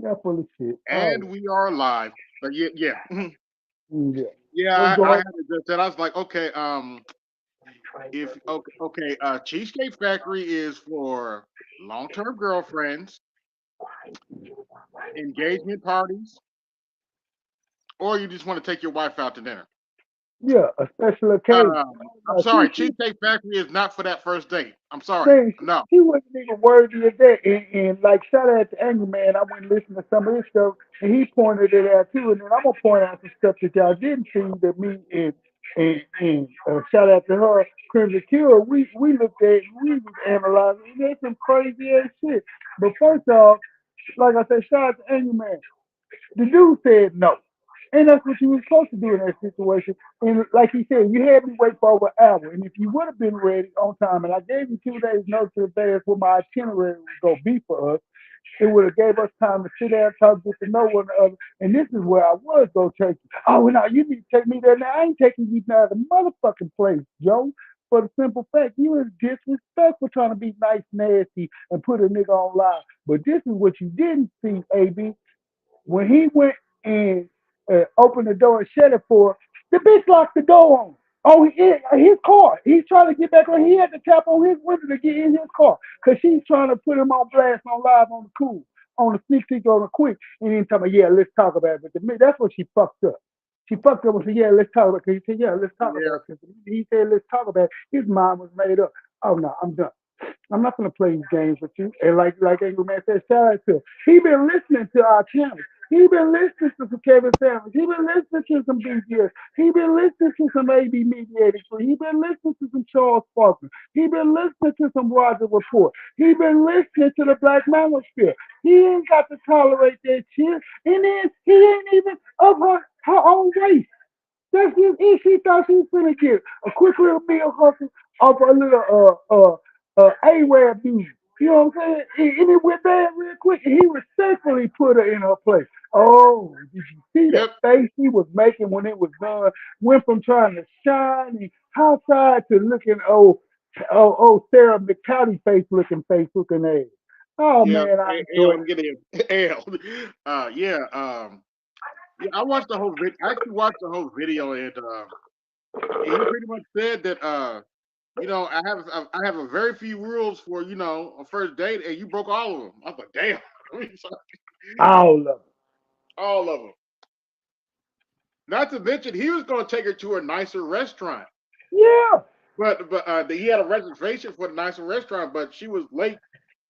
Yeah, full of shit. Oh, And we are live. But yeah, yeah, yeah. yeah. What's I going had to just that. I was like, okay, if okay, Cheesecake Factory is for long-term girlfriends, engagement parties, or you just want to take your wife out to dinner. Yeah, a special occasion. I'm No, sorry, Cheesecake Factory is not for that first date. I'm sorry. man, No. she wasn't even worthy of that. And like, shout out to Angry Man. I went and listened to some of his stuff, and he pointed it out too. And then I'm gonna point out some stuff that y'all didn't see that me and shout out to her, Crimson Cure. We looked at, we was analyzing. And there's some crazy ass shit. But first off, like I said, shout out to Angry Man. The dude said no. And that's what you were supposed to do in that situation. And like he said, you had me wait for over an hour. And if you would have been ready on time, and I gave you 2 days notice in advance what my itinerary was going to be for us, it would have gave us time to sit down, talk, get to know one another. And this is where I was going to take you. Oh, no, you need to take me there now. I ain't taking you now to the motherfucking place, Joe. For the simple fact, you is disrespectful trying to be nice, nasty, and put a nigga on live. But this is what you didn't see, AB. When he went and opened the door and shut it for her, the bitch locked the door on him. On his car. He's trying to get back on. He had to tap on his window to get in his car because she's trying to put him on blast on live on the cool, on the sneak peek on the quick. And then tell me, yeah, let's talk about it. But to me, that's what she fucked up. She fucked up and said, yeah, let's talk about it. Because he said, yeah, let's talk about Yeah. it. Because he said, let's talk about it. His mind was made up. Oh, no, I'm done. I'm not gonna play these games with you. And like Angry Man said, shout out to him. He been listening to our channel. He been listening to some Kevin Sanders. He been listening to some BGS. He been listening to some AB Mediated Free. He been listening to some Charles Faulkner. He been listening to some Roger Report. He been listening to the Black Manosphere. He ain't got to tolerate that shit. And then he ain't even of her own race. That's just it. She thought she was gonna get a quick little meal hustle off a little Arab dude. You know what I'm saying? And it went bad real quick. And he respectfully put her in her place. Oh, did you see the Yep. face he was making when it was done? Went from trying to shine and outside to looking Sarah McCowdy face looking ass. Oh Yeah. man, I Ale, enjoyed I'm getting Ale. Yeah. Yeah. I watched the whole video. I actually watched the whole video, and he pretty much said that I have a very few rules for a first date, and you broke all of them. I was like, damn. all of it. All of them. Not to mention, he was going to take her to a nicer restaurant, Yeah. but he had a reservation for the nicer restaurant, but she was late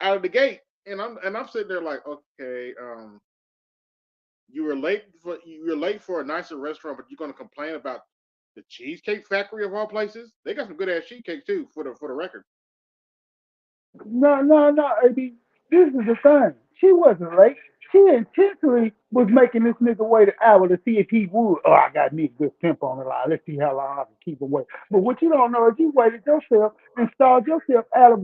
out of the gate, and I'm sitting there like, okay, you were late for a nicer restaurant, but you're going to complain about the Cheesecake Factory of all places. They got some good ass cheesecake too, for the record. No, no, no, AB. This is the thing. She wasn't late. She intentionally was making this nigga wait an hour to see if he would. Oh, I got me a good temp on the line. Let's see how long I can keep him waiting. But what you don't know is you waited yourself and stalled yourself out of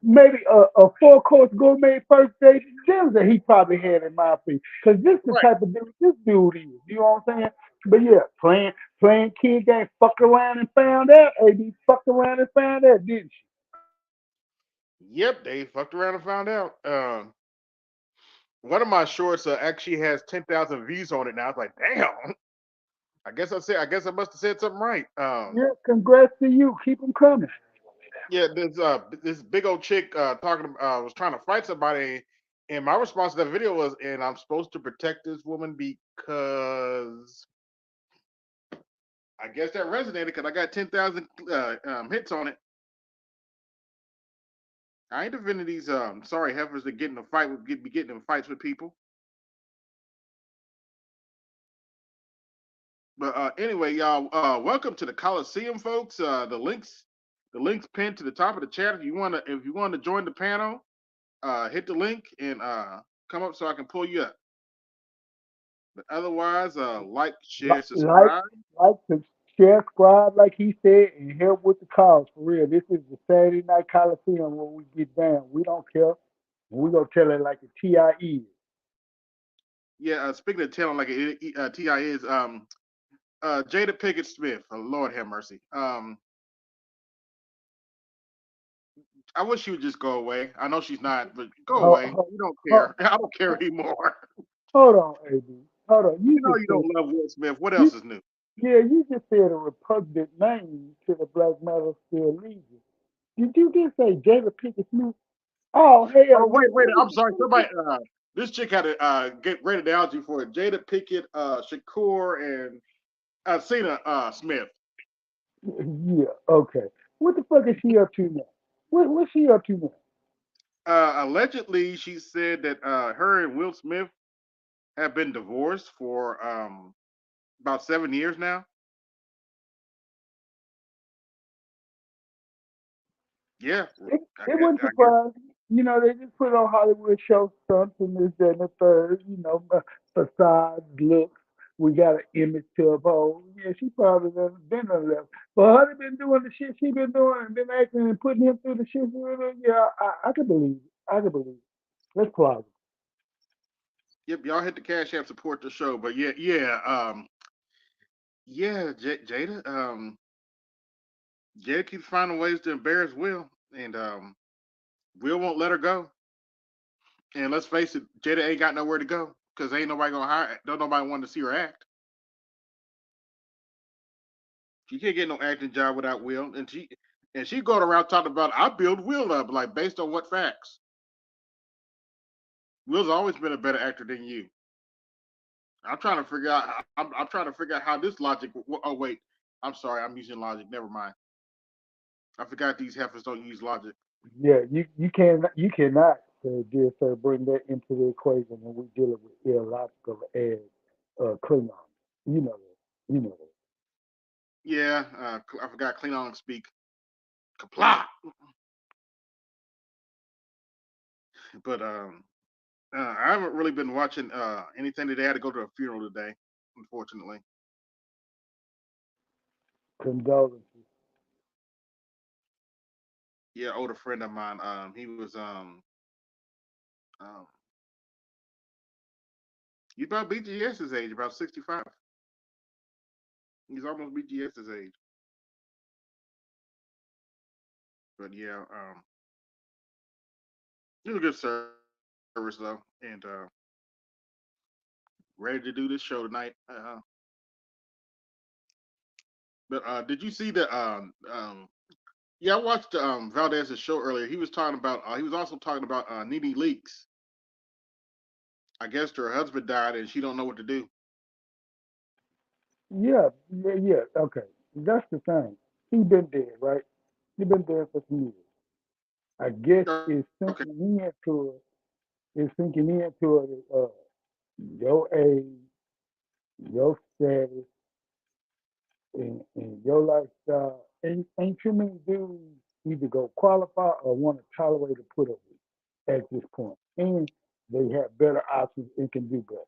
maybe a four-course gourmet first date dinner that he probably had in mind for you. Because this is the Right. type of dude this dude is. You know what I'm saying? But yeah, playing kid game, fucked around and found out. AB fucked around and found out, didn't she? Yep, they fucked around and found out. One of my shorts actually has 10,000 views on it now. I was like, damn. I guess I must have said something right. Yeah, congrats to you. Keep them coming. Yeah, this big old chick talking was trying to fight somebody, and my response to that video was, "And I'm supposed to protect this woman because I guess that resonated because I got 10,000 hits on it. I ain't defending these sorry heifers that get in a fight with be getting in fights with people. But anyway, y'all, welcome to the Colosseum, folks. The links pinned to the top of the chat. If you want to join the panel, hit the link and come up so I can pull you up. But otherwise, like, share, Like, subscribe. share, subscribe, like he said, and help with the cause. For real, this is the Saturday Night Coliseum where we get down. We don't care. We gonna tell it like the TIE is. Yeah, speaking of telling like Ti is Jada Pickett Smith. Lord have mercy. I wish she would just go away. I know she's not, but go Hold, away. You don't hold, care. I don't care anymore. hold on, AB. Hold on. You You know just you said don't love Will Smith. What you else is new? yeah, you just said a repugnant name to the Black Manosphere Legion. Did you just say Jada Pinkett Smith? Oh hell Oh no! wait, What I'm is sorry. what is Somebody, this chick had a get great analogy for it. Jada Pickett, Shakur, and Cena Smith. Yeah, okay. What the fuck is she up to now? What's she up to now? Allegedly, she said that her and Will Smith have been divorced for about 7 years now. Yeah, It wouldn't I guess. surprise me. You know, they just put on Hollywood show stunts and this, that, and the third. You know, facades, looks. We got an image to uphold. Yeah, she probably done been on left. But her been doing the shit she been doing and been acting and putting him through the shit she been doing. Yeah, I can believe it. I can believe it. That's plausible. Yep, y'all hit the cash app support the show. But yeah, Jada keeps finding ways to embarrass Will, and Will won't let her go. And let's face it, Jada ain't got nowhere to go because ain't nobody gonna hire. Don't nobody want to see her act. She can't get no acting job without Will, and she going around talking about I build Will up like based on what facts? Will's always been a better actor than you. I'm trying to figure out. I'm trying to figure out how this logic. Oh wait, I'm sorry. I'm using logic. Never mind. I forgot these heifers don't use logic. Yeah, you cannot just bring that into the equation when we dealing with illogical as Klingons. You know that. You know that. Yeah, I forgot clean on and speak. Kapla. But I haven't really been watching anything today. I had to go to a funeral today, unfortunately. Condolences. Yeah, older friend of mine. He was um, he's about BGS's age, about 65. He's almost BGS's age. But yeah, it was a good service though, and ready to do this show tonight. But did you see the Yeah, I watched Valdez's show earlier. He was talking about. He was also talking about Nene Leaks. I guess her husband died and she don't know what to do. Yeah, yeah, yeah. Okay, that's the thing. He been dead, right? He been dead for some years. I guess Okay. it's sinking into it. It's sinking into it. Your age, your status, and your lifestyle. Ain't too many dudes either go qualify or want to tolerate or put up with at this point. And they have better options and can do better.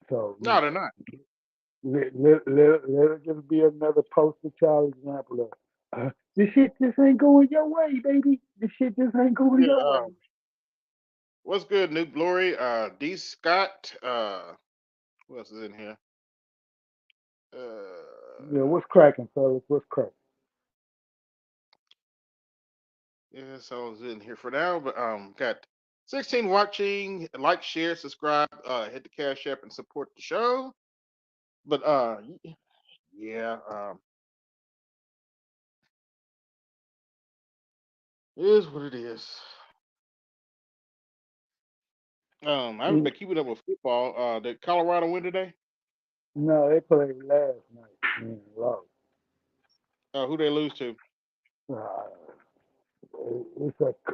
So, you No, they're know, not. let it just be another poster child example of this shit just ain't going your way, baby. This shit just ain't going Yeah. your way. What's good, New Glory? D Scott. Who else is in here? Yeah, what's Okay. cracking, fellas? What's cracking? Yeah, so it's in here for now. But got 16 watching. Like, share, subscribe. Hit the cash app and support the show. But yeah. It is what it is. I haven't Mm, been keeping up with football. Did Colorado win today? no, they played last night. Lost. Who they lose to? Uh,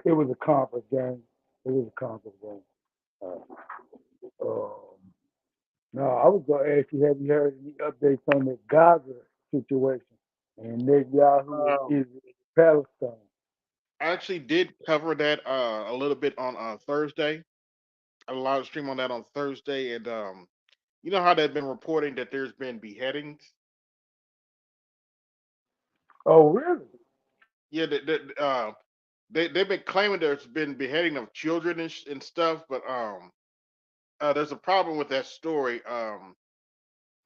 it was a conference game. It was a conference game. Um, no, I was gonna ask you, have you heard any updates on the Gaza situation and Netanyahu and Um, Israel, Palestine? I actually did cover that a little bit on Thursday. I did a live stream on that on Thursday, and you know how they've been reporting that there's been beheadings. Oh, really? Yeah, they've been claiming there's been beheading of children and stuff, but there's a problem with that story.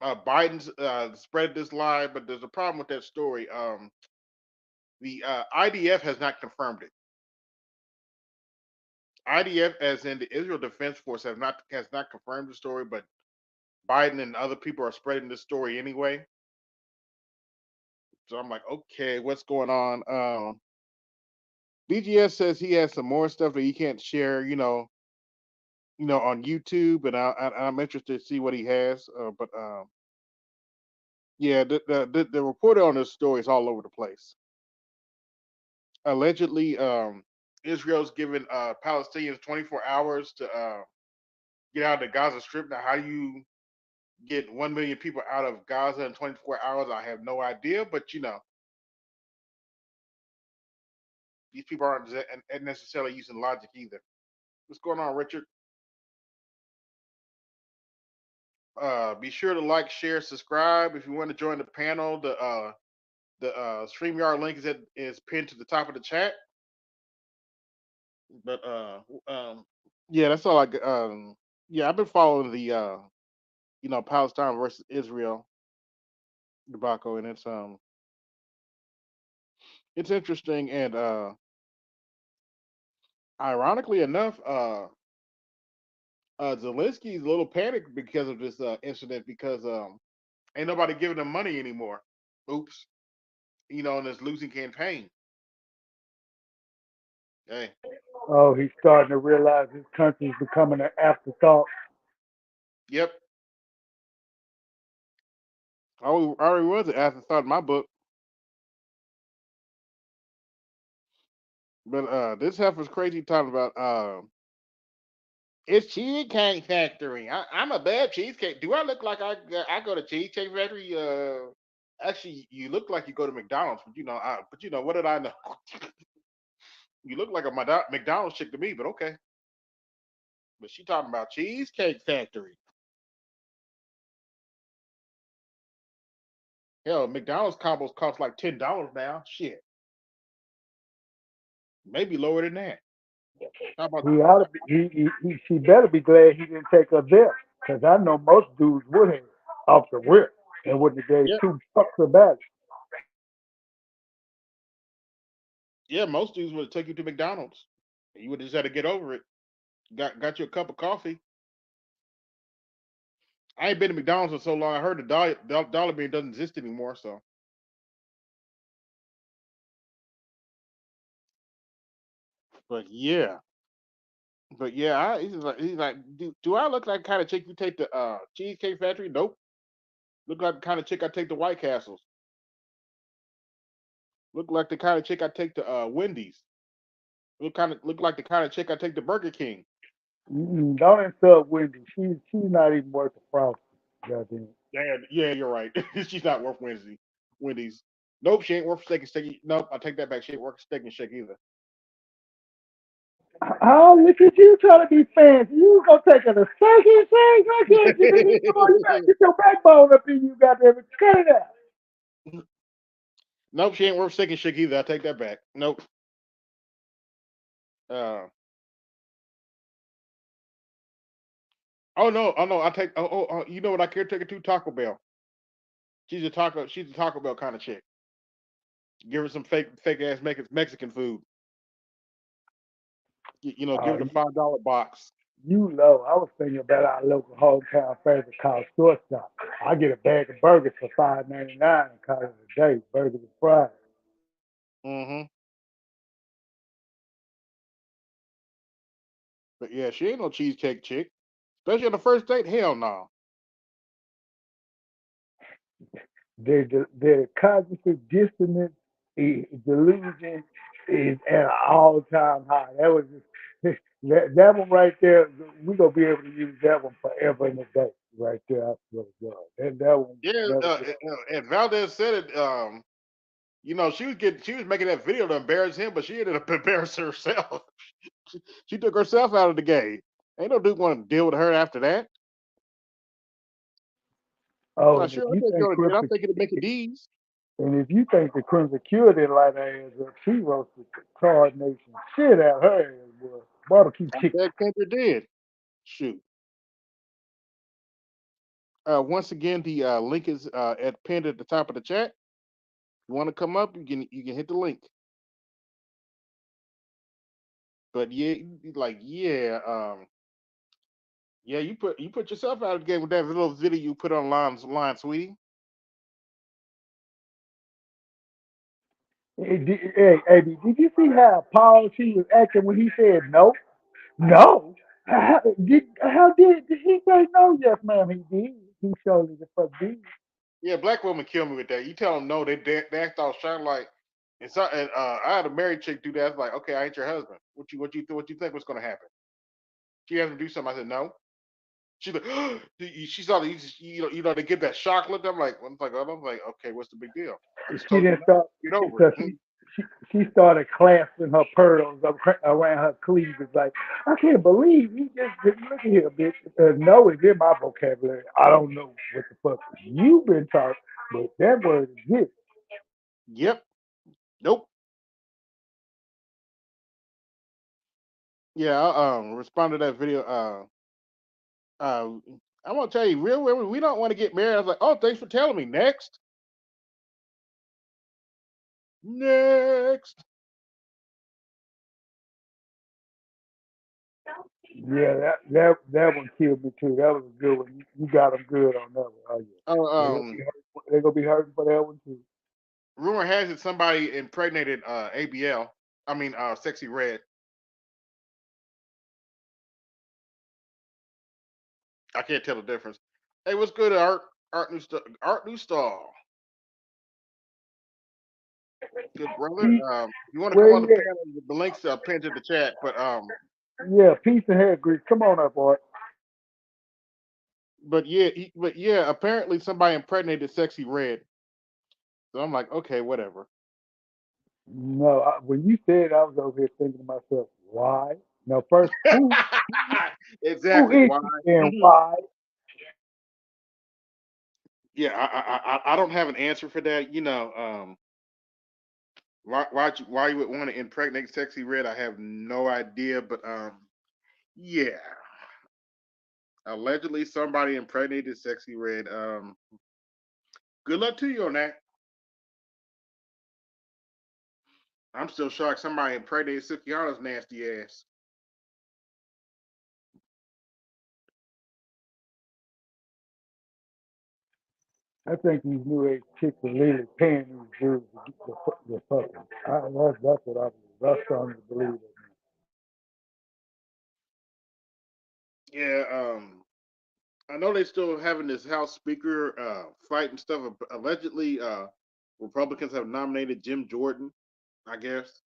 Biden's spread this lie, but there's a problem with that story. The IDF has not confirmed it. IDF, as in the Israel Defense Force, has not confirmed the story, but Biden and other people are spreading this story anyway. So I'm like, okay, what's going on? BGS says he has some more stuff that he can't share, on YouTube, and I'm interested to see what he has. But yeah, the reporter on this story is all over the place. Allegedly, Israel's given Palestinians 24 hours to get out of the Gaza Strip. Now, how you get 1 million people out of Gaza in 24 hours, I have no idea. But these people aren't necessarily using logic either. What's going on, Richard? Be sure to like, share, subscribe. If you want to join the panel, the StreamYard link is pinned to the top of the chat. But yeah, that's all yeah, I've been following the Palestine versus Israel debacle, and it's interesting, and ironically enough, Zelensky's a little panicked because of this incident, because ain't nobody giving him money anymore. Oops, in this losing campaign. Hey, Oh, he's starting to realize his country's becoming an afterthought. yep. I already was an afterthought in my book, but this heifer's crazy talking about it's Cheesecake Factory. I'm a bad cheesecake. Do I look like I go to Cheesecake Factory? Actually, you look like you go to McDonald's, but what did I know? You look like a McDonald's chick to me, but okay. But she talking about Cheesecake Factory. Hell, McDonald's combos cost like $10 now. Shit, maybe lower than that. How about? He ought to be. She better be glad he didn't take her there, because I know most dudes would have off the rip and wouldn't have gave Yeah, two fucks about it. yeah. Most dudes would take you to McDonald's. You would just had to get over it. Got you a cup of coffee. I ain't been to McDonald's in so long. I heard the dollar bean doesn't exist anymore. So, but yeah, he's like, do I look like the kind of chick you take to Cheesecake Factory? Nope. Look like the kind of chick I take to White Castles. Look like the kind of chick I take to Wendy's. Look like the kind of chick I take to Burger King. Don't insult Wendy. She's not even worth the frost. Goddamn. Yeah, yeah, you're right. She's not worth Wendy's. Nope, she ain't worth steak and shake. Nope, I take that back. She ain't worth steak and shake either. Oh, look at you trying to be fancy. You gonna take her to second thing? I can't get it. Come on, you gotta get your backbone up in you, goddamn it. Cut it out. Nope, she ain't worth steak and shake either. I take that back. Nope. Uh, oh no, oh no, I take. You know what? I can't take her to Taco Bell. She's a Taco Bell kind of chick. Give her some fake ass Mexican food. Give Oh, her the $5 box. you low. I was thinking about our local hometown favorite called Shortstop. I get a bag of burgers for $5.99 and call it a day. Burgers and fries. Mm-hmm. But yeah, she ain't no cheesecake chick. Especially on the first date. Hell no. The cognitive dissonance delusion is at an all time high. That was just, that one right there. We're gonna be able to use that one forever and a day. Right there, I swear to God. That one Yeah, never get and Valdez said it. She was making that video to embarrass him, but she ended up embarrassing herself. She took herself out of the game. Ain't no dude want to deal with her after that. Oh, Like, and if sure, I'll you take you think on a date. I'm Crimson, thinking of Mickey D's. and if you think the Crimson Cure didn't light her ass up, she roasted the Card Nation shit out her ass, boy. Barbecue I'm chicken. glad Kendra did. Shoot. Once again, the link is pinned at the top of the chat. If you want to come up, you can hit the link. But yeah, like yeah, you put yourself out of the game with that little video you put online, sweetie. Hey, AB, did you see how Paul she was acting when he said no? No. How did he say no? Yes, ma'am, he did. He surely the fuck did. Yeah, black women kill me with that. You tell them no, they act all shine like. And I had a married chick do that. It's like, okay, I ain't your husband. What you think was gonna happen? She has to do something. I said no. She's like, she saw the they give that shock look. I'm like, okay, what's the big deal? I just She told you didn't no. start. Get over So it. she she started clasping her pearls around her cleavage like, I can't believe you just look at here, bitch. No is in my vocabulary. I don't know what the fuck you've been taught, but that word exists. Yep. Nope. Yeah. I'll respond to that video. Uh, I'm gonna tell you, real women, we don't want to get married. I was like, oh, thanks for telling me. Next, next. Yeah, that one killed me too. That was a good one. You got them good on that one. Oh yeah, Oh, they're gonna be hurting for that one too. rumor has it somebody impregnated ABL. I mean, Sexy Red. I can't tell the difference. Hey, what's good, Art? Art New Star. Good brother. Pete, You want to come where on the you panel? The links are pinned to the chat. at? Yeah, peace and hair grease. Come on up, boy. But yeah. Apparently, somebody impregnated Sexy Red. So I'm like, okay, whatever. No, when you said, I was over here thinking to myself, why? No, first, who Exactly. is Why? she and why? Yeah, I don't have an answer for that. Why you would want to impregnate Sexy Red? I have no idea. But yeah, allegedly somebody impregnated Sexy Red. Good luck to you on that. I'm still shocked somebody impregnated Sukiana's nasty ass. I think these new age chicks are really paying these dudes to get the fucking. That's what I strongly believe. Yeah, I know they still having this House Speaker fight and stuff. Allegedly, Republicans have nominated Jim Jordan. I guess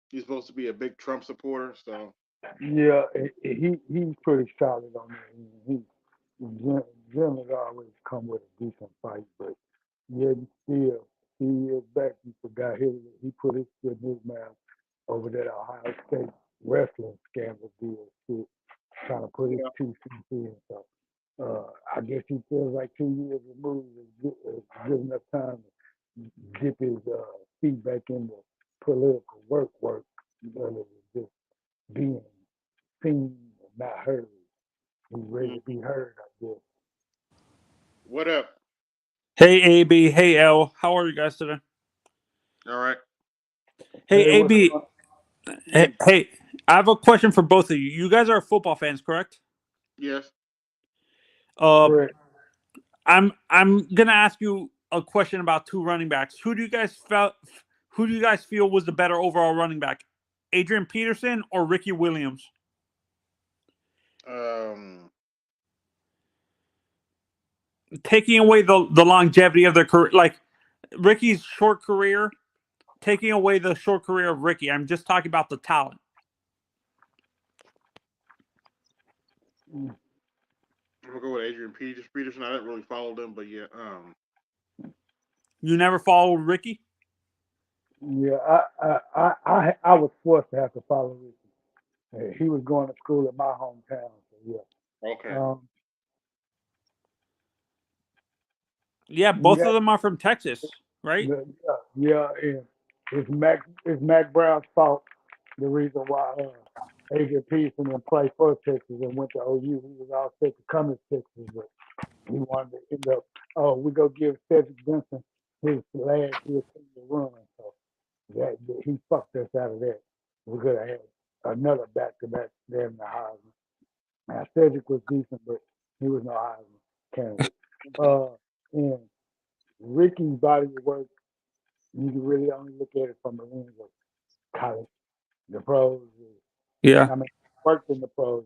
he's supposed to be a big Trump supporter. So Yeah, he's pretty solid on that. Jim has always come with a decent fight, but yet still, 2 years back, he forgot he put his foot in his mouth over that Ohio State wrestling scandal deal shit, trying to put his yeah, 2 cents in. So I guess he feels like 2 years removed is good enough time to dip his feet back in the political work, rather than just being seen and not heard. He's ready to mhm. be heard, I guess. What up? Hey AB, hey L, how are you guys today? All right. Hey Hey, what's AB, going hey, Mm, hey, I have a question for both of you. You guys are football fans, correct? yes. Uh, correct? I'm gonna ask you a question about two running backs. Who do you guys feel was the better overall running back, Adrian Peterson or Ricky Williams? Um. Taking away the longevity of their career, like Ricky's short career, taking away the short career of Ricky. I'm just talking about the talent. Mm, I'm gonna go with Adrian Peterson. I didn't really follow them, but yeah. You never followed Ricky? yeah, I was forced to have to follow Ricky. He was going to school in my hometown, so yeah. Okay. Yeah, You both of got them are from Texas, right? yeah, and it's Mac Brown's fault. The reason why Adrian Peterson didn't play for Texas and went to OU, he was all set to come to Texas, but he wanted to end up. Oh, we go give Cedric Benson his last year senior run. So That he fucked us out of that. We could have had another back-to-back there in the Heisman. Now Cedric was decent, but he was no Heisman candidate. And Ricky's body of work, you can really only look at it from the lens of college. The pros, Yeah. I mean, worked in the pros.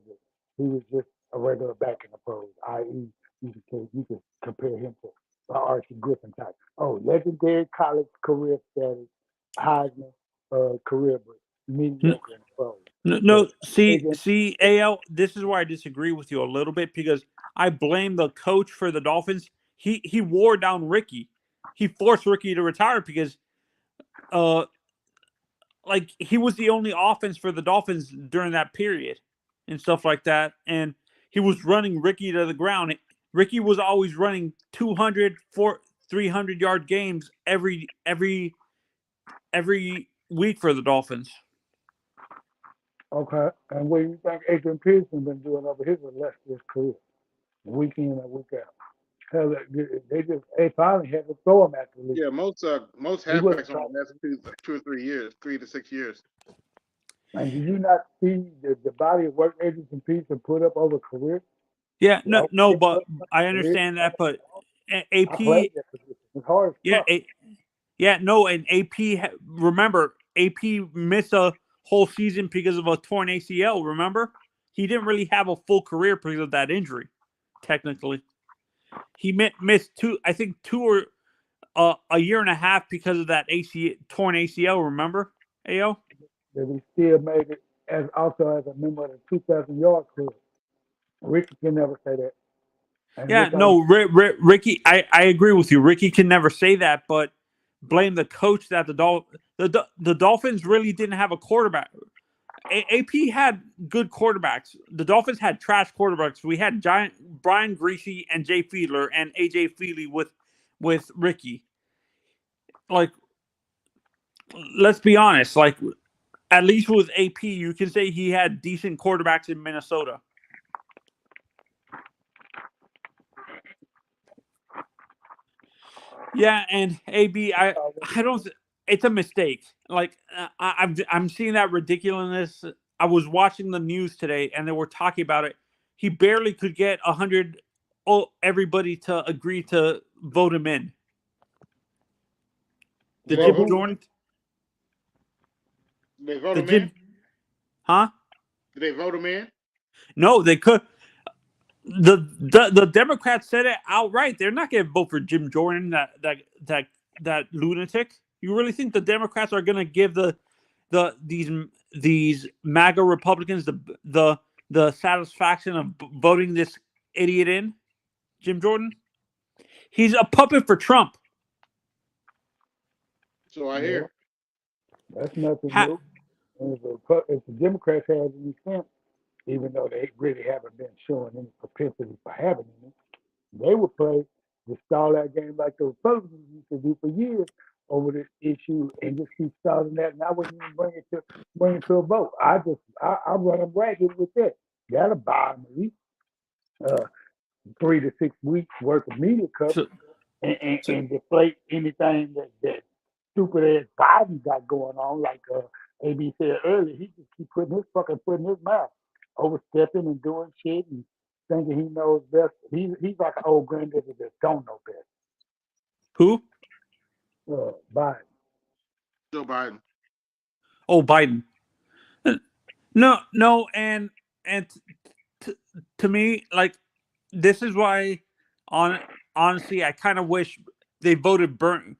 He was just a regular back in the pros, i.e., you could compare him to Archie Griffin type. Oh, legendary college career status, Heisman career, but mediocre in the pros. No, But see, AL, this is where I disagree with you a little bit because I blame the coach for the Dolphins. He wore down Ricky. He forced Ricky to retire because like he was the only offense for the Dolphins during that period and stuff like that. And he was running Ricky to the ground. Ricky was always running 200, 300-yard games every week for the Dolphins. okay, and what do you think Adrian Peterson been doing over his illustrious career, week in and week out? Hell, they finally had to throw him at the league. Yeah, most He wasn't halfbacks on trying the last 2 or 3 years, 3 to 6 years. And do you not see the body of work Adrian Peterson put up over career? Yeah, Over no, his but I career? understand that. But I AP, played that position. It's hard as yeah, fuck. no, and AP. Remember, AP missed a whole season because of a torn ACL. Remember, he didn't really have a full career because of that injury. Technically, he missed I think 2 or a year and a half because of that torn ACL. Remember, AO? That he still made it as also as a member of the 2,000-yard club. Ricky can never say that. And Yeah, Rick no, always Ricky, I agree with you. Ricky can never say that, but blame the coach that the Dolphins really didn't have a quarterback. AP had good quarterbacks. The Dolphins had trash quarterbacks. We had giant Brian Greasy and Jay Fiedler and AJ Feely with Ricky. Like, let's be honest. Like, at least with AP, you can say he had decent quarterbacks in Minnesota. Yeah, and AB, I don't. It's a mistake. Like I'm seeing that ridiculousness. I was watching the news today, and they were talking about it. He barely could get 100. Everybody to agree to vote him in. The Did they Jim vote him Jordan. in? Did they vote The him in? Jim. Huh? Did they vote him in? No, they could. The Democrats said it outright. They're not going to vote for Jim Jordan. That lunatic. You really think the Democrats are going to give these MAGA Republicans the satisfaction of voting this idiot in, Jim Jordan? He's a puppet for Trump. So I yeah, hear. that's nothing new. And if the Democrats had any sense, even though they really haven't been showing any propensity for having any, they would play the stall that game like the Republicans used to do for years over this issue and just keep stalling that. And I wouldn't even bring it to a vote. I run them ragged with that. That'll buy them at least 3 to 6 weeks worth of media coverage So, and deflate anything that stupid ass Biden got going on. Like AB said earlier, he just keep putting his fucking foot in his mouth, overstepping and doing shit and thinking he knows best. He's like an old granddaddy that don't know best. who? Biden. Joe Biden. Oh, Biden. No, and to me, like, this is why, honestly, I kind of wish they voted him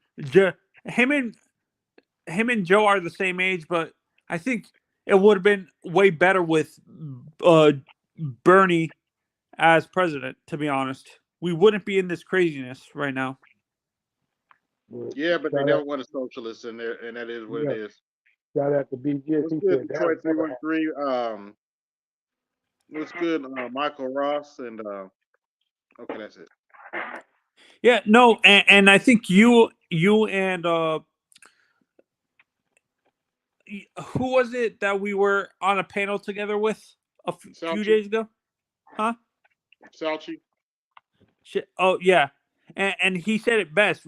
and Joe are the same age, but I think it would have been way better with Bernie as president. To be honest, we wouldn't be in this craziness right now. Yeah, but they Shout never out, want a socialist in there, and that is what it yeah, is. shout out to BGS. What's He good, said that'll Detroit three never one happen. three? What's good, Michael Ross and okay, that's it. Yeah, no, and I think you and who was it that we were on a panel together with a few Salchi, days ago? Huh? Salchi. Oh yeah, and he said it best.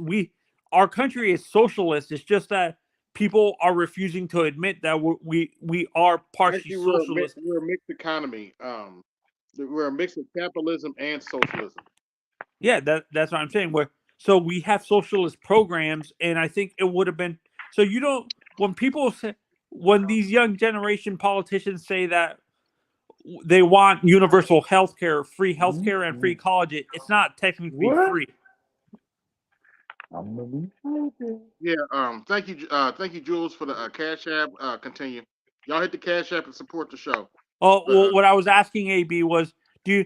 Our country is socialist. It's just that people are refusing to admit that we are partially Actually, socialist. we're a mixed economy. We're a mix of capitalism and socialism. Yeah, that's what I'm saying. So we have socialist programs, and I think it would have been so you don't when people say when these young generation politicians say that they want universal health care, free health care, and free college, it's not technically What? free. I'm gonna be sleeping. Yeah. Thank you, Jules, for the Cash App. Continue. Y'all hit the Cash App and support the show. Oh, But well, what I was asking AB was, do you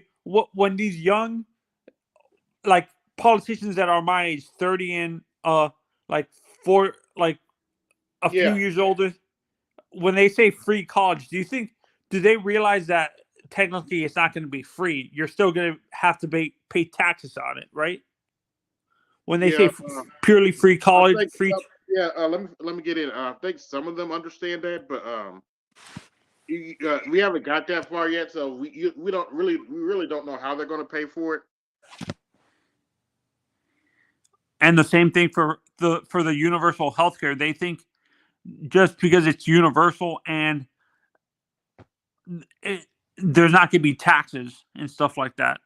when these young like politicians that are my age, 30 and like four, like a few yeah, years older, when they say free college, do they realize that technically it's not going to be free? You're still going to have to pay taxes on it, right? When they say yeah. purely free I college, think free. yeah. Let me get in. I think some of them understand that, but we haven't got that far yet, so we really don't know how they're going to pay for it. And the same thing for the universal healthcare. They think just because it's universal and there's not going to be taxes and stuff like that.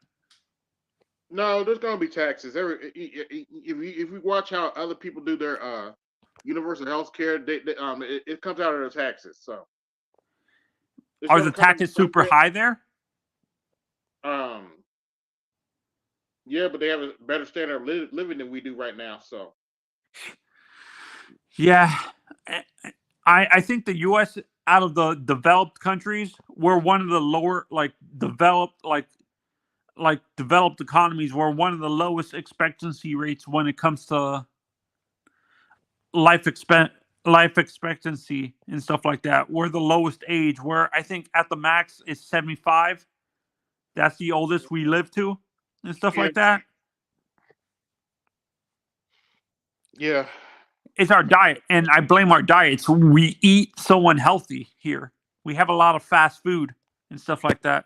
No, there's going to be taxes. If we watch how other people do their universal health care, it comes out of their taxes. So it's Are going the to come into taxes super high there? um yeah, but they have a better standard of living than we do right now. So Yeah, I think the U.S. out of the developed countries, we're one of the lower developed economies. We're one of the lowest expectancy rates when it comes to life expect life expectancy and stuff like that. We're the lowest age. Where I think at the max is 75. That's the oldest we live to, and stuff yeah, like that. yeah, It's our diet, and I blame our diets. We eat so unhealthy here. We have a lot of fast food and stuff like that.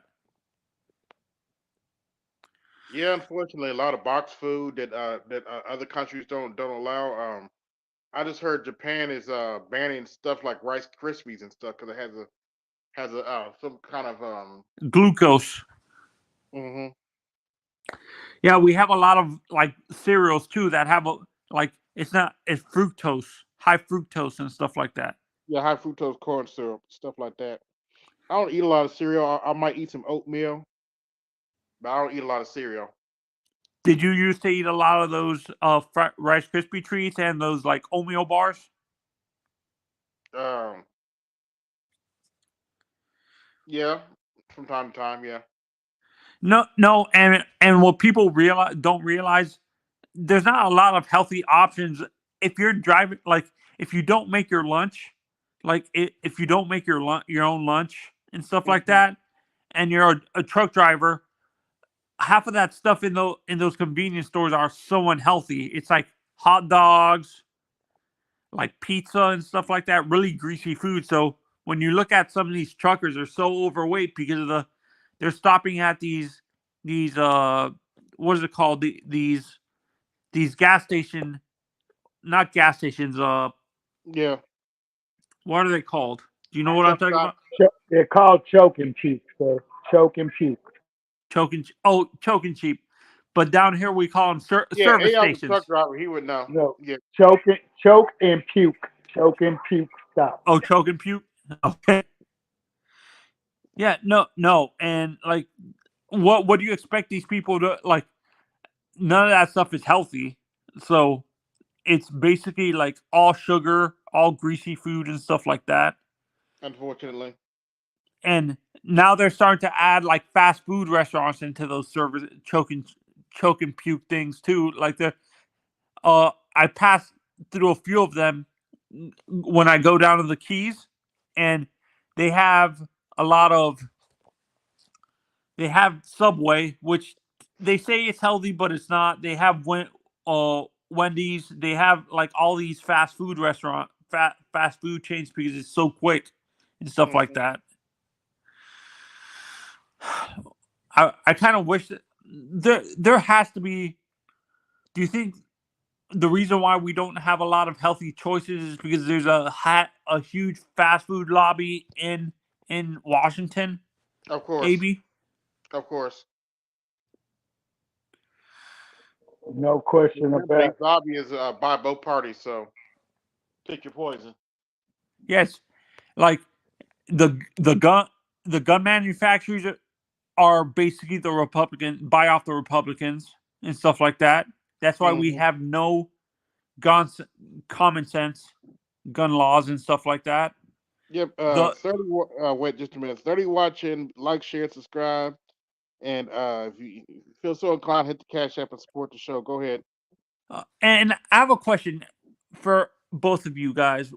yeah. Unfortunately, a lot of box food that other countries don't allow. I just heard Japan is banning stuff like Rice Krispies and stuff because it has a some kind of Glucose. hmm Yeah, we have a lot of like cereals too that have like it's fructose, high fructose and stuff like that. yeah, high fructose corn syrup, stuff like that. I don't eat a lot of cereal. I might eat some oatmeal, but I don't eat a lot of cereal. Did you used to eat a lot of those Rice Krispie treats and those like oatmeal bars? Um, yeah, from time to time, yeah. No, no, and what people don't realize, there's not a lot of healthy options if you're driving. Like if you don't make your lunch, like if you don't make your own lunch and stuff like hmm that, and you're a truck driver, half of that stuff in those convenience stores are so unhealthy. It's like hot dogs, like pizza and stuff like that, really greasy food. So when you look at some of these truckers, they're so overweight because of they're stopping at these what is it called? These gas station, not gas stations, Yeah, what are they called? Do you know what I'm truck talking stop. about? They're called choke and puke, sir. Choke and puke. Choking cheap. But down here we call them Yeah, service A.I. was a truck stations. driver. He would know. No, Yeah, choke and puke. Choke and puke. Stop. Oh, choking puke. Okay. Yeah, no, and like, what do you expect these people to like? None of that stuff is healthy, so it's basically like all sugar, all greasy food and stuff like that. unfortunately. And now they're starting to add like fast food restaurants into those service choke and puke things too. Like I pass through a few of them when I go down to the Keys, and they have a lot of they have Subway, which they say it's healthy, but it's not. They have Wendy's. They have like all these fast food chains because it's so quick and stuff like hmm that. I kind of wish that there has to be. Do you think the reason why we don't have a lot of healthy choices is because there's a huge fast food lobby in Washington. Of course, AB. of course. No question Remember, they about lobby is by both parties, so pick your poison. Yes, like the gun manufacturers are basically the Republican buy off the Republicans and stuff like that. That's why we Hmm. have no guns, common sense gun laws and stuff like that. Yep. The 30. Wait, just a minute. 30 watching. Like, share, subscribe, and if you feel so inclined, hit the cash app and support the show. Go ahead. and I have a question for both of you guys.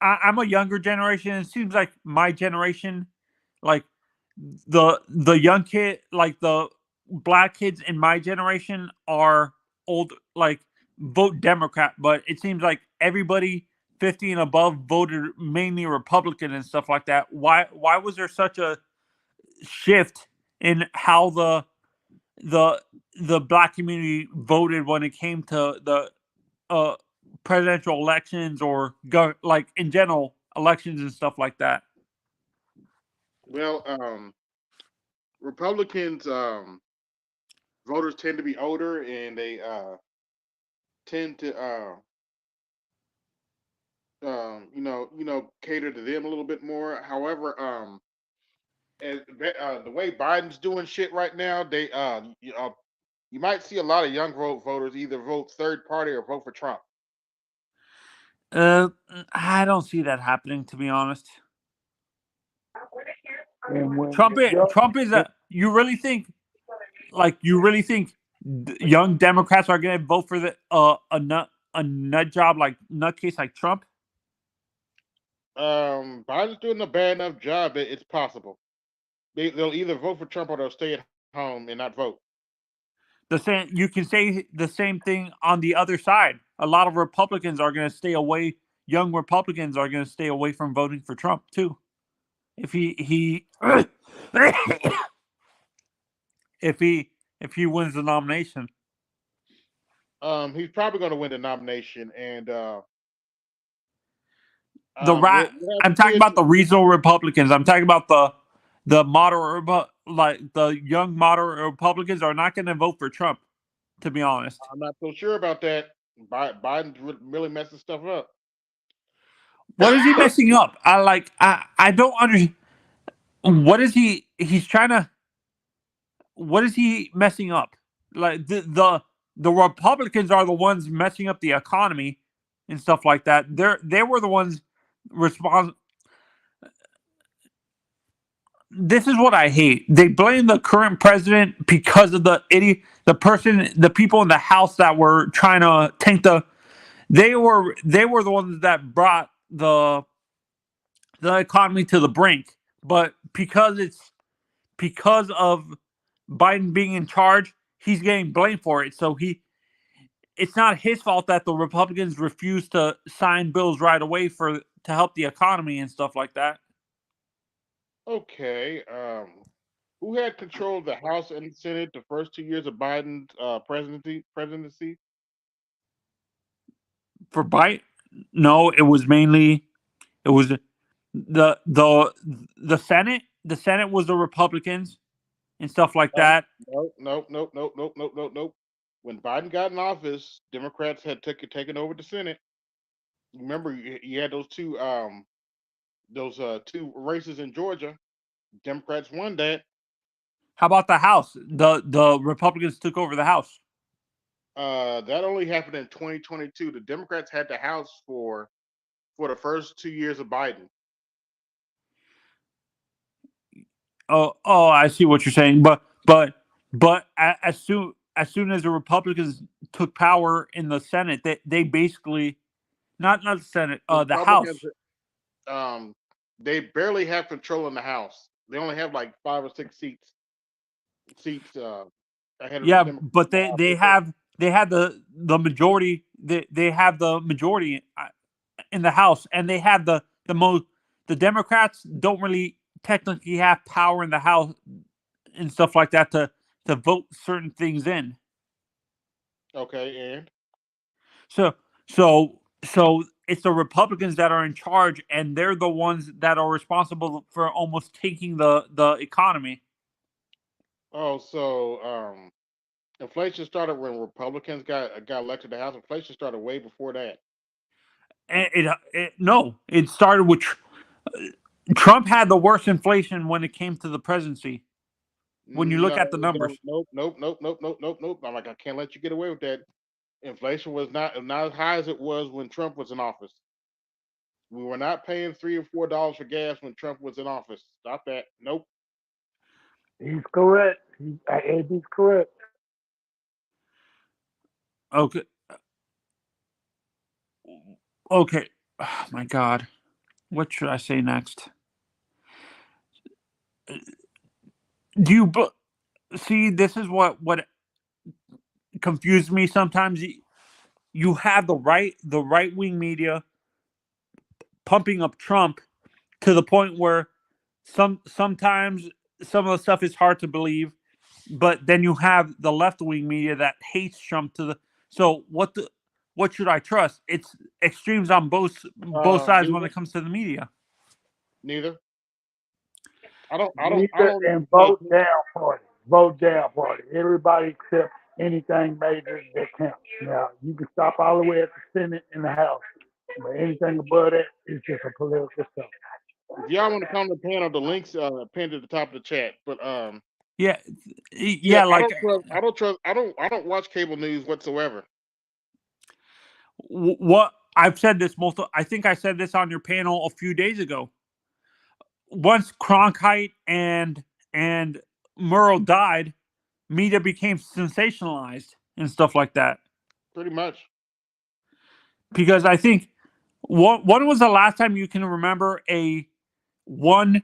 I'm a younger generation. And it seems like my generation, like the young kid, like the black kids in my generation, are old, like vote Democrat. But it seems like everybody 50 and above voted mainly Republican and stuff like that. Why was there such a shift in how the the black community voted when it came to the uh presidential elections or like in general elections and stuff like that? Well, Republicans voters tend to be older, and they tend to cater to them a little bit more. However, the way Biden's doing shit right now, you might see a lot of young voters either vote third party or vote for Trump. uh I don't see that happening, to be honest. and when Trump you're young, Trump is a you really think young Democrats are going to vote for the a nut job like nutcase like Trump? Biden's doing a bad enough job that it's possible. They'll either vote for Trump or they'll stay at home and not vote. The same, you can say the same thing on the other side. A lot of Republicans are going to stay away. Young Republicans are going to stay away from voting for Trump too. If he if he wins the nomination, He's probably going to win the nomination, and the rat. we'll have I'm to see talking it. about the regional Republicans. I'm talking about the moderate, like the young moderate Republicans are not going to vote for Trump. To be honest, I'm not so sure about that. Biden's really messing stuff up. what is he messing up? I don't understand. What is he's trying to? What is he messing up? Like the Republicans are the ones messing up the economy and stuff like that. They were the ones responsible. This is what I hate. They blame the current president because of the people in the House that were trying to tank the. They were the ones that brought the economy to the brink. But because of Biden being in charge, he's getting blamed for it. So it's not his fault that the Republicans refused to sign bills right away to help the economy and stuff like that. Okay. Who had control of the House and the Senate the first 2 years of Biden's presidency? For Biden, no, it was the Senate. The Senate was the Republicans and stuff like No, that. no, no, no, no, no, no, no, no. When Biden got in office, Democrats had taken over the Senate. Remember, you had those two races in Georgia. Democrats won that. How about the House? The Republicans took over the House. That only happened in 2022. The Democrats had the House for the first 2 years of Biden. Oh, I see what you're saying. But as soon as the Republicans took power in the Senate, they basically not the Senate, The the Republicans, House. um, they barely have control in the House. They only have like 5 or 6 seats ahead of the Yeah, Democrats but in the they House. they have they had the majority. They have the majority in the House, and they have the most. The Democrats don't really technically have power in the House and stuff like that to vote certain things in. Okay, and So so it's the Republicans that are in charge, and they're the ones that are responsible for almost taking the economy. Oh, so inflation started when Republicans got elected to the House. Inflation started way before that. And no, it started with Trump had the worst inflation when it came to the presidency. When you look No, at the no, numbers, nope, nope, nope, nope, nope, nope, nope. I'm like, I can't let you get away with that. Inflation was not as high as it was when Trump was in office. We were not paying $3 or $4 for gas when Trump was in office. Stop that. Nope. He's correct. He's correct. okay, okay. Oh, my God, what should I say next? Do you see? This is what confused me sometimes. You have the right wing media pumping up Trump to the point where sometimes some of the stuff is hard to believe, but then you have the left wing media that hates Trump to the so what should I trust? It's extremes on both sides when Neither, it comes to the media. neither. I Neither don't and like. vote down party. Vote down party. Everybody except anything major that counts. Now you can stop all the way at the Senate and the House, but anything above that is just a political stuff. If y'all want to come to the panel, the links pinned at the top of the chat. But Yeah, yeah, yeah, like I don't watch cable news whatsoever. what I've said this multiple. I think I said this on your panel a few days ago. Once Cronkite and Murrow died, media became sensationalized and stuff like that. Pretty much. Because I think when was the last time you can remember a one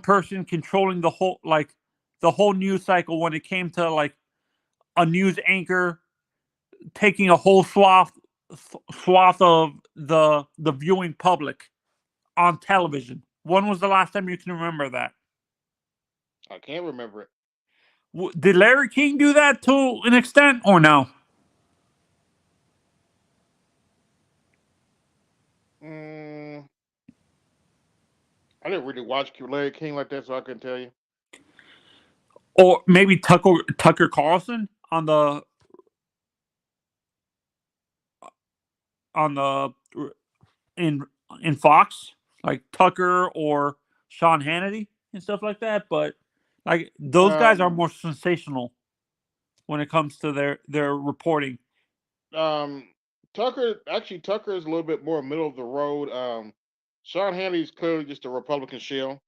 person controlling the whole news cycle when it came to like a news anchor taking a whole swath of the viewing public on television? When was the last time you can remember that? I can't remember it. Did Larry King do that to an extent or no? Mm, I didn't really watch Larry King like that, so I couldn't tell you. Or maybe Tucker Carlson on the in in Fox, like Tucker or Sean Hannity and stuff like that. But like those guys are Um, more sensational when it comes to their reporting. um, Tucker is a little bit more middle of the road. Sean Hannity's clearly just a Republican shell,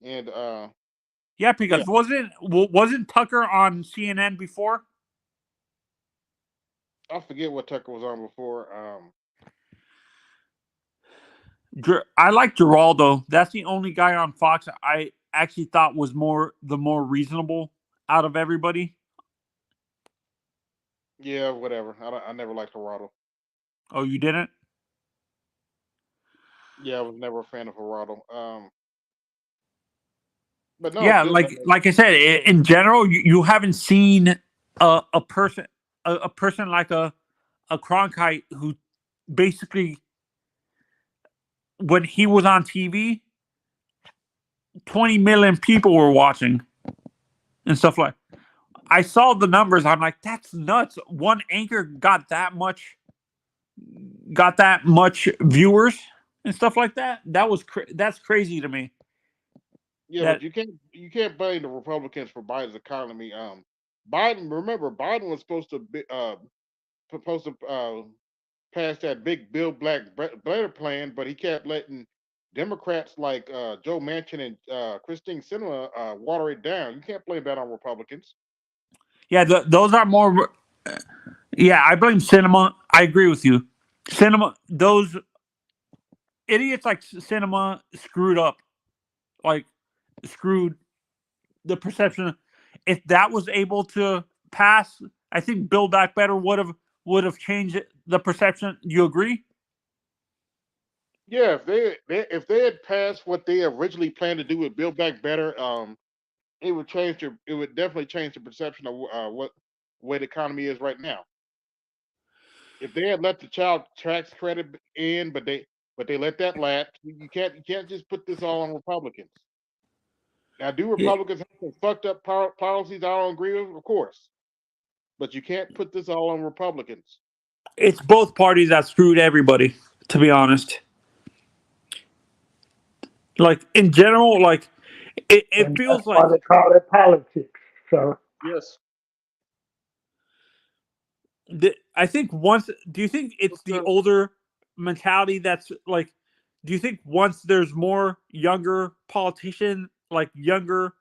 and Yeah, yeah, because wasn't Tucker on CNN before? I forget what Tucker was on before. I like Geraldo. That's the only guy on Fox I actually thought was more reasonable out of everybody. Yeah, whatever. I never liked Geraldo. Oh, you didn't? Yeah, I was never a fan of Geraldo. But no, Yeah, good. like I said, in general, you haven't seen a person a person like a Cronkite who basically when he was on TV, 20 million people were watching and stuff like. I saw the numbers. I'm like, that's nuts. One anchor got that much viewers and stuff like that. That's crazy to me. Yeah, but That you can't blame the Republicans for Biden's economy. Biden was supposed to pass that big Build Better plan, but he kept letting Democrats like Joe Manchin and Christine Sinema water it down. You can't blame that on Republicans. yeah, those are more. Yeah, I blame cinema. I agree with you. Cinema, those idiots like cinema screwed up, like screwed the perception. If that was able to pass, I think Build Back Better would have changed the perception. You agree? Yeah, if they had passed what they originally planned to do with Build Back Better, it would definitely change the perception of what way the economy is right now. If they had let the child tax credit in, but they let that lapse, you can't just put this all on Republicans. Now, do Yeah, Republicans have some fucked up policies I don't agree with? Of course, but you can't put this all on Republicans. it's both parties that screwed everybody. To be honest, like in general, like it And that's feels why like they call it politics. So Yes. I think once. Do you think it's the So, older mentality that's like? Do you think once there's more younger politician, like younger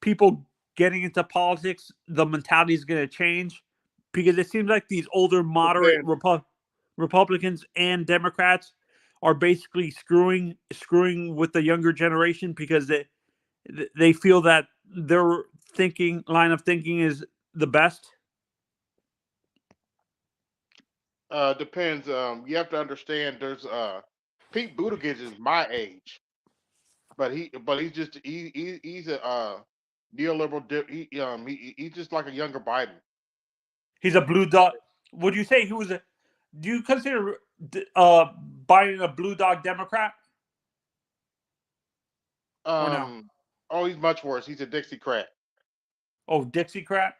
people getting into politics, the mentality is going to change? Because it seems like these older moderate depends. Republicans and Democrats are basically screwing with the younger generation because they feel that their thinking line of thinking is the best. Depends. You have to understand. There's Pete Buttigieg is my age, but he's just he's a neoliberal. He's just like a younger Biden. He's a blue dog. Would you say he was a? Do you consider Biden a blue dog Democrat or no? Um, oh, he's much worse. He's a Dixiecrat. Oh, Dixiecrat.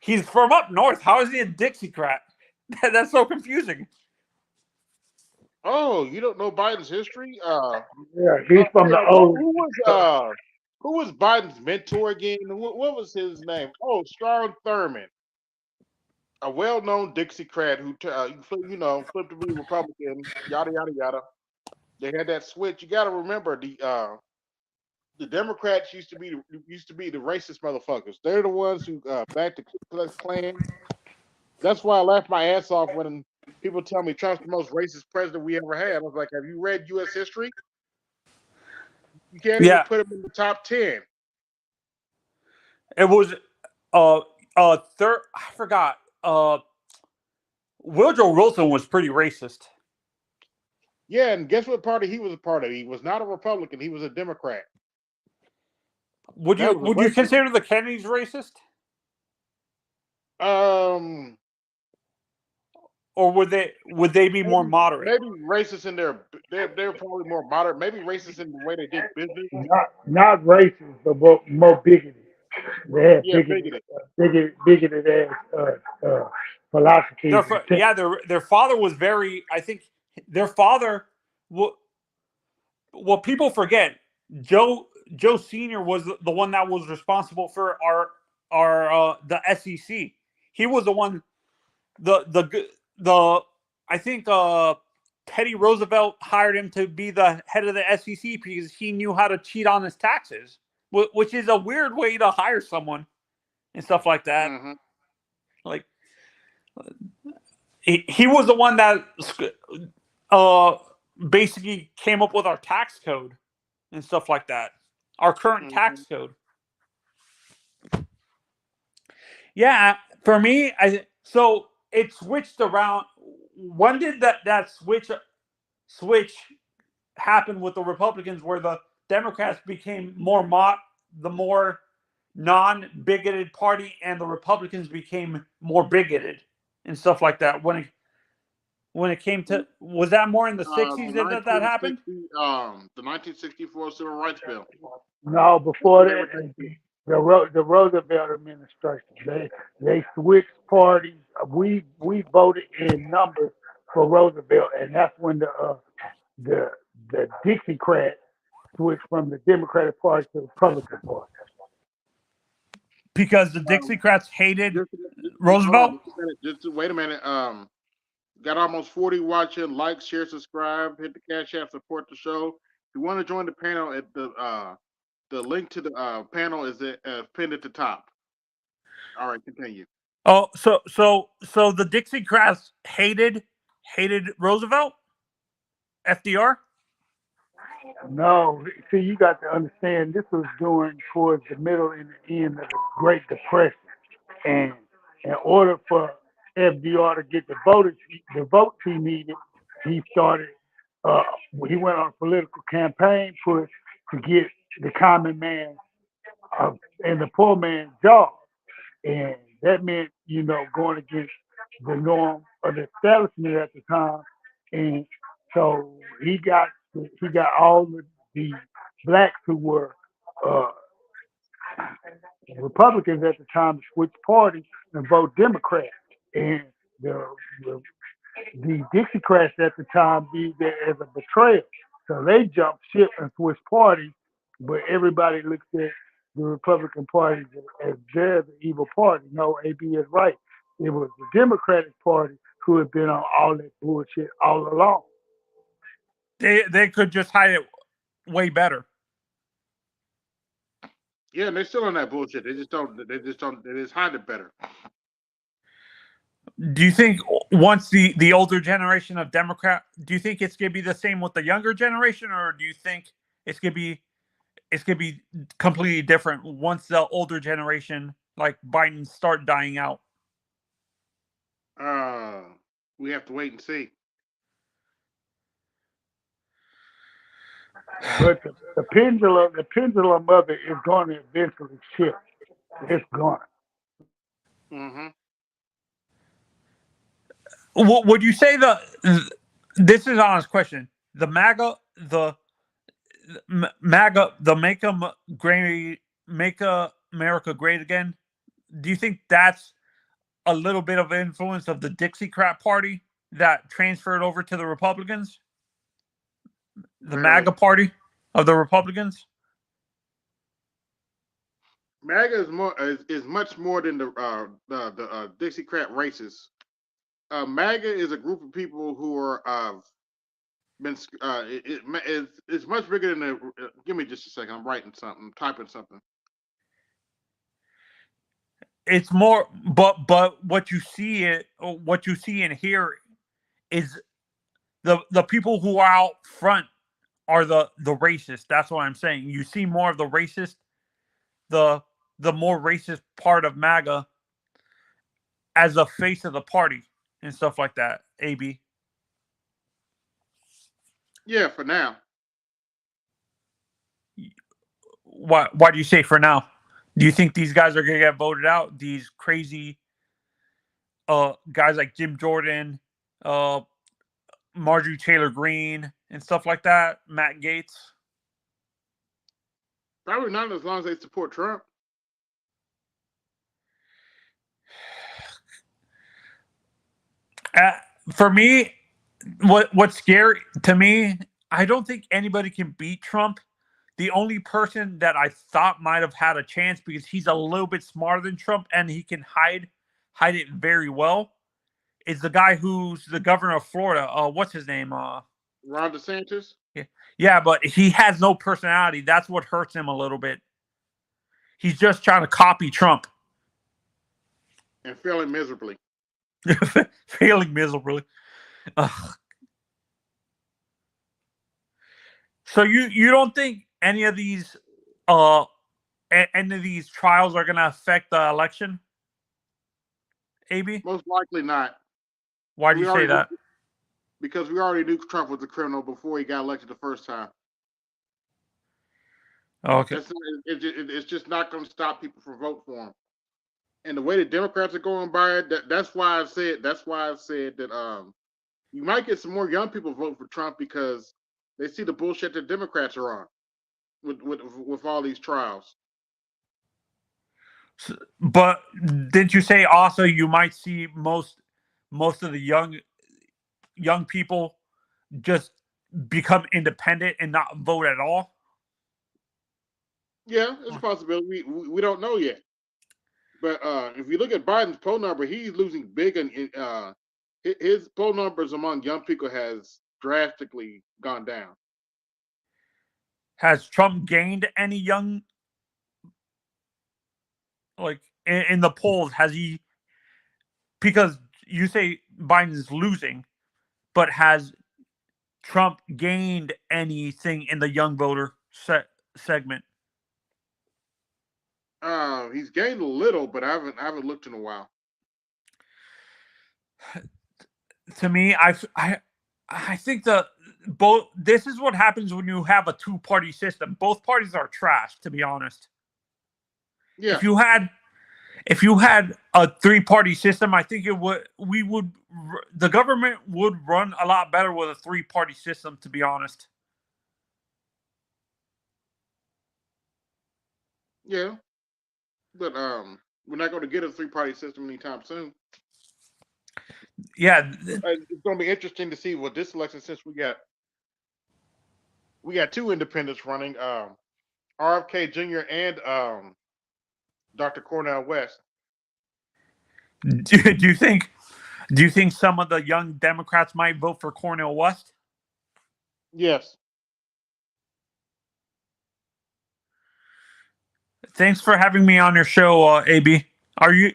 He's from up north. How is he a Dixiecrat? That's so confusing. Oh, you don't know Biden's history? yeah, he's from the Yeah. Who, old. who was who was Biden's mentor again? What was his name? Oh, Strom Thurmond, a well-known Dixiecrat who flipped to be Republican. Yada yada yada. They had that switch. You got to remember the Democrats used to be the racist motherfuckers. They're the ones who backed the Ku Klux Klan. That's why I laughed my ass off when people tell me Trump's the most racist president we ever had. I was like, have you read U.S. history? You can't even Yeah, put him in the top 10. it was third. I forgot. Woodrow Wilson was pretty racist. Yeah, and guess what party he was a part of? He was not a Republican. He was a Democrat. Would That you was a would you racist. consider the Kennedys racist, Um, or would they be more moderate? maybe racist in their they're probably more moderate. Maybe racist in the way they did business. Not racist, but more bigoted. They had Yeah, bigoted. bigoted ass philosophies and Yeah, their father was very. I think their father. What people forget, Joe Senior was the one that was responsible for our the SEC. He was the one the I think Teddy Roosevelt hired him to be the head of the SEC because he knew how to cheat on his taxes, which is a weird way to hire someone and stuff like that. Hmm. Like he was the one that uh basically came up with our tax code and stuff like that. Our current Hmm. tax code. Yeah, for me, so it switched around. When did that switch happen with the Republicans, where the Democrats became the more non-bigoted party, and the Republicans became more bigoted and stuff like that? When it came to, was that more in the The '60s that happened? 1964 Civil Rights Bill. no, That's before when they that, were thinking. the Roosevelt administration, they switched parties. We voted in numbers for Roosevelt, and that's when the the Dixiecrats switched from the Democratic Party to the Republican Party. Because the Um, Dixiecrats hated Hold on, Roosevelt. just a minute. Just wait a minute. Got almost 40 watching. Like, share, subscribe. Hit the cash app. Support the show. If you want to join the panel, at the link to the panel is pinned at the top. All right, continue. Oh, so the Dixiecrats hated Roosevelt, FDR. No, see, you got to understand this was during towards the middle and the end of the Great Depression, and in order for FDR to get the votes he needed, he started. Uh, he went on a political campaign push to get the common man and the poor man's job, and that meant going against the norm the establishment at the time, and so he got all the blacks who were uh, Republicans at the time to switch parties and vote Democrat, and the the, the Dixiecrats at the time viewed that as a betrayal. So they jumped ship and switched parties, but everybody looks at the Republican Party as they're the evil party. No, AB is right. It was the Democratic Party who had been on all that bullshit all along. They could just hide it way better. Yeah, and they're still on that bullshit. They just don't. They just hide it better. Do you think once the older generation of Democrat, do you think it's gonna be the same with the younger generation, or do you think it's gonna be completely different once the older generation, like Biden, start dying out? We have to wait and see. But the pendulum of it is going to eventually shift. It's going. Mm-hmm. Would you say this is an honest question? The MAGA, the make America great again. Do you think that's a little bit of influence of the Dixiecrat Party that transferred over to the Republicans? The MAGA Party of the Republicans? MAGA is much more than the Dixiecrat racists. MAGA is a group of people who are been it's much bigger than the. Give me just a second. I'm writing something. I'm typing something. It's more, but what you see and hear is the people who are out front are the racists. That's what I'm saying. You see more of the racist, the more racist part of MAGA as a face of the party and stuff like that. AB. Yeah, for now. Why do you say for now? Do you think these guys are going to get voted out? These crazy guys like Jim Jordan, Marjorie Taylor Greene, and stuff like that, Matt Gaetz? Probably not as long as they support Trump. For me, what's scary to me, I don't think anybody can beat Trump. The only person that I thought might have had a chance because he's a little bit smarter than Trump and he can hide it very well is the guy who's the governor of Florida. What's his name? Ron DeSantis? Yeah, but he has no personality. That's what hurts him a little bit. He's just trying to copy Trump. And failing miserably. Failing miserably. So you don't think any of these trials are going to affect the election? AB? Most likely not. Why do you say that? Because we already knew Trump was a criminal before he got elected the first time. Okay. It's just not going to stop people from voting for him. And the way the Democrats are going by it, that's why I said that you might get some more young people vote for Trump because they see the bullshit that Democrats are on with all these trials. But didn't you say also you might see most of the young people just become independent and not vote at all? Yeah, it's a possibility. We don't know yet. But if you look at Biden's poll number, he's losing big, and his poll numbers among young people has drastically gone down. Has Trump gained any young, like in the polls? Has he? Because you say Biden's losing, but has Trump gained anything in the young voter segment? He's gained a little, but I haven't looked in a while. To me, I think this is what happens when you have a two-party system. Both parties are trash, to be honest. Yeah. if you had a three-party system, I think the government would run a lot better with a three-party system, to be honest. Yeah, but we're not going to get a three-party system anytime soon. Yeah, It's going to be interesting to see what this election, since we got two independents running, RFK Jr. and Dr. Cornel West. do you think some of the young Democrats might vote for Cornel West? Yes. Thanks for having me on your show, AB. Are you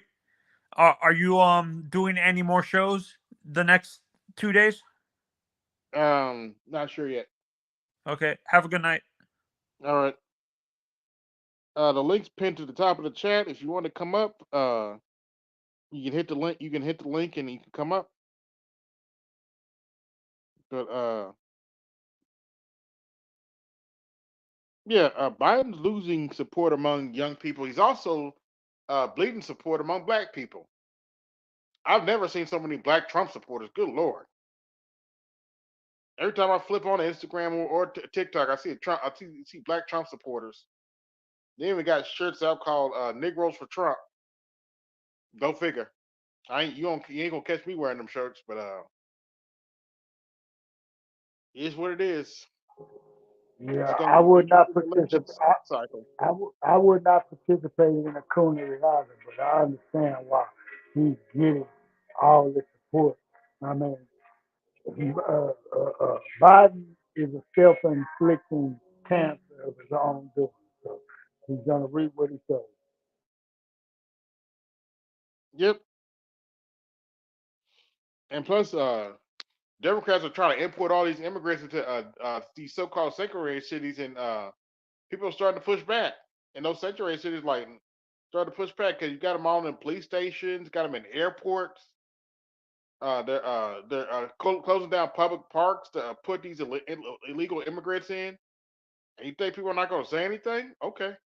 doing any more shows the next 2 days? Not sure yet. Okay, have a good night. All right. The link's pinned to the top of the chat. If you want to come up, you can hit the link. You can hit the link and you can come up. But yeah, Biden's losing support among young people. He's also bleeding support among black people. I've never seen so many black Trump supporters. Good Lord. Every time I flip on Instagram or TikTok, I see see black Trump supporters. They even got shirts out called "Negroes for Trump." Go figure. You ain't gonna catch me wearing them shirts, but it is what it is. Yeah, I would not participate. Cycle. I would not participate in a coonery either, but I understand why he's getting all the support. I mean, Biden is a self-inflicting cancer of his own doing, so he's gonna reap what he sows. Yep. And plus, Democrats are trying to import all these immigrants into these so-called sanctuary cities, and people are starting to push back. And those sanctuary cities, like, starting to push back because you got them all in police stations, got them in airports. They're closing down public parks to put these illegal immigrants in. And you think people are not going to say anything? Okay.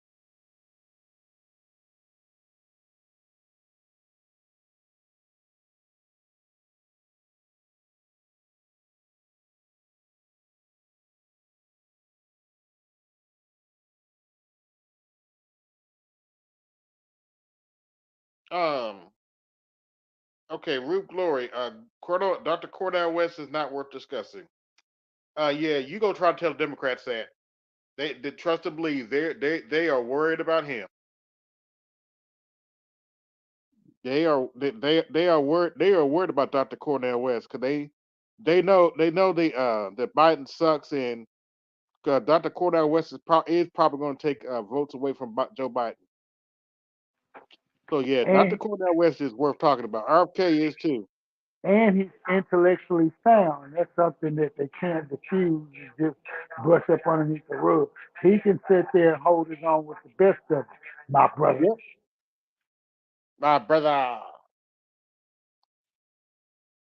Um. Okay. Rube Glory. Dr. Cordell West is not worth discussing. Yeah, you go try to tell the Democrats that they trust and believe they are worried about him. They are worried about Dr. Cornel West because they know that Biden sucks, and Dr. Cornel West is probably going to take votes away from Joe Biden. So yeah, Dr. And Cornel West is worth talking about. RFK is too. and he's intellectually sound. That's something that they can't diffuse and just brush up underneath the rug. He can sit there and hold his own with the best of them, my brother. Yep, my brother.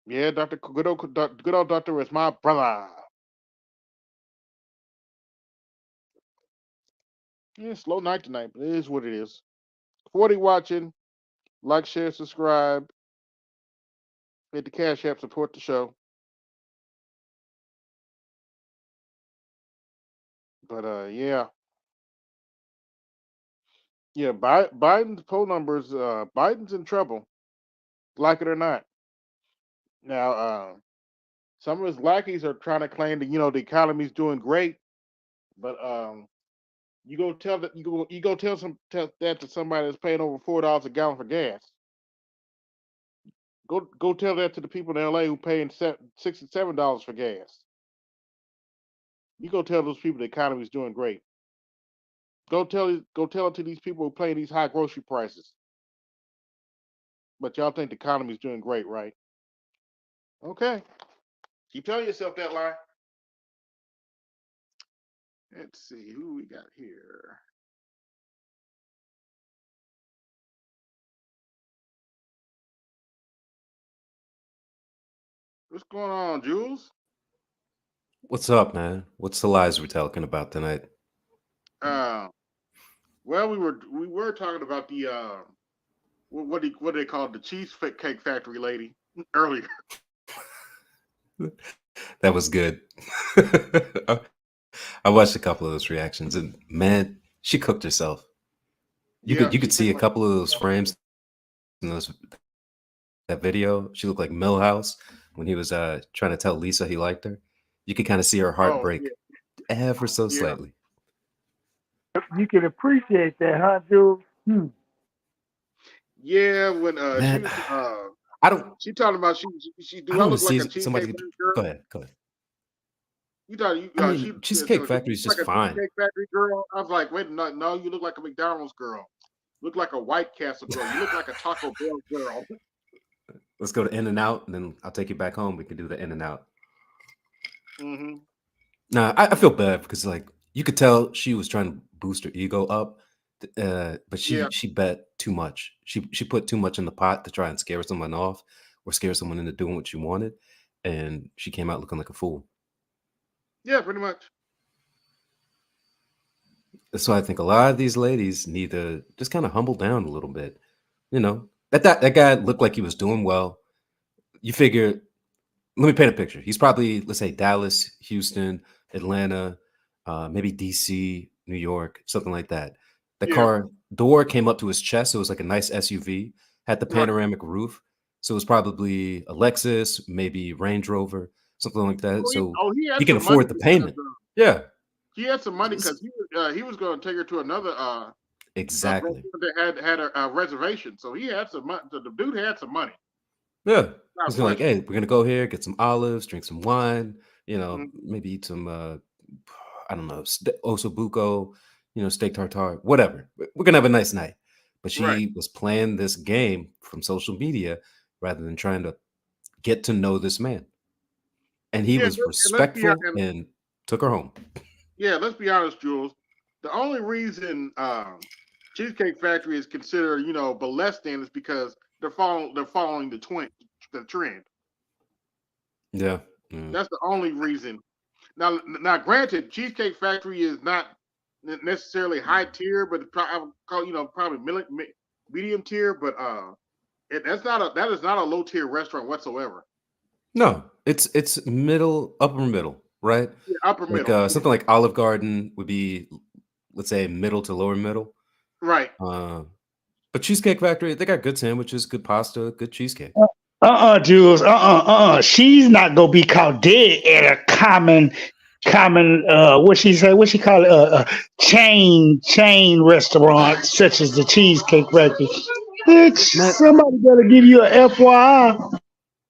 Yeah, good old Doctor is my brother. Yeah, slow night tonight, but it is what it is. 40 watching. Like, share, subscribe. Hit the Cash App, support the show. But yeah. Yeah, Biden's poll numbers, Biden's in trouble, like it or not. Now, some of his lackeys are trying to claim that the economy's doing great, but you go tell that you go tell that to somebody that's paying over $4 a gallon for gas. Go tell that to the people in LA who paying $67 for gas. You go tell those people the economy's doing great. Go tell it to these people who pay these high grocery prices. But y'all think the economy's doing great, right? Okay. Keep telling yourself that lie. Let's see who we got here. What's going on, Jules? What's up, man? What's the lies we're talking about tonight? Well, we were talking about what they call the cheesecake factory lady earlier. That was good. I watched a couple of those reactions, and man, she cooked herself. Yeah, You she could see looked a like couple of those frames in those that video. She looked like Millhouse when he was trying to tell Lisa he liked her. You could kind of see her heart oh yeah break ever so yeah slightly. You can appreciate that, huh, Jules? Hmm. yeah when she Man, was I don't she talking about I do I don't want look to like see a somebody. cheesecake factory girl? Go ahead, go ahead. You thought I she mean, Cheesecake so do Factory you is look just like a fine. cheesecake factory girl? I was like, wait, no, you look like a McDonald's girl. You look like a White Castle girl. You look like a Taco Bell girl. Let's go to In and Out, and then I'll take you back home. We can do the In and Out. Hmm. Nah, I feel bad because like you could tell she was trying to boost her ego up, but Yeah. she bet too much. She put too much in the pot to try and scare someone off or scare someone into doing what she wanted, and she came out looking like a fool. Yeah, pretty much. So I think a lot of these ladies need to just kind of humble down a little bit. You know, that guy looked like he was doing well. You figure, let me paint a picture. He's probably, let's say, Dallas, Houston, Atlanta, maybe DC, New York, something like that. The Yeah. car door came up to his chest, so it was like a nice SUV. Had the Right. panoramic roof, so it was probably a Lexus, maybe Range Rover, something like that. So He he had can some money afford the because payment. Yeah, he had some money s- because he was going to take her to another exactly. restaurant that had a reservation. So he had some money. So the dude had some money, Yeah. He's without gonna like, question. hey, we're gonna go here, get some olives, drink some wine, Mhm. maybe eat some I don't know, osobuco, steak tartare, whatever. We're gonna have a nice night. But Right. she was playing this game from social media rather than trying to get to know this man. And he Yeah, was and let's be respectful and and took her home. yeah, let's be honest, Jules. The only reason Cheesecake Factory is considered, molesting is because they're following the trend. Yeah. Mm. That's the only reason. Now, granted, Cheesecake Factory is not necessarily high tier, but I would call probably medium tier. But that is not a low tier restaurant whatsoever. No, it's upper middle, right? Yeah, upper Like middle. Yeah, something like Olive Garden would be, let's say, middle to lower middle. right. Uh, But Cheesecake Factory, they got good sandwiches, good pasta, good cheesecake. Jules. She's not gonna be caught dead at a common. What she say? What she call it? Chain restaurant such as the Cheesecake Factory. Bitch, Man, somebody better give you a FYI.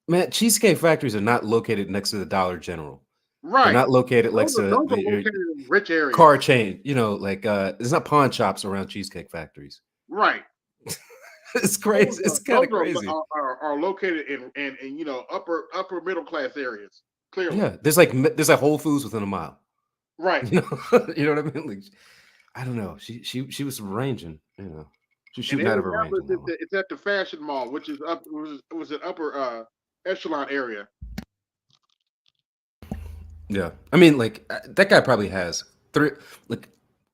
man, Cheesecake Factories are not located next to the Dollar General. They're Right. not located next to Those are your located in rich areas. car chain. Like there's not pawn shops around Cheesecake Factories. Right. It's crazy. It's kind Those of crazy. are located in upper middle class areas. Clearly. Yeah, there's like Whole Foods within a mile. Right. You know, you know what I mean? Like, I don't know. She was ranging. She was In shooting out of her range Indianapolis, on that one. it's at the Fashion Mall, which is was an upper echelon area. Yeah, I mean, like that guy probably has three. Like,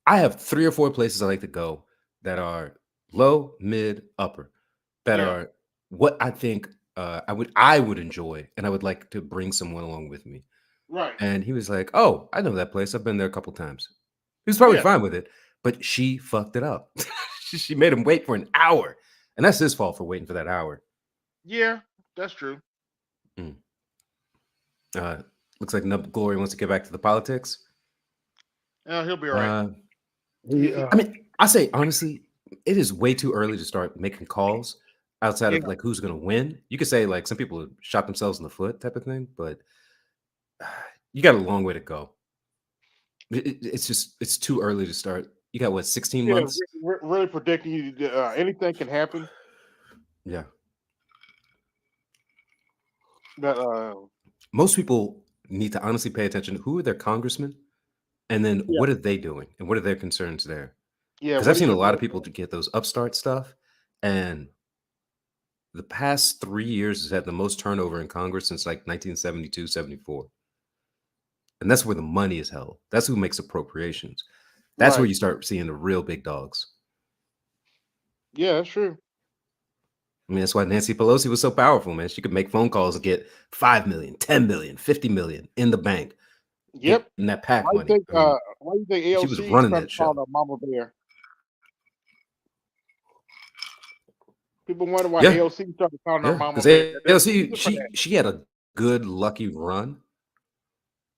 I have 3 or 4 places I like to go that are low, mid, upper, that Yeah. are what I think I would enjoy, and I would like to bring someone along with me. Right. And he was like, "Oh, I know that place. I've been there a couple times." He was probably Yeah. fine with it, but she fucked it up. She made him wait for an hour, and that's his fault for waiting for that hour. Yeah. That's true. Mm. Uh, Looks like Nub Glory wants to get back to the politics. He'll be all right. Uh, The, I mean, I say honestly, it is way too early to start making calls outside Yeah. of like who's going to win. You could say like some people shot themselves in the foot type of thing, but you got a long way to go. It's too early to start. You got what, 16 Yeah. months? Really predicting you. Anything can happen. Yeah. But Most people need to honestly pay attention to who are their congressmen and then yeah. what are they doing and what are their concerns there? Yeah. Because What I've is seen a your lot of people to get those upstart stuff, and the past 3 years has had the most turnover in Congress since like 1972, 74. And that's where the money is held. That's who makes appropriations. That's where right? you start seeing the real big dogs. Yeah, that's true. I mean, that's why Nancy Pelosi was so powerful, man. She could make phone calls and get 5 million, 10 million, 50 million in the bank, Yep. getting that PAC Why you money. think? I mean, Why you think she was AOC is running trying to that call show. her Mama Bear? People wonder why Yeah, AOC started calling her yeah. Mama Because Bear. There's a AOC, reason for that. she had a good lucky run.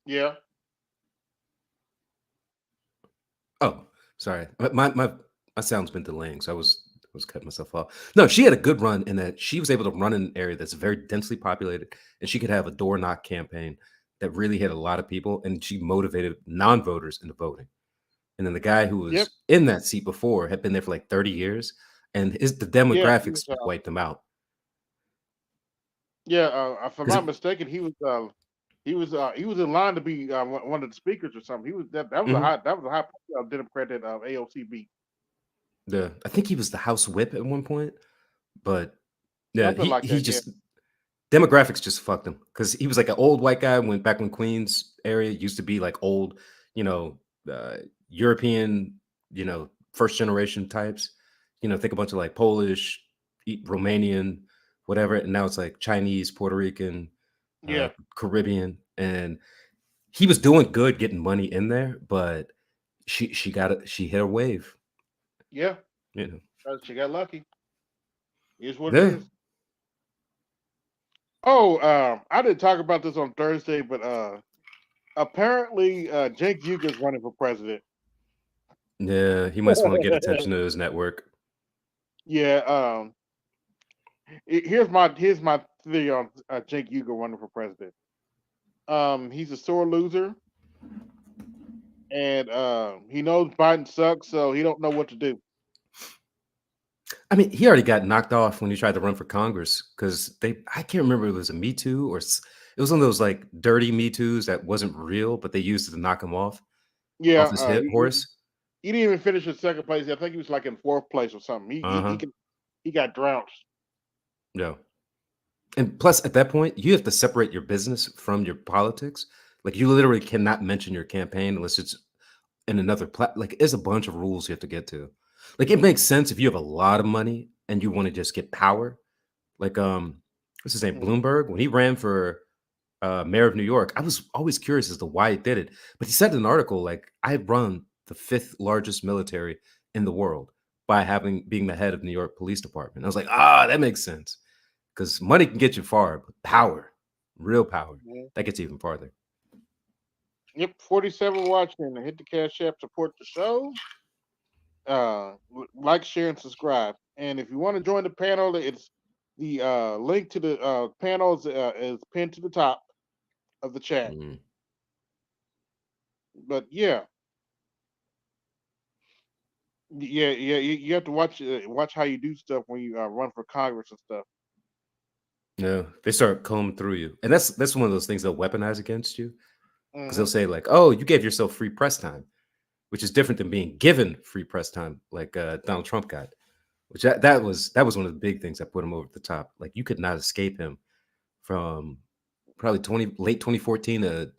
Yeah. Oh, sorry. My sound's been delaying, so I was cutting myself off. No, she had a good run in that she was able to run in an area that's very densely populated, and she could have a door knock campaign that really hit a lot of people, and she motivated non-voters into voting. And then the guy who Yep. was in that seat before had been there for like 30 years, and the Yeah. He was. demographics just wiped him out. Yeah. If I'm Because not mistaken, he was. He was in line to be one of the speakers or something. He was that was a high Democrat that AOC beat. I think he was the House Whip at one point, but yeah, Something like he that. Yeah. just demographics just fucked him because he was like an old white guy when Queens area used to be like old, you know, European, first generation types. Think a bunch of like Polish, Romanian, whatever, and now it's like Chinese, Puerto Rican, Yeah. Caribbean, and he was doing good getting money in there, but she got it. She hit a wave. Yeah. You know, She got lucky. Is what it yeah, is. Oh, I didn't talk about this on Thursday, but apparently Jake Yuga's running for president. yeah. He might want to get attention to his network. Yeah. Here's my theory on Jake Yuga running for president. He's a sore loser, and he knows Biden sucks, so he don't know what to do. I mean, he already got knocked off when he tried to run for Congress because I can't remember if it was a Me Too or it was one of those like dirty Me Too's that wasn't real, but they used it to knock him Yeah. off his hit horse. He didn't even finish in second place. I think he was like in fourth place or something. Uh huh. He got trounced. Yeah. And plus, at that point, you have to separate your business from your politics. Like, you literally cannot mention your campaign unless it's in another like, there's a bunch of rules you have to get to. Like, it makes sense if you have a lot of money and you want to just get power. Like, what's his name? Mhm. Bloomberg, when he ran for mayor of New York, I was always curious as to why he did it. But he said in an article, like, I run the fifth largest military in the world by being the head of New York Police Department. I was like, that makes sense. Because money can get you far, but power, real power, Mhm. that gets you even farther. Yep. 47 watching. Hit the cash app. Support the show. Like, share, and subscribe. And if you want to join the panel, it's the link to the panel is pinned to the top of the chat. Mm. But yeah, you have to watch how you do stuff when you run for Congress and stuff. Yeah, they start combing through you, and that's one of those things they'll weaponize against you because they'll Hmm. say like, "Oh, you gave yourself free press time," which is different than being given free press time, like Donald Trump got. Which that was one of the big things that put him over the top. Like you could not escape him from probably late 2014 to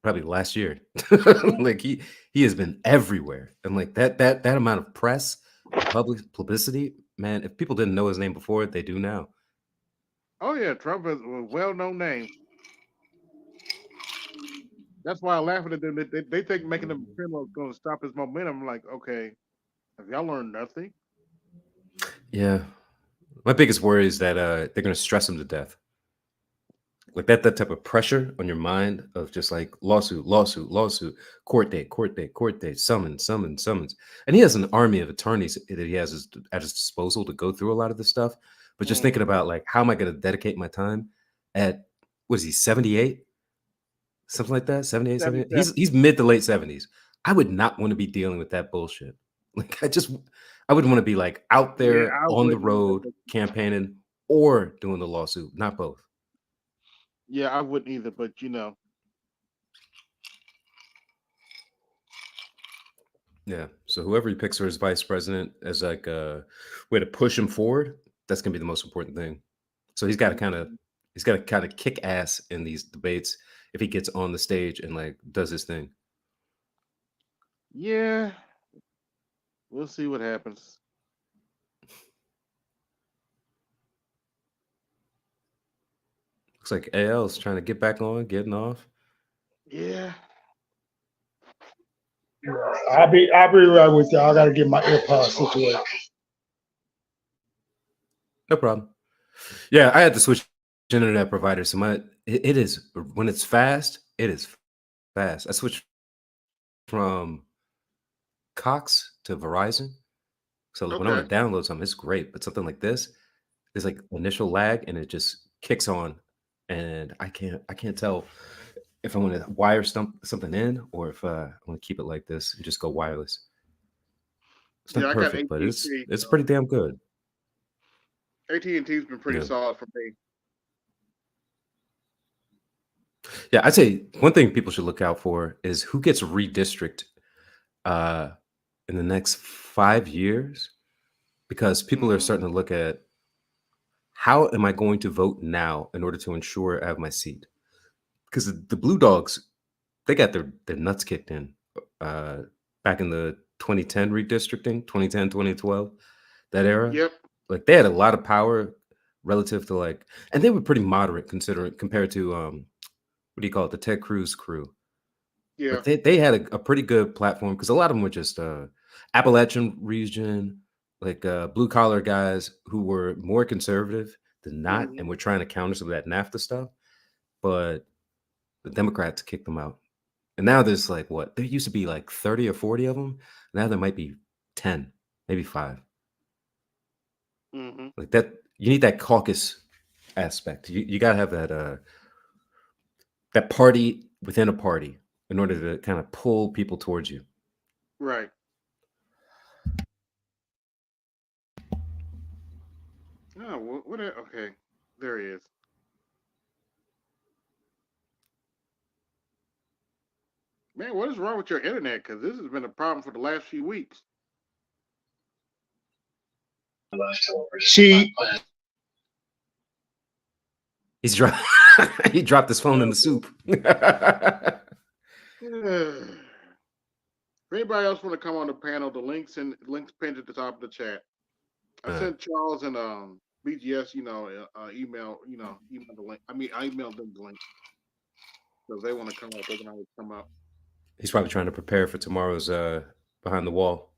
probably last year. Like he has been everywhere, and like that amount of press and publicity, man. If people didn't know his name before, they do now. Oh yeah, Trump is a well-known name. That's why I laugh at them. They think making him a criminal is going to stop his momentum. I'm like, okay, have y'all learned nothing? Yeah, my biggest worry is that they're going to stress him to death. Like that type of pressure on your mind of just like lawsuit, lawsuit, lawsuit, court date, court date, court date, summons, summons, summons. And he has an army of attorneys that he has at his disposal to go through a lot of this stuff. But just thinking Hmm. about like how am I going to dedicate my time at what is he, 78? Something like that, 78, 78. He's 77. he's mid to late 70s. I would not want to be dealing with that bullshit. Like I would want to be like out Yeah, there I on the wouldn't either. road campaigning or doing the lawsuit, not both. Yeah, I wouldn't either. But Yeah. So whoever he picks for his vice president as like a way to push him forward, that's gonna be the most important thing. So he's got to kind of kick ass in these debates if he gets on the stage and like does his thing. yeah, we'll see what happens. Looks like AL's trying to get back on, getting off. Yeah. I'll be right with you. I gotta get my AirPods situated. No problem. Yeah, I had to switch internet provider. So it is when it's fast, it is fast. I switched from Cox to Verizon. So like when I Okay. want to download something, it's great. But something like this, there's like initial lag and it just kicks on. And I can't tell if I want to wire something in or if I want to keep it like this and just go wireless. It's Yeah, not I got perfect, but AT&T. it's pretty damn good. AT&T's been pretty Yeah. solid for me. Yeah, I'd say one thing people should look out for is who gets redistricted uh, in the next 5 years, because people are Hmm. starting to look at how am I going to vote now in order to ensure I have my seat? Because the Blue Dogs, they got their nuts kicked in uh, back in the 2010 redistricting, 2010, 2012, that era. Yep. Like they had a lot of power relative to like, and they were pretty moderate considering compared to what do you call it, the Ted Cruz crew. Yeah. Like they had a pretty good platform because a lot of them were just Appalachian region, like blue collar guys who were more conservative than not, Hmm. and were trying to counter some of that NAFTA stuff. But the Democrats kicked them out, and now there's like what there used to be like 30 or 40 of them. Now there might be 10, maybe 5. Hmm. Like that, you need that caucus aspect. You got to have that party within a party in order to kind of pull people towards you. Right. Oh, okay. There he is. Man, what is wrong with your internet? Because this has been a problem for the last few weeks. See, He's dropped. He dropped his phone in the soup. If anybody else want to come on the panel, the links pinned at the top of the chat. I Uh, sent Charles and BGS, email, email the link. I mean, I emailed them the link. So if they want to come up, they can always come up. he's probably trying to prepare for tomorrow's behind the wall.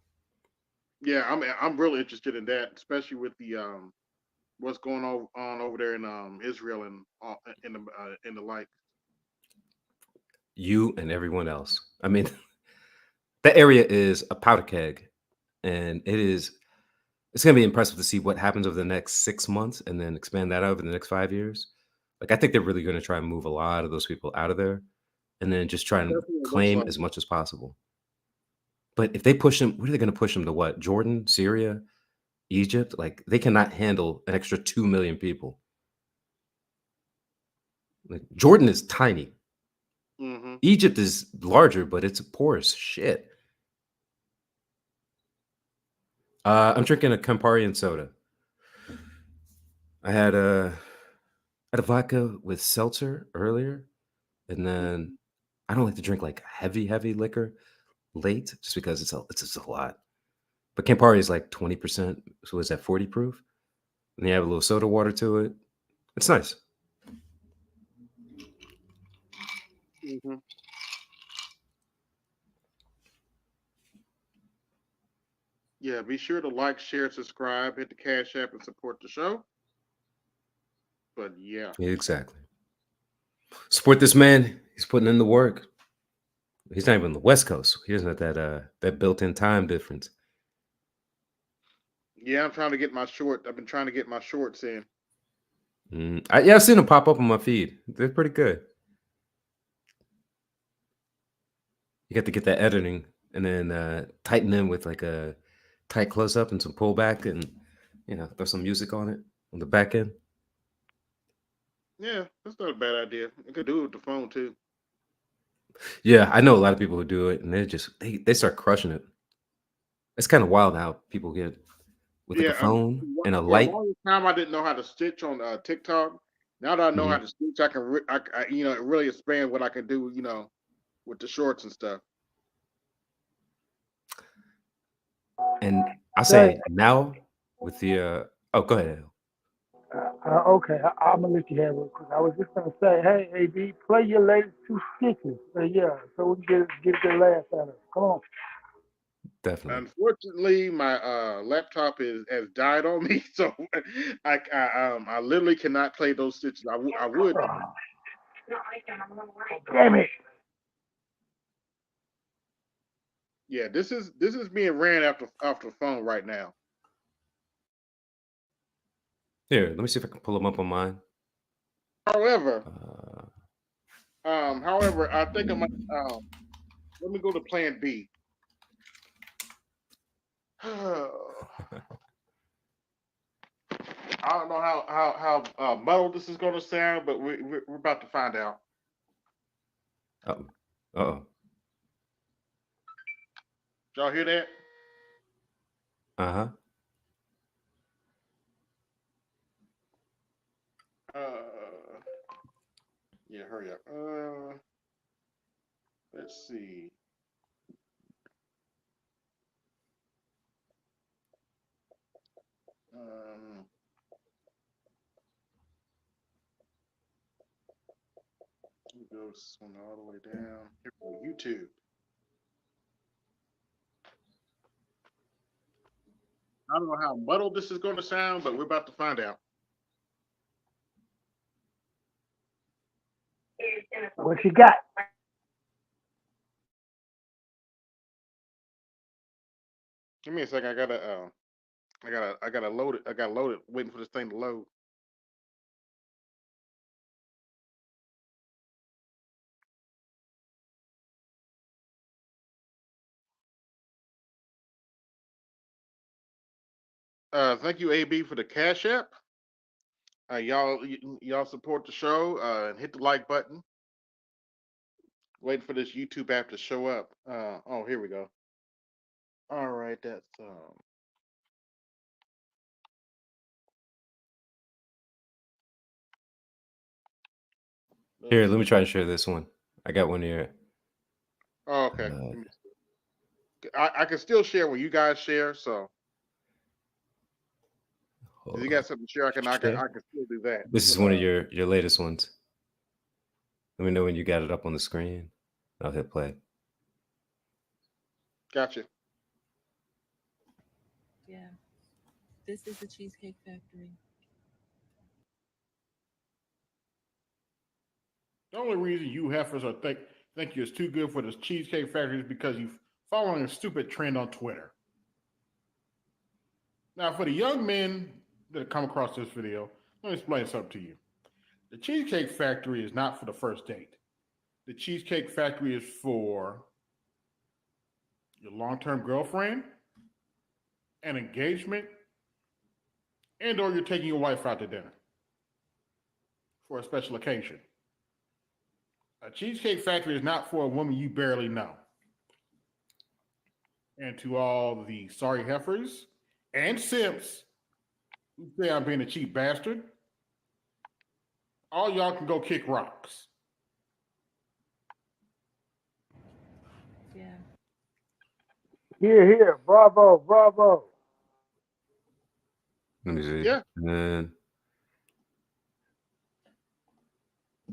Yeah, I'm really interested in that, especially with the what's going on over there in Israel and in the like. You and everyone else. I mean, that area is a powder keg, and it's going to be impressive to see what happens over the next 6 months, and then expand that out over the next 5 years. Like I think they're really going to try and move a lot of those people out of there, and then just try It and definitely looks claim like as it. much as possible. But if they push them, what are they going to push them to? What, Jordan, Syria, Egypt? Like they cannot handle an extra 2 million people. Like Jordan is tiny. Mm-hmm. Egypt is larger, but it's poor as shit. I'm drinking a Campari and soda. I had a vodka with seltzer earlier, and then I don't like to drink like heavy liquor late, just because it's just a lot. But Campari is like 20%, so is that 40 proof? And you have a little soda water to it. It's nice. Mm-hmm. Yeah, be sure to like, share, subscribe, hit the Cash App, and support the show. But yeah, Exactly. Support this man. He's putting in the work. He's not even on the West Coast. He doesn't have that built-in time difference. yeah, I'm trying to get my short. I've been trying to get my shorts in. Yeah, I've seen them pop up on my feed. They're pretty good. You got to get that editing and then tighten in with like a tight close up and some pullback, and throw some music on it on the back end. Yeah, that's not a bad idea. You could do it with the phone too. Yeah, I know a lot of people who do it, and they start crushing it. It's kind of wild how people get with like a Yeah, phone and a for a light. long time I didn't know how to stitch on TikTok. Now that I know how Mhm. to stitch, I can it really expand what I can do. With the shorts and stuff. And I that say now with the oh, go ahead. Al. Okay, I'm gonna let you have it because I was just gonna say, hey, AB, play your latest two stitches. Yeah, so we can get a good laugh out of it. Come on. Definitely. Unfortunately, my laptop has died on me, so I literally cannot play those stitches. I would. Oh, damn it. Yeah, this is being ran after the phone right now. Here, let me see if I can pull them up on mine. However, Uh, I think I might. Let me go to Plan B. I don't know how muddled this is going to sound, but we're about to find out. oh, oh, Did y'all hear that? uh-huh. Uh, yeah, hurry up. Let's see. Um, let me go this one all the way down. Here we go. YouTube. I don't know how muddled this is going to sound, but we're about to find out. What you got? Give me a second. I gotta load it. I gotta load it. Waiting for this thing to load. Thank you, AB, for the Cash App. Y'all support the show and hit the like button. Waiting for this YouTube app to show up. Oh, here we go. All right, Here, let's let me see. try and share this one. I got one here. Oh, okay. Uh, I can still share when you guys share. So if hold you on. got something to share, Share. I can still do that. This is But one of your latest ones. Let me know when you got it up on the screen. I'll hit play. gotcha. Yeah, this is the Cheesecake Factory. The only reason you heifers are think you're too good for this Cheesecake Factory is because you following a stupid trend on Twitter. Now, for the young men that come across this video, let me explain something to you. The Cheesecake Factory is not for the first date. The Cheesecake Factory is for your long-term girlfriend, an engagement, and or you're taking your wife out to dinner for a special occasion. A Cheesecake Factory is not for a woman you barely know. And to all the sorry heifers and simps who say I'm being a cheap bastard, all y'all can go kick rocks. Yeah. Here. Bravo, bravo. Let me see. Yeah. And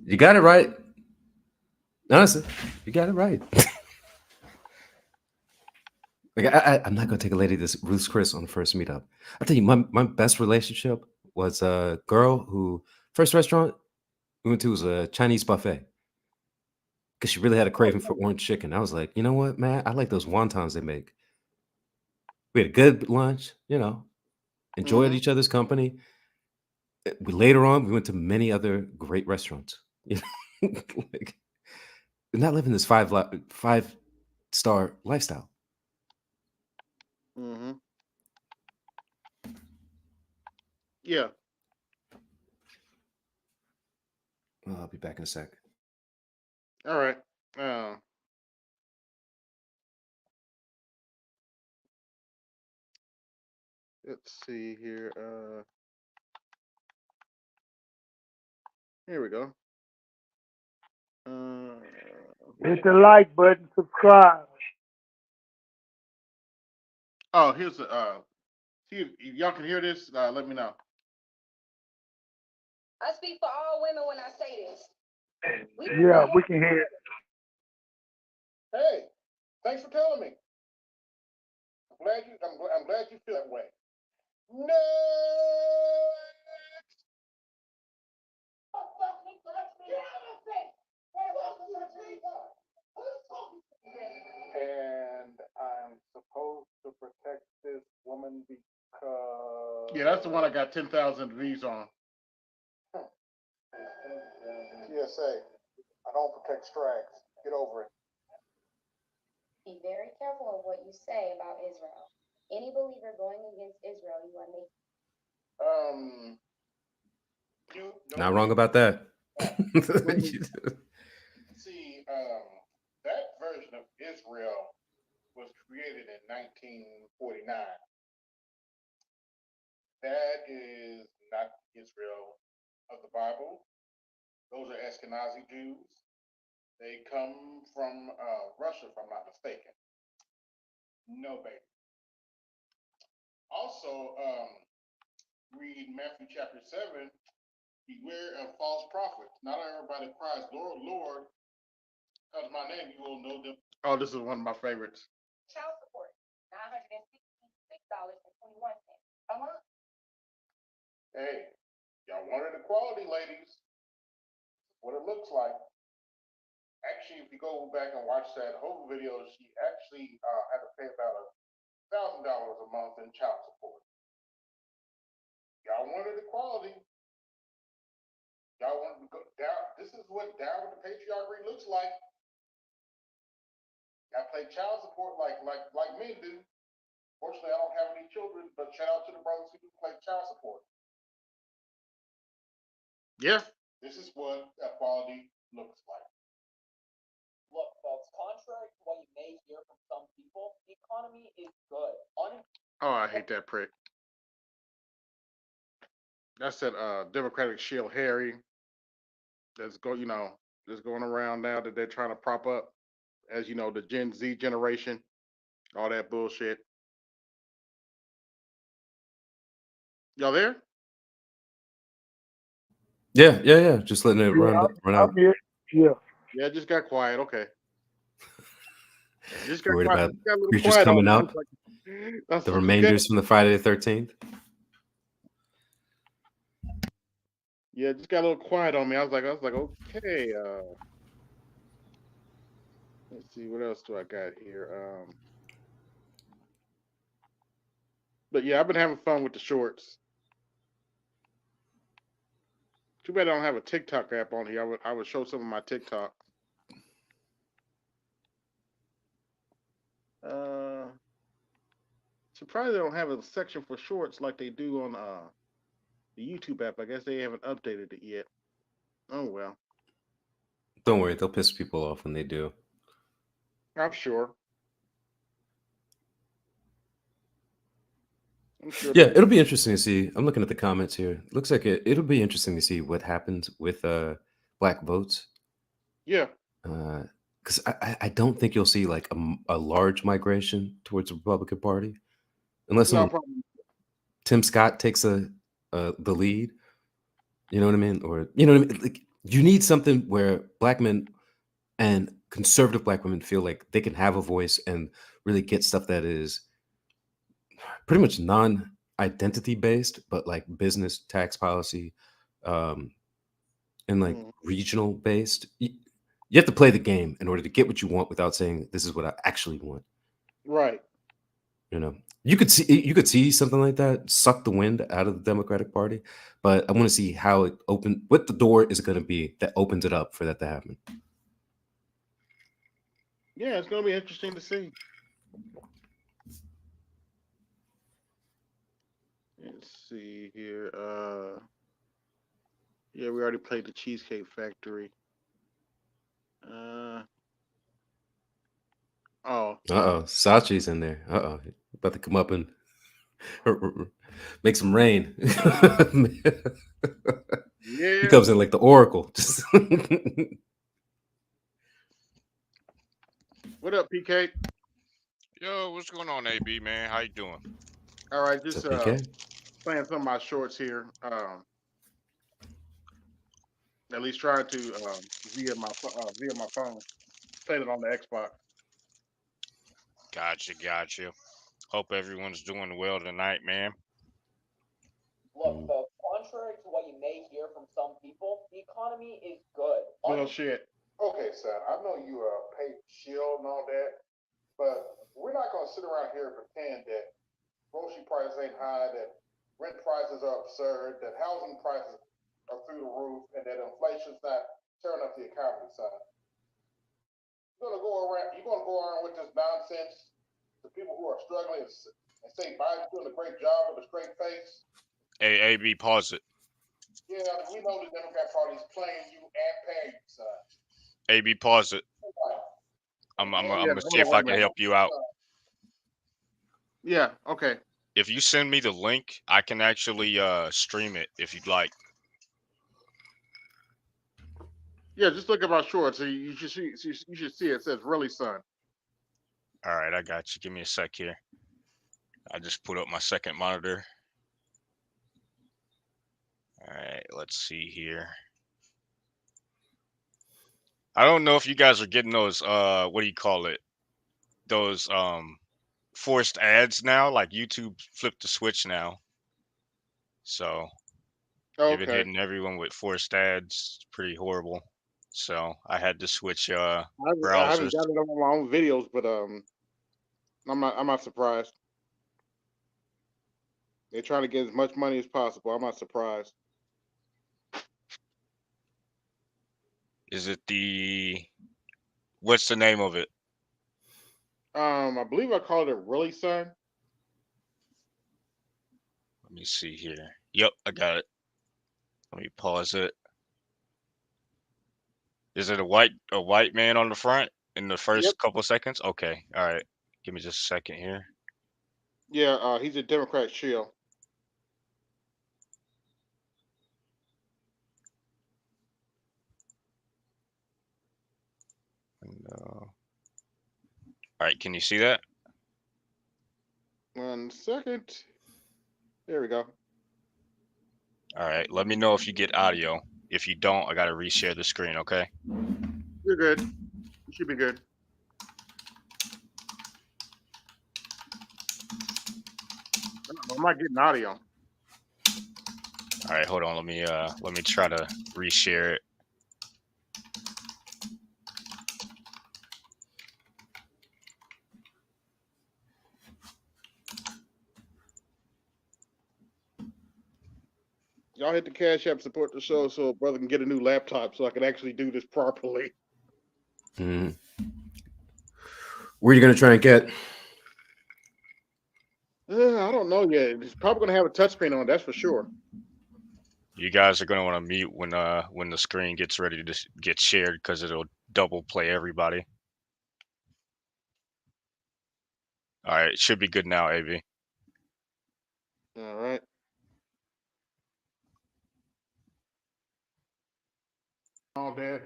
you got it right. Honestly, you got it right. Like I'm not gonna take a lady this Ruth's Chris on the first meetup. I tell you, my best relationship was a girl who first restaurant we went to was a Chinese buffet because she really had a craving for orange chicken. I was like, you know what, man, I like those wontons they make. We had a good lunch, enjoyed Mm-hmm. each other's company. Later on, we went to many other great restaurants. Like not living this 5-star lifestyle. Mm-hmm. Yeah. Oh, I'll be back in a sec. All right. Uh, let's see here. Here we go. Uh, Hit the like button, subscribe. oh, here's the. See if y'all can hear this. Let me know. I speak for all women when I say this. Yeah, we can hear it. Hey, thanks for telling me. I'm glad you feel that way. No. And I'm supposed to protect this woman because. Yeah, that's the one I got 10,000 views on. TSA, I don't protect strags. Get over it. Be very careful of what you say about Israel. Any believer going against Israel, you are making. Not wrong about that. See, that version of Israel was created in 1949. That is not Israel of the Bible. Those are Ashkenazi Jews. They come from Russia, if I'm not mistaken. No, baby. Also, read Matthew chapter 7. Beware of false prophets. Not everybody cries, Lord, Lord, because my name, you will know them. Oh, this is one of my favorites. Child support, $966.21 a month. Hey, y'all wanted equality, ladies. What it looks like. Actually, if you go back and watch that whole video, she actually had to pay about $1,000 a month in child support. Y'all wanted equality. Y'all wanted to go down. This is what down with the patriarchy looks like. I pay child support like men do. Fortunately, I don't have any children, but shout out to the brothers who do play child support. Yeah. This is what equality looks like. Look, folks, contrary to what you may hear from some people, the economy is good. Oh, I hate that prick. That's that Democratic shield Harry that's going around now that they're trying to prop up as the Gen Z generation, all that bullshit. Y'all there? Yeah. Just letting it Yeah, run out. I'm here. Yeah. Yeah, it just got quiet. Okay. Just got Worried quiet. about Just got a little creatures quiet coming on up. me. The remainders from the Friday the 13th. Yeah, just got a little quiet on me. I was like, okay. Let's see, what else do I got here? But yeah, I've been having fun with the shorts. Too bad I don't have a TikTok app on here. I would show some of my TikTok. Surprised they don't have a section for shorts like they do on the YouTube app. I guess they haven't updated it yet. Oh well. Don't worry, they'll piss people off when they do. I'm sure. Yeah, it'll be interesting to see. I'm looking at the comments here. Looks like it'll be interesting to see what happens with black votes. Yeah. Because I don't think you'll see like a large migration towards the Republican Party unless Tim Scott takes the lead. You know what I mean? Or you know what I mean? Like you need something where black men and conservative black women feel like they can have a voice and really get stuff that is pretty much non-identity based, but like business, tax policy, and like regional based. You have to play the game in order to get what you want without saying this is what I actually want. Right. You could see something like that suck the wind out of the Democratic Party, but I want to see how it what the door is going to be that opens it up for that to happen. Yeah, it's going to be interesting to see. Let's see here. Yeah, we already played the Cheesecake Factory. Sachi's in there. About to come up and make some rain. Yeah. He comes in like the Oracle. What up, PK? Yo, what's going on, AB, man? How you doing? All right, just playing some of my shorts here. At least try to via my phone. Played it on the Xbox. Gotcha. Hope everyone's doing well tonight, man. Look, folks, contrary to what you may hear from some people, the economy is good. Bullshit. Okay, son, I know you pay shield and all that, but we're not going to sit around here and pretend that grocery prices ain't high, that rent prices are absurd, that housing prices are through the roof, and that inflation's not tearing up the economy, son. You're going to go around with this nonsense to people who are struggling and say Biden's doing a great job with a straight face. Hey, AB, pause it. Yeah, we know the Democrat Party's playing you and paying you, son. AB, pause it. I'm gonna see if I can help you out. Yeah. Okay. If you send me the link, I can actually stream it if you'd like. Yeah. Just look at my shorts. So you should see. You should see it says "Really, son." All right, I got you. Give me a sec here. I just put up my second monitor. All right, let's see here. I don't know if you guys are getting those what do you call it? Those forced ads now. Like YouTube flipped the switch now. So they've been Okay. hitting everyone with forced ads. It's pretty horrible. So I had to switch I browsers. haven't got it on my own videos, but I'm not surprised. They're trying to get as much money as possible. I'm not surprised. Is it the what's the name of it? I believe I called it "Really, son." Let me see here. Yep, I got it. Let me pause it. Is it a white man on the front in the first Yep. couple seconds? Okay, all right. Give me just a second here. Yeah. He's a Democrat shield. All right, can you see that? 1 second. There we go. All right, let me know if you get audio. If you don't, I gotta reshare the screen. Okay. You're good. You should be good. I'm not getting audio. All right, hold on. Let me try to reshare it. Y'all hit the Cash App, support the show, so brother can get a new laptop, so I can actually do this properly. Where are you going to try and get? I don't know yet. It's probably gonna have a touchscreen on. That's for sure. You guys are gonna want to mute when the screen gets ready to get shared because it'll double play everybody. All right, it should be good now, AB. All right. All that,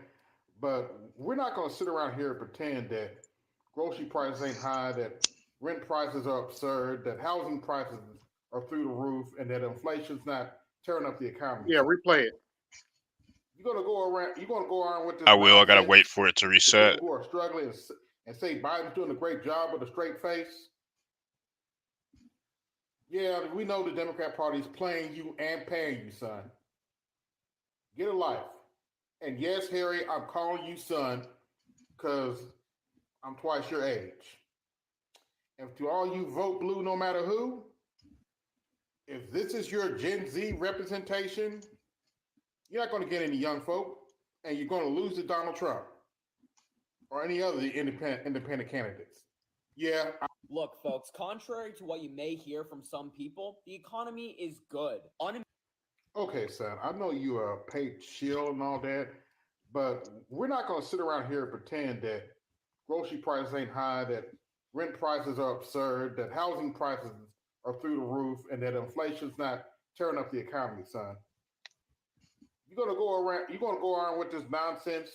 but we're not going to sit around here and pretend that grocery prices ain't high, that rent prices are absurd, that housing prices are through the roof, and that inflation's not tearing up the economy. Yeah, replay it. You're going to go around with this. I will. I gotta nonsense wait for it to to reset. people who are struggling and say Biden's doing a great job with a straight face. Yeah, we know the Democrat Party's playing you and paying you, son. Get a life. And yes, Harry, I'm calling you son because I'm twice your age. And to all you vote blue no matter who, if this is your Gen Z representation, you're not going to get any young folk, and you're going to lose to Donald Trump or any other independent candidates. Yeah. Look, folks, contrary to what you may hear from some people, the economy is good. Okay, son, I know you paid shield and all that, but we're not going to sit around here and pretend that grocery prices ain't high, that rent prices are absurd, that housing prices are through the roof, and that inflation's not tearing up the economy, son. You're going to go around with this nonsense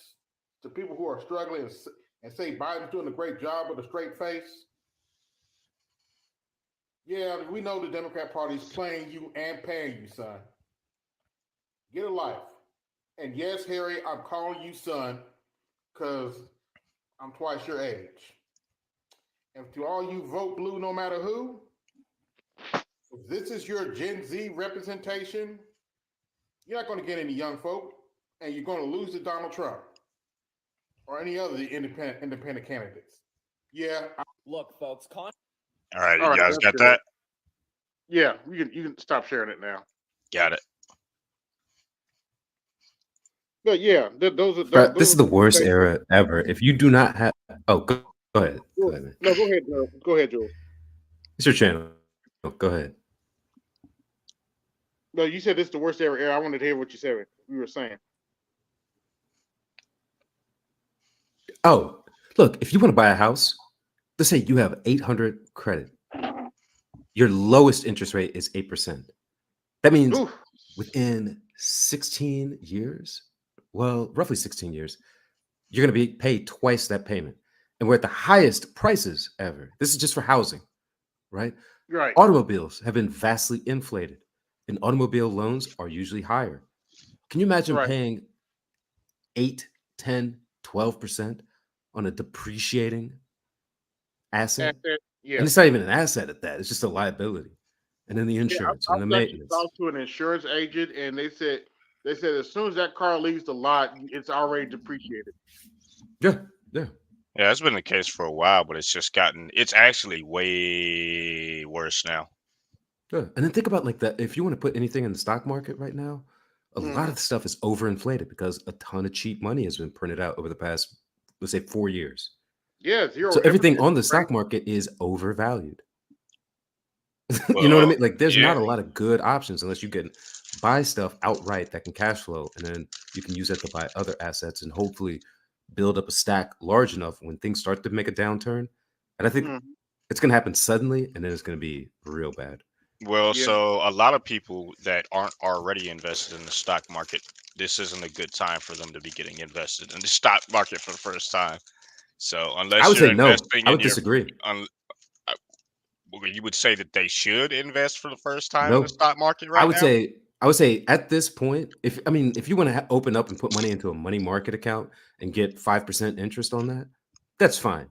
to people who are struggling and say Biden's doing a great job with a straight face. Yeah, we know the Democrat Party's playing you and paying you, son. Get a life. And yes, Harry, I'm calling you son because I'm twice your age. And to all you vote blue no matter who, if this is your Gen Z representation, you're not going to get any young folk, and you're going to lose to Donald Trump or any other independent candidates. Yeah. Look, folks, All right, All you right, guys that's got good. that? Yeah, you can stop sharing it now. Got it. But yeah, those are Bro, this those is are the the two worst things. era ever. If you do not have, oh, go ahead, go ahead, man. No, go ahead, Joe. Go ahead, Joe. It's your channel. Go ahead. No, you said this is the worst era. I wanted to hear what you said. You were saying. Oh, look, if you want to buy a house, let's say you have 800 credit, your lowest interest rate is 8%. That means Oof. within 16 years, well, roughly 16 years, you're going to be paid twice that payment. And we're at the highest prices ever. This is just for housing, right? Right. Automobiles have been vastly inflated, and automobile loans are usually higher. Can you imagine Right. paying 8, 10, 12% on a depreciating asset? Asset. And Yeah. it's not even an asset at that, it's just a liability. And then the Yeah. insurance I and the was actually maintenance. talking to an insurance agent, and they said as soon as that car leaves the lot, it's already depreciated. Yeah, yeah. Yeah, it's been the case for a while, but it's actually way worse now. Yeah. And then think about like that. If you want to put anything in the stock market right now, a lot Hmm. of the stuff is overinflated because a ton of cheap money has been printed out over the past, let's say, 4 years. Yeah, So zero. everything It's on the stock crazy. market is overvalued. You know what I Well, mean? Like there's yeah. not a lot of good options unless you can buy stuff outright that can cash flow, and then you can use that to buy other assets and hopefully build up a stack large enough when things start to make a downturn. And I think Hmm. it's gonna happen suddenly, and then it's gonna be real bad. Well, Yeah. so a lot of people that aren't already invested in the stock market, this isn't a good time for them to be getting invested in the stock market for the first time. So I unless would you're say no. investing I in would your, disagree. un, uh, well, you would say that they should invest for the first time in the No, stock market I right would now. say I would say at this point, if you want to open up and put money into a money market account and get 5% interest on that, that's fine.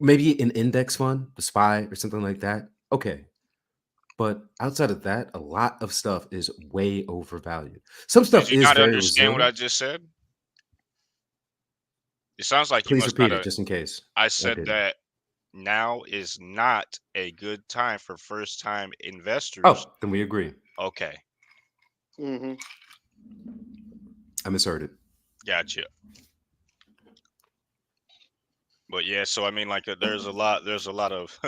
Maybe an index fund, the SPY or something like that. Okay. But outside of that, a lot of stuff is way overvalued. Some Did stuff you is not very understand what I resilient. just said? It sounds like you Please must not repeat it have. just in case I I said didn't. that now is not a good time for first time investors. Oh, then we agree. Okay, Hmm. I misheard it. gotcha. But yeah, so I mean, like, there's a lot of,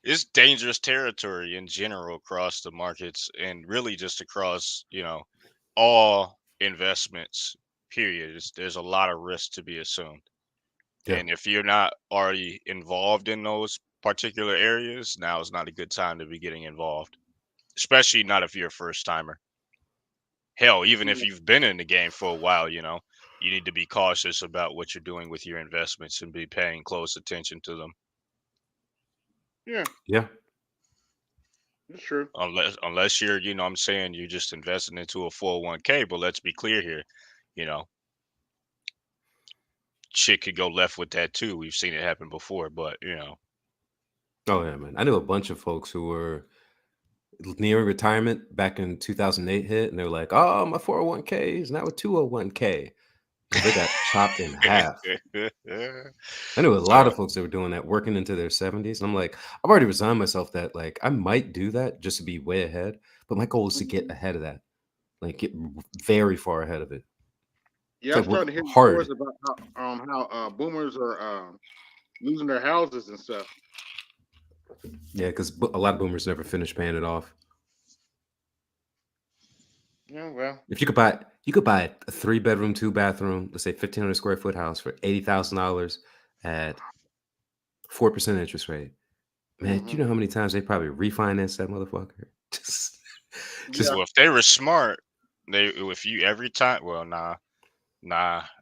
it's dangerous territory in general across the markets and really just across, all investments. Period. There's a lot of risk to be assumed, Yeah. and if you're not already involved in those particular areas, now is not a good time to be getting involved, especially not if you're a first timer. Hell, even if you've been in the game for a while, you need to be cautious about what you're doing with your investments and be paying close attention to them. Yeah, Yeah. that's true. Unless you're, I'm saying you're just investing into a 401k, but let's be clear here, you know, shit could go left with that too. We've seen it happen before, but Oh yeah, man. I knew a bunch of folks who were nearing retirement back in 2008 hit, and they were like, "Oh, my 401k is now a 201k." Well, they got chopped in half. I knew a lot so of folks that were doing that, working into their 70s. And I'm like, I've already resigned myself that like I might do that just to be way ahead. But my goal is to get Hmm. ahead of that, like get very far ahead of it. It's Yeah, I'm like work starting to hear stories hard. about how boomers are losing their houses and stuff. Yeah, because a lot of boomers never finish paying it off. Yeah, well, You could buy a 3 bedroom, 2 bathroom, let's say 1,500 square foot house for $80,000 at 4% interest rate. Man, do hmm you know how many times they probably refinance that motherfucker? Just yeah, well, if they were smart, if you every time, well, nah.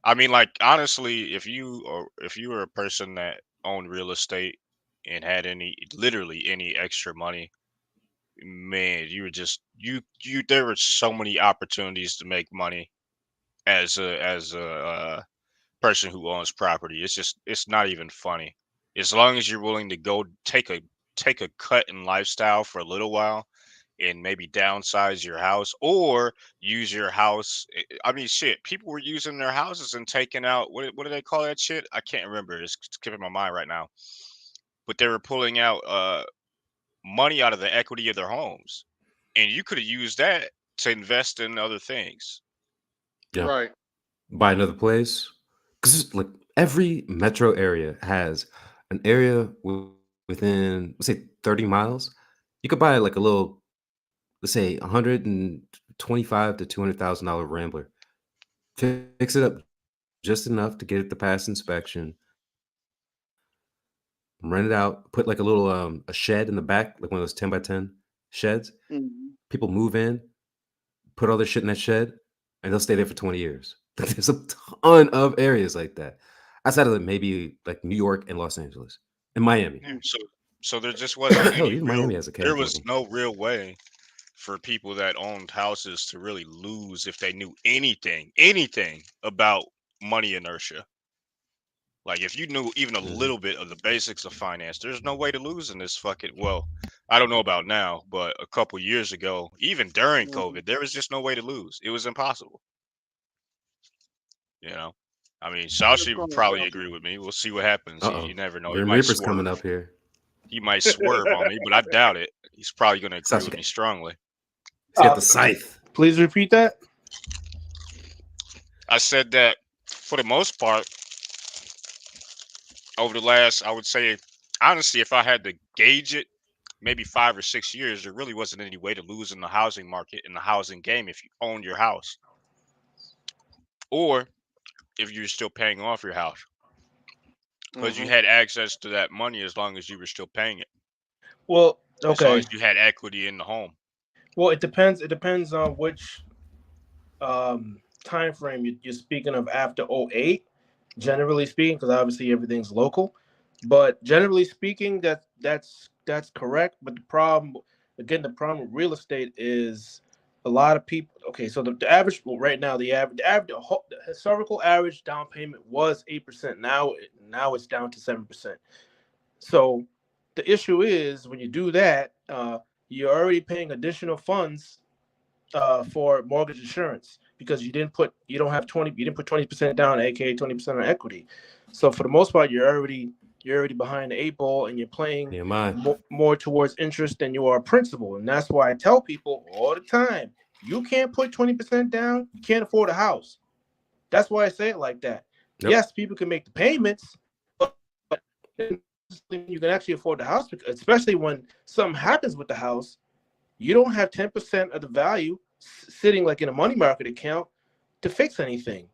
I mean, like, honestly, if you were a person that owned real estate and had literally any extra money, man, you were just you there were so many opportunities to make money as a person who owns property. It's not even funny. As long as you're willing to go take a cut in lifestyle for a little while and maybe downsize your house or use your house. I mean, shit, people were using their houses and taking out what do they call that shit? I can't remember. It's skipping my mind right now. But they were pulling out money out of the equity of their homes, and you could have used that to invest in other things. Yeah. Right. Buy another place. Because like every metro area has an area within, let's say, 30 miles. You could buy like a little, let's say, $125 to $200,000 Rambler. Fix it up just enough to get it to pass inspection. Rent it out. Put like a little a shed in the back, like one of those 10 by 10 sheds. Mhm. People move in, put all their shit in that shed, and they'll stay there for 20 years. There's a ton of areas like that. Outside of maybe like New York and Los Angeles and Miami. Yeah, so there just wasn't Hell, any even real. Miami has a There cash was building. no real way for people that owned houses to really lose if they knew anything about money inertia. Like if you knew even a Mhm. little bit of the basics of finance, there's no way to lose in this fucking. Well, I don't know about now, but a couple years ago, even during Mhm. COVID, there was just no way to lose. It was impossible. You know, I mean, What's Sashi would going probably on? agree with me. We'll see what happens. You Uh-oh. never know. He Grim might Reaper's coming swerve. up here. He might swerve on me, but I doubt it. He's probably going to agree with Sasuke. me strongly. He's got the scythe. Please repeat that. I said that for the most part, over the last, I would say, honestly, if I had to gauge it, maybe 5 or 6 years, there really wasn't any way to lose in the housing market, in the housing game, if you owned your house or if you're still paying off your house, because you Mhm. had access to that money as long as you were still paying it, Well, as long okay. as you had equity in the home. Well, it depends. It depends on which time frame you're speaking of after '08. Generally speaking, because obviously everything's local, but generally speaking, that's correct. But the problem, again, the problem with real estate is a lot of people. Okay, so the average, well, right now, the historical average down payment was 8%. Now it's down to 7%. So the issue is when you do that, you're already paying additional funds for mortgage insurance because you don't have 20, you didn't put 20% down, aka 20% on equity. So for the most part, you're already behind the eight ball, and you're playing Yeah, mine. more towards interest than you are principal. And that's why I tell people all the time, you can't put 20% down, you can't afford a house. That's why I say it like that. Yep. Yes, people can make the payments, but you can actually afford the house, especially when something happens with the house. You don't have 10% of the value sitting like in a money market account to fix anything.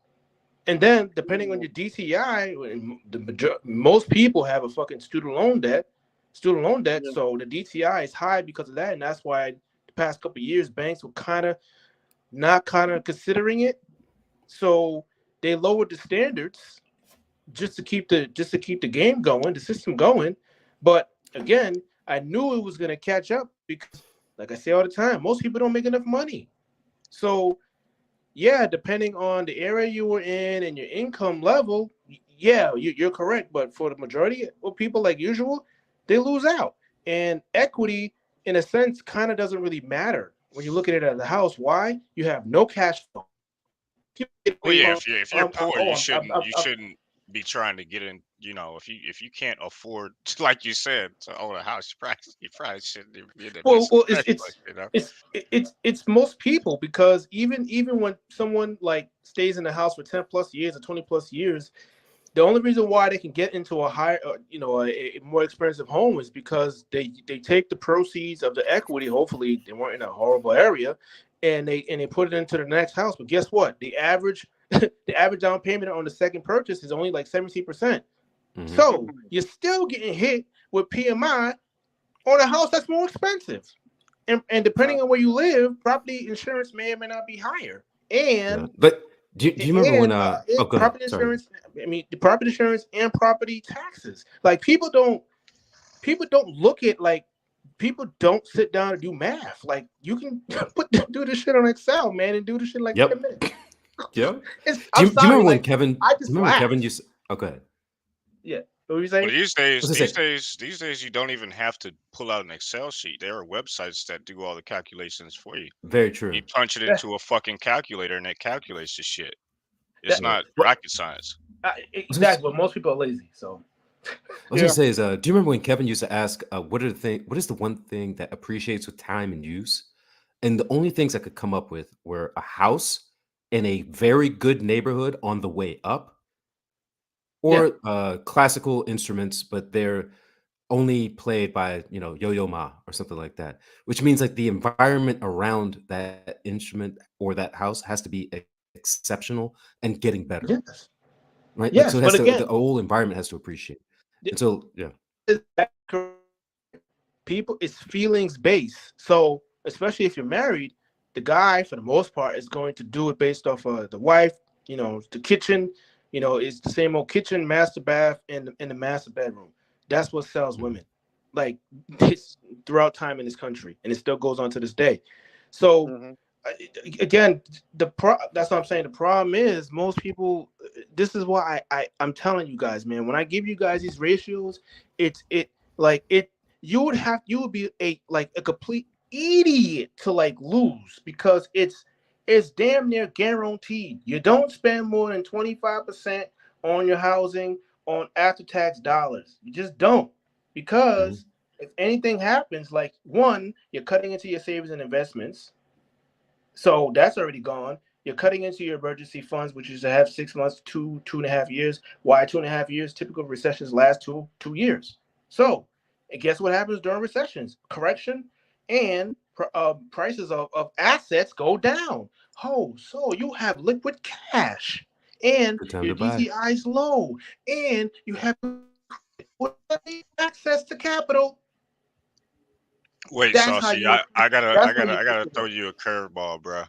And then depending on your DTI, most people have a fucking student loan debt. Yeah. So the DTI is high because of that, and that's why the past couple of years banks were not considering it. So they lowered the standards just to keep the game going, the system going. But again, I knew it was going to catch up because, like I say all the time, most people don't make enough money. So yeah, depending on the area you were in and your income level, yeah, you're correct. But for the majority of people, like usual, they lose out. And equity, in a sense, kind of doesn't really matter when you look at it as a house. Why? You have no cash flow. People get Well, away yeah, from, if you're poor, oh, you shouldn't be trying to get in. You know, if you can't afford, like you said, to own a house, you probably shouldn't even be in that business well, in the it's first place. You know. it's most people, because even when someone like stays in the house for 10 plus years or 20 plus years, the only reason why they can get into a higher, a more expensive home is because they take the proceeds of the equity. Hopefully, they weren't in a horrible area, and they put it into the next house. But guess what? The average the average down payment on the second purchase is only like 17%. Mhm. So you're still getting hit with PMI on a house that's more expensive. And depending on where you live, property insurance may or may not be higher. Yeah. And But do you remember when oh, go ahead. property Sorry. insurance, I mean, the property insurance and property taxes. Like people don't look at, like, people don't sit down and do math. Like you can do this shit on Excel, man, and do this shit in like 10 Yep. minutes. Yeah. It's, Do I'm you sorry, remember when like Kevin? I just Remember when Kevin laughed. used? Oh, go ahead. Yeah, what were you Well, saying? I was gonna say, these days, you don't even have to pull out an Excel sheet. There are websites that do all the calculations for you. very You true. punch it Yeah, into a fucking calculator, and it calculates the shit. It's that Yeah. not what rocket science. exactly. But most people are lazy, so I was gonna yeah, say is, do you remember when Kevin used to ask, what is the one thing that appreciates with time and use? And the only things I could come up with were a house in a very good neighborhood on the way up, yeah, or classical instruments, but they're only played by Yo-Yo Ma or something like that. Which means like the environment around that instrument or that house has to be exceptional and getting better, yes, right? Like so, yes. it But has to again, the whole environment has to appreciate. And so, yeah. it's people, it's feelings based. So especially if you're married, the guy for the most part is going to do it based off of the wife. The kitchen. It's the same old kitchen, master bath, and the master bedroom. That's what sells Mhm. women. Like this throughout time in this country, and it still goes on to this day. So Mm-hmm. again, that's what I'm saying. The problem is most people. This is why I'm telling you guys, man. When I give you guys these ratios, like it. You would be a complete idiot to like lose because it's damn near guaranteed. You don't spend more than 25% on your housing on after tax dollars. You just don't Mhm. because if anything happens, like one, you're cutting into your savings and investments, so that's already gone. You're cutting into your emergency funds, which is to have 6 months, 2.5 years. Why 2.5 years? Typical recessions last two years. So, and guess what happens during recessions? Correction and prices of assets go down. Oh, so you have liquid cash and Good time your to buy. DTI is low and you have access to capital. Wait, That's how Saucy, you. That's when you. I gotta throw you a curveball, bro.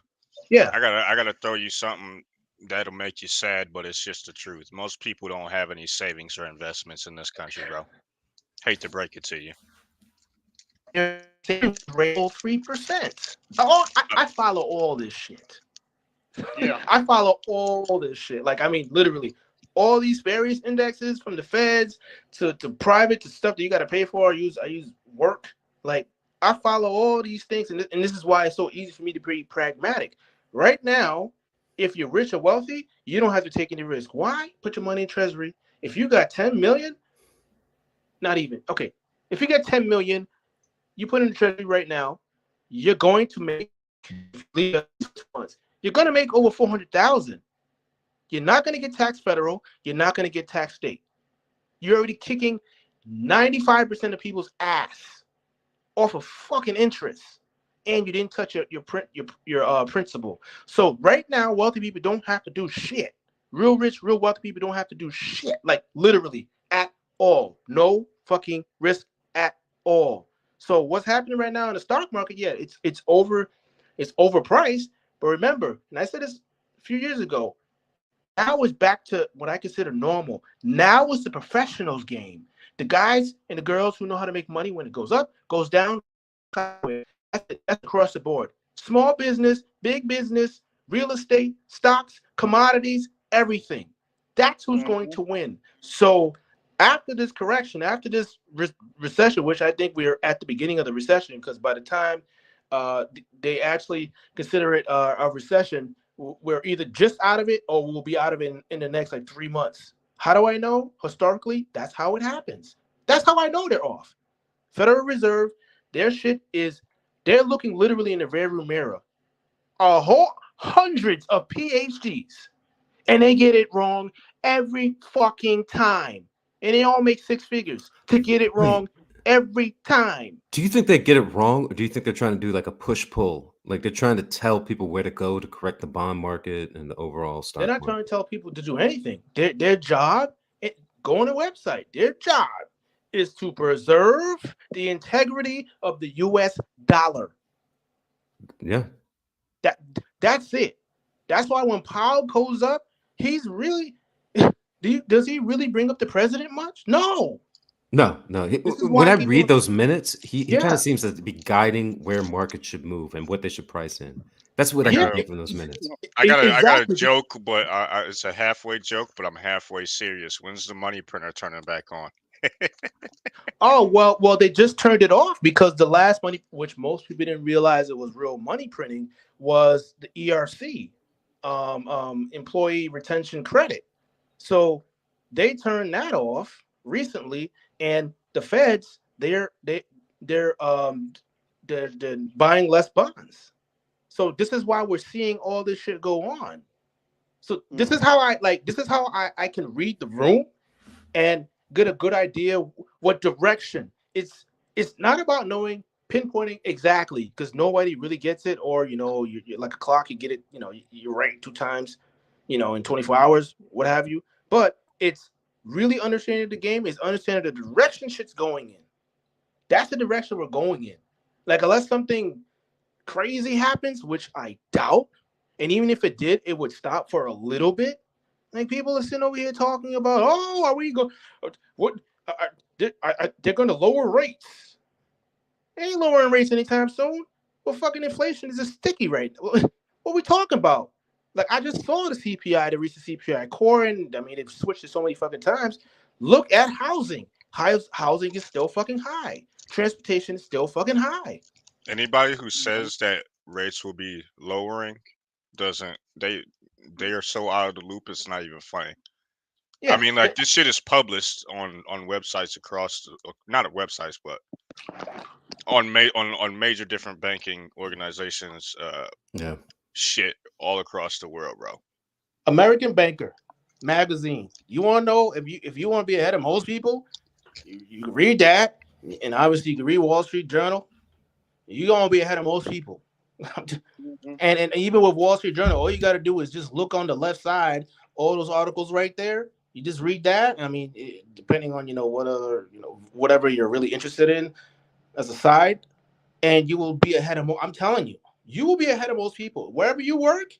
Yeah. I gotta throw you something that'll make you sad, but it's just the truth. Most people don't have any savings or investments in this country, bro. Hate to break it to you. Your savings rate 3%. Oh, I follow all this shit. Yeah. I follow all this shit. Like, I mean, literally, all these various indexes from the feds to private to stuff that you got to pay for. I use work. Like, I follow all these things, and this is why it's so easy for me to be pragmatic. Right now, if you're rich or wealthy, you don't have to take any risk. Why? Put your money in treasury. If you got 10 million, not even. Okay. If you got 10 million, you put in the treasury right now, you're going to make you're going to make over 400,000. You're not going to get taxed federal. You're not going to get taxed state. You're already kicking 95% of people's ass off of fucking interest, and you didn't touch your principal. So right now, wealthy people don't have to do shit. Real rich, real wealthy people don't have to do shit. Like literally at all. No fucking risk at all. So what's happening right now in the stock market? Yeah, it's overpriced. But remember, and I said this a few years ago, now it's back to what I consider normal. Now it's the professionals' game. The guys and the girls who know how to make money when it goes up, goes down. That's across the board. Small business, big business, real estate, stocks, commodities, everything. That's who's going Mm-hmm. to win. So after this correction, after this recession, which I think we're at the beginning of the recession, because by the time they actually consider it a recession, we're either just out of it or we'll be out of it in the next like 3 months. How do I know? Historically, that's how it happens. That's how I know they're off. Federal Reserve, their shit is, they're looking literally in the rearview mirror. A whole hundreds of PhDs, and they get it wrong every fucking time. And they all make six figures to get it Wait, wrong every time. do you think they get it wrong, or do you think they're trying to do like a push pull? Like they're trying to tell people where to go to correct the bond market and the overall They're stock not trying to market? tell people to do anything. Their job, go on a website. Their job is to preserve the integrity of the U.S. dollar. Yeah. That that's it. That's why when Powell goes up, he's really does he really bring up the president much? No. No, no. This is When why I read people, those minutes, he kind yeah, of seems to be guiding where markets should move and what they should price in. That's what I Yeah, get from those minutes. I got a exactly. joke, but it's a halfway joke, but I'm halfway serious. When's the money printer turning back on? Oh well, they just turned it off because the last money, which most people didn't realize it was real money printing, was the ERC, employee retention credit. So they turned that off recently, and the feds they're they're buying less bonds. So this is why we're seeing all this shit go on. So this is how I can read the room and get a good idea what direction. It's not about knowing pinpointing exactly because nobody really gets it, or you're like a clock, you get it, you're right 2 times, in 24 hours, what have you. But it's really understanding the game, is understanding the direction shit's going in. That's the direction we're going in. Like unless something crazy happens, which I doubt, and even if it did, it would stop for a little bit. Like people are sitting over here talking about, oh, are we going? What? They're going to lower rates. They ain't lowering rates anytime soon. Well, fucking inflation is a sticky rate. What are we talking about? Like I just saw the CPI, the recent CPI core, and I mean they've switched it so many fucking times. Look at housing. Housing is still fucking high. Transportation is still fucking high. Anybody who says that rates will be lowering doesn't they are so out of the loop. It's not even funny. Yeah, I mean, like this shit is published on websites across not at websites, but on major different banking organizations. Yeah. Shit all across the world, bro. American Banker magazine. You want to know if you want to be ahead of most people, you can read that, and obviously you can read Wall Street Journal. You're gonna be ahead of most people. and even with Wall Street Journal, all you got to do is just look on the left side, all those articles right there. You just read that. I mean, depending on what other whatever you're really interested in as a side, and you will be ahead of. I'm telling you, you will be ahead of most people wherever you work.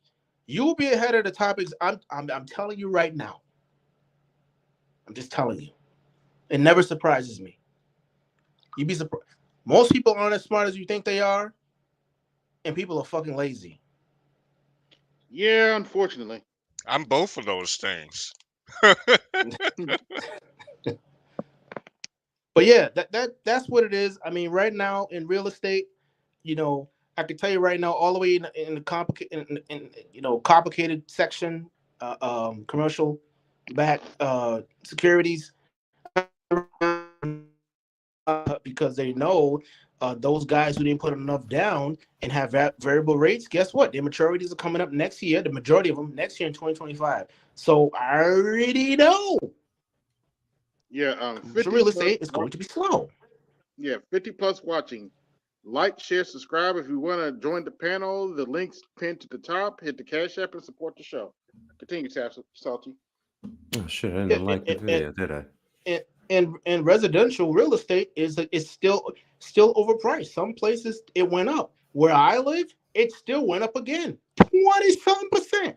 You will be ahead of the topics. I'm telling you right now. I'm just telling you. It never surprises me. You'd be surprised. Most people aren't as smart as you think they are, and people are fucking lazy. Yeah, unfortunately. I'm both of those things. But yeah, that's what it is. I mean, right now in real estate, I can tell you right now, all the way in the complicated, complicated section, commercial back securities, because they know those guys who didn't put enough down and have variable rates. Guess what? Their maturities are coming up next year. The majority of them next year in 2025. So I already know. Yeah, So real estate is going to be slow. Yeah, 50 plus watching. Like, share, subscribe. If you want to join the panel, the link's pinned to the top. Hit the Cash App and support the show. Continue, Salty. Oh shit! I didn't like the video, did I? And residential real estate is still overpriced. Some places it went up. Where I live, it still went up again, 20-something%.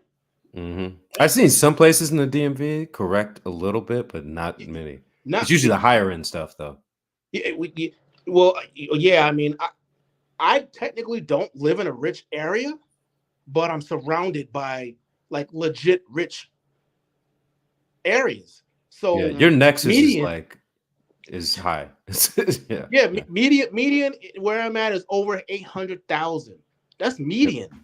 Mm-hmm. I've seen some places in the DMV correct a little bit, but not many. It's usually the higher end stuff, though. Yeah, well, yeah. I mean, I technically don't live in a rich area, but I'm surrounded by like legit rich areas. So yeah, your nexus median, is high. yeah. Median where I'm at is over 800,000. That's median. Yep.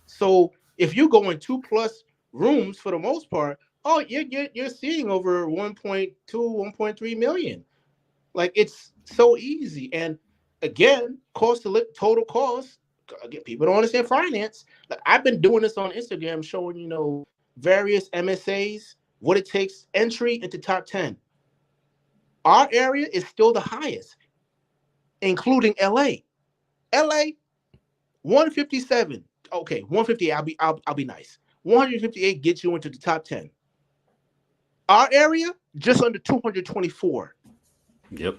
So if you go in 2+ rooms for the most part, oh, you're seeing over 1.2, 1.3 million. Like it's so easy. And again, total cost. Again, people don't understand finance. Like I've been doing this on Instagram, showing various MSAs, what it takes entry into top 10. Our area is still the highest, including LA. LA 157. Okay, 158. I'll be nice. 158 gets you into the top 10. Our area just under 224. Yep.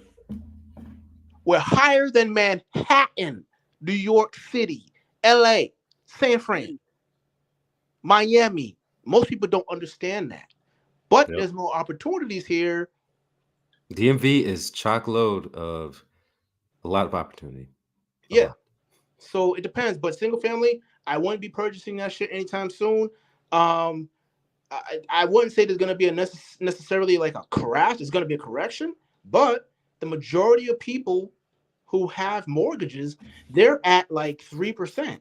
We're higher than Manhattan, New York City, LA, San Fran, Miami. Most people don't understand that. But there's more opportunities here. DMV is chock load of a lot of opportunity. Yeah. So it depends. But single family, I wouldn't be purchasing that shit anytime soon. I wouldn't say there's going to be a necessarily like a crash. It's going to be a correction, but the majority of people who have mortgages, they're at like 3%.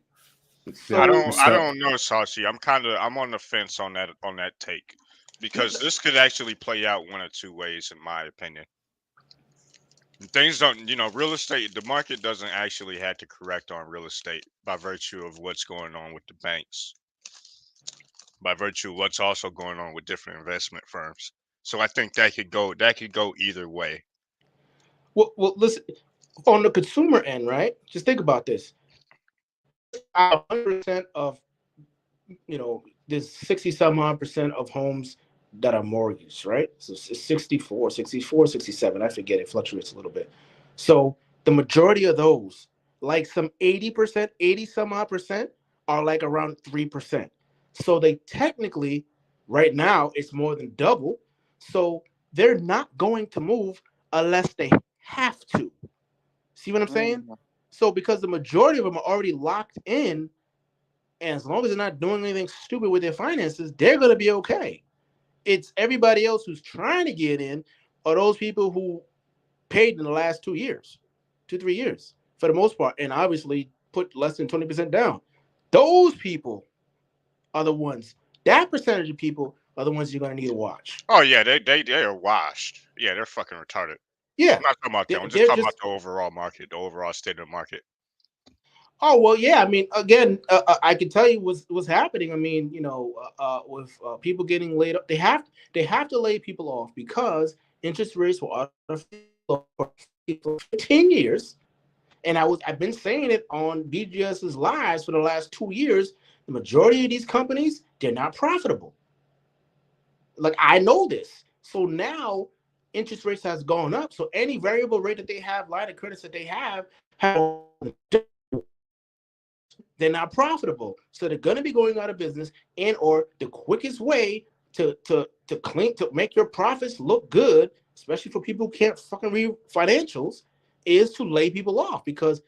Yeah, I So don't know, Sashi. I'm on the fence on that take, because this could actually play out one or two ways, in my opinion. Things don't, real estate, the market doesn't actually have to correct on real estate by virtue of what's going on with the banks, by virtue of what's also going on with different investment firms. So I think that could go either way. well, listen, on the consumer end, right? Just think about this. 100% of, there's 60 some odd percent of homes that are mortgaged, right? So it's 64, 67. I forget, it fluctuates a little bit. So the majority of those, like some 80%, 80 some odd percent, are like around 3%. So they technically, right now, it's more than double. So they're not going to move unless they have to. See what I'm saying? So because the majority of them are already locked in, and as long as they're not doing anything stupid with their finances, they're going to be okay. It's everybody else who's trying to get in, or those people who paid in the last 2 years, 3 years, for the most part, and obviously put less than 20% down. Those people are the ones. That percentage of people are the ones you're going to need to watch. Oh yeah, they are washed. Yeah, they're fucking retarded. Yeah, I'm not talking about them. I'm just they're talking just. about the overall market, the overall state of the market. Oh well, yeah. I mean, again, I can tell you what's happening. I mean, with people getting laid up, they have to lay people off because interest rates were for 15 years, and I've been saying it on BGS's lives for the last 2 years. The majority of these companies, they're not profitable. Like, I know this. So now interest rates has gone up. So any variable rate that they have, line of credits that they have they're not profitable. So they're going to be going out of business, and or the quickest way to make your profits look good, especially for people who can't fucking read financials, is to lay people off, because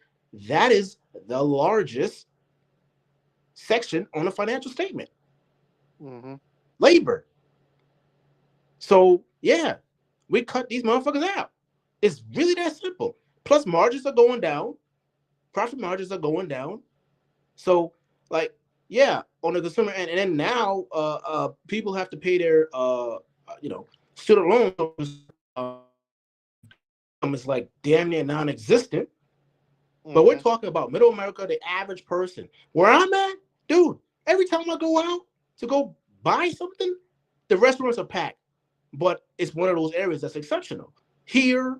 that is the largest section on a financial statement. Labor. So yeah, we cut these motherfuckers out. It's really that simple. Plus margins are going down. Profit margins are going down. So, like, yeah, on the consumer end, and then now, people have to pay their, student loans. It's like damn near non-existent. But we're talking about middle America, the average person. Where I'm at, dude, every time I go out to go buy something, the restaurants are packed. But it's one of those areas that's exceptional. Here,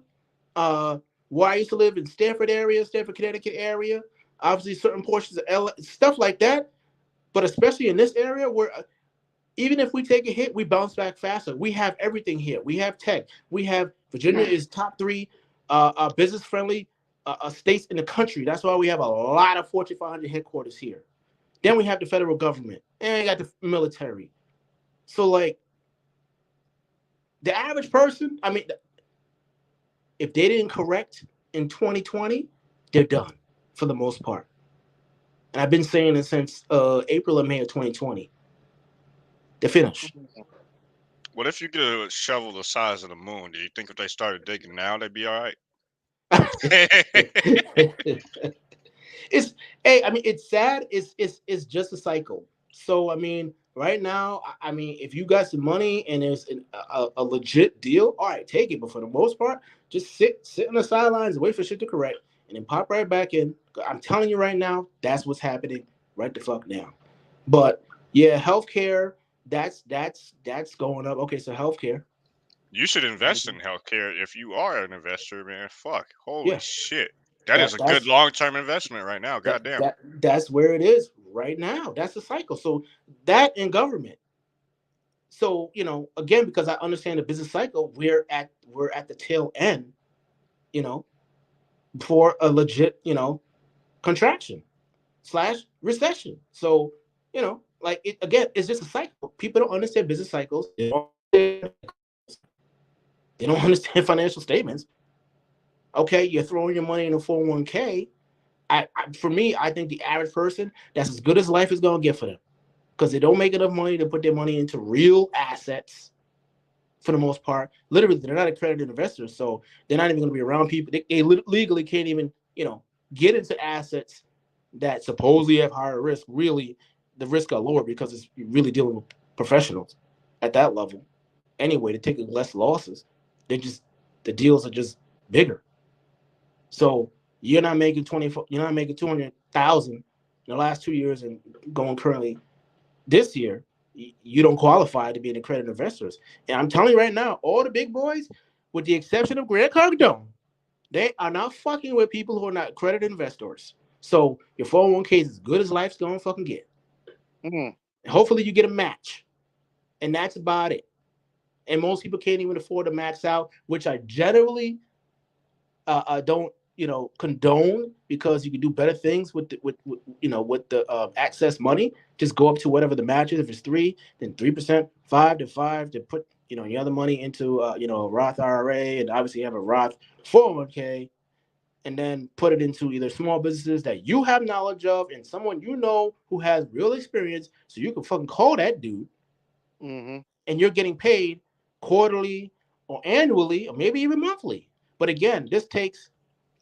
where I used to live in Stanford, Connecticut area, obviously certain portions of LA, stuff like that. But especially in this area where even if we take a hit, we bounce back faster. We have everything here. We have tech. We have Virginia is top 3 business friendly states in the country. That's why we have a lot of Fortune 500 headquarters here. Then we have the federal government, and we got the military. So like the average person, I mean, if they didn't correct in 2020, they're done for the most part. And I've been saying it since April or May of 2020. They're finished. What if you could shovel the size of the moon? Do you think if they started digging now, they'd be all right? It's hey, I mean, it's sad. It's just a cycle. So I mean, right now, I mean, if you got some money and there's a legit deal, all right, take it. But for the most part, just sit on the sidelines and wait for shit to correct, and then pop right back in. I'm telling you right now, that's what's happening right the fuck now. But yeah, healthcare, that's going up. Okay, so healthcare. You should invest in healthcare if you are an investor, man. Fuck, holy Yeah, shit, that is a good long-term investment right now. Goddamn. That's where it is right now. That's the cycle. So that in government. So again, because I understand the business cycle, we're at the tail end, for a legit, contraction / recession. So like it again, it's just a cycle. People don't understand business cycles. They don't understand financial statements. Okay, you're throwing your money in a 401k. For me, I think the average person, that's as good as life is gonna get for them, because they don't make enough money to put their money into real assets. For the most part, literally, they're not accredited investors, so they're not even going to be around people. They legally can't even, get into assets that supposedly have higher risk. Really, the risk are lower because it's really dealing with professionals at that level. Anyway, they're taking less losses. The deals are just bigger. So you're not making 24. You're not making 200,000 in the last 2 years and going currently this year. You don't qualify to be an accredited investors. And I'm telling you right now, all the big boys, with the exception of Grant Cardone, they are not fucking with people who are not accredited investors. So your 401k is as good as life's gonna fucking get. Mm. Hopefully you get a match, and that's about it. And most people can't even afford to max out, which I generally don't condone, because you can do better things with the access money. Just go up to whatever the match is. If it's 3, then 3%, 5 to 5 to put your other money into a Roth IRA, and obviously you have a Roth 401k, and then put it into either small businesses that you have knowledge of and someone who has real experience, so you can fucking call that dude. Mm-hmm. And you're getting paid quarterly or annually or maybe even monthly. But again, this takes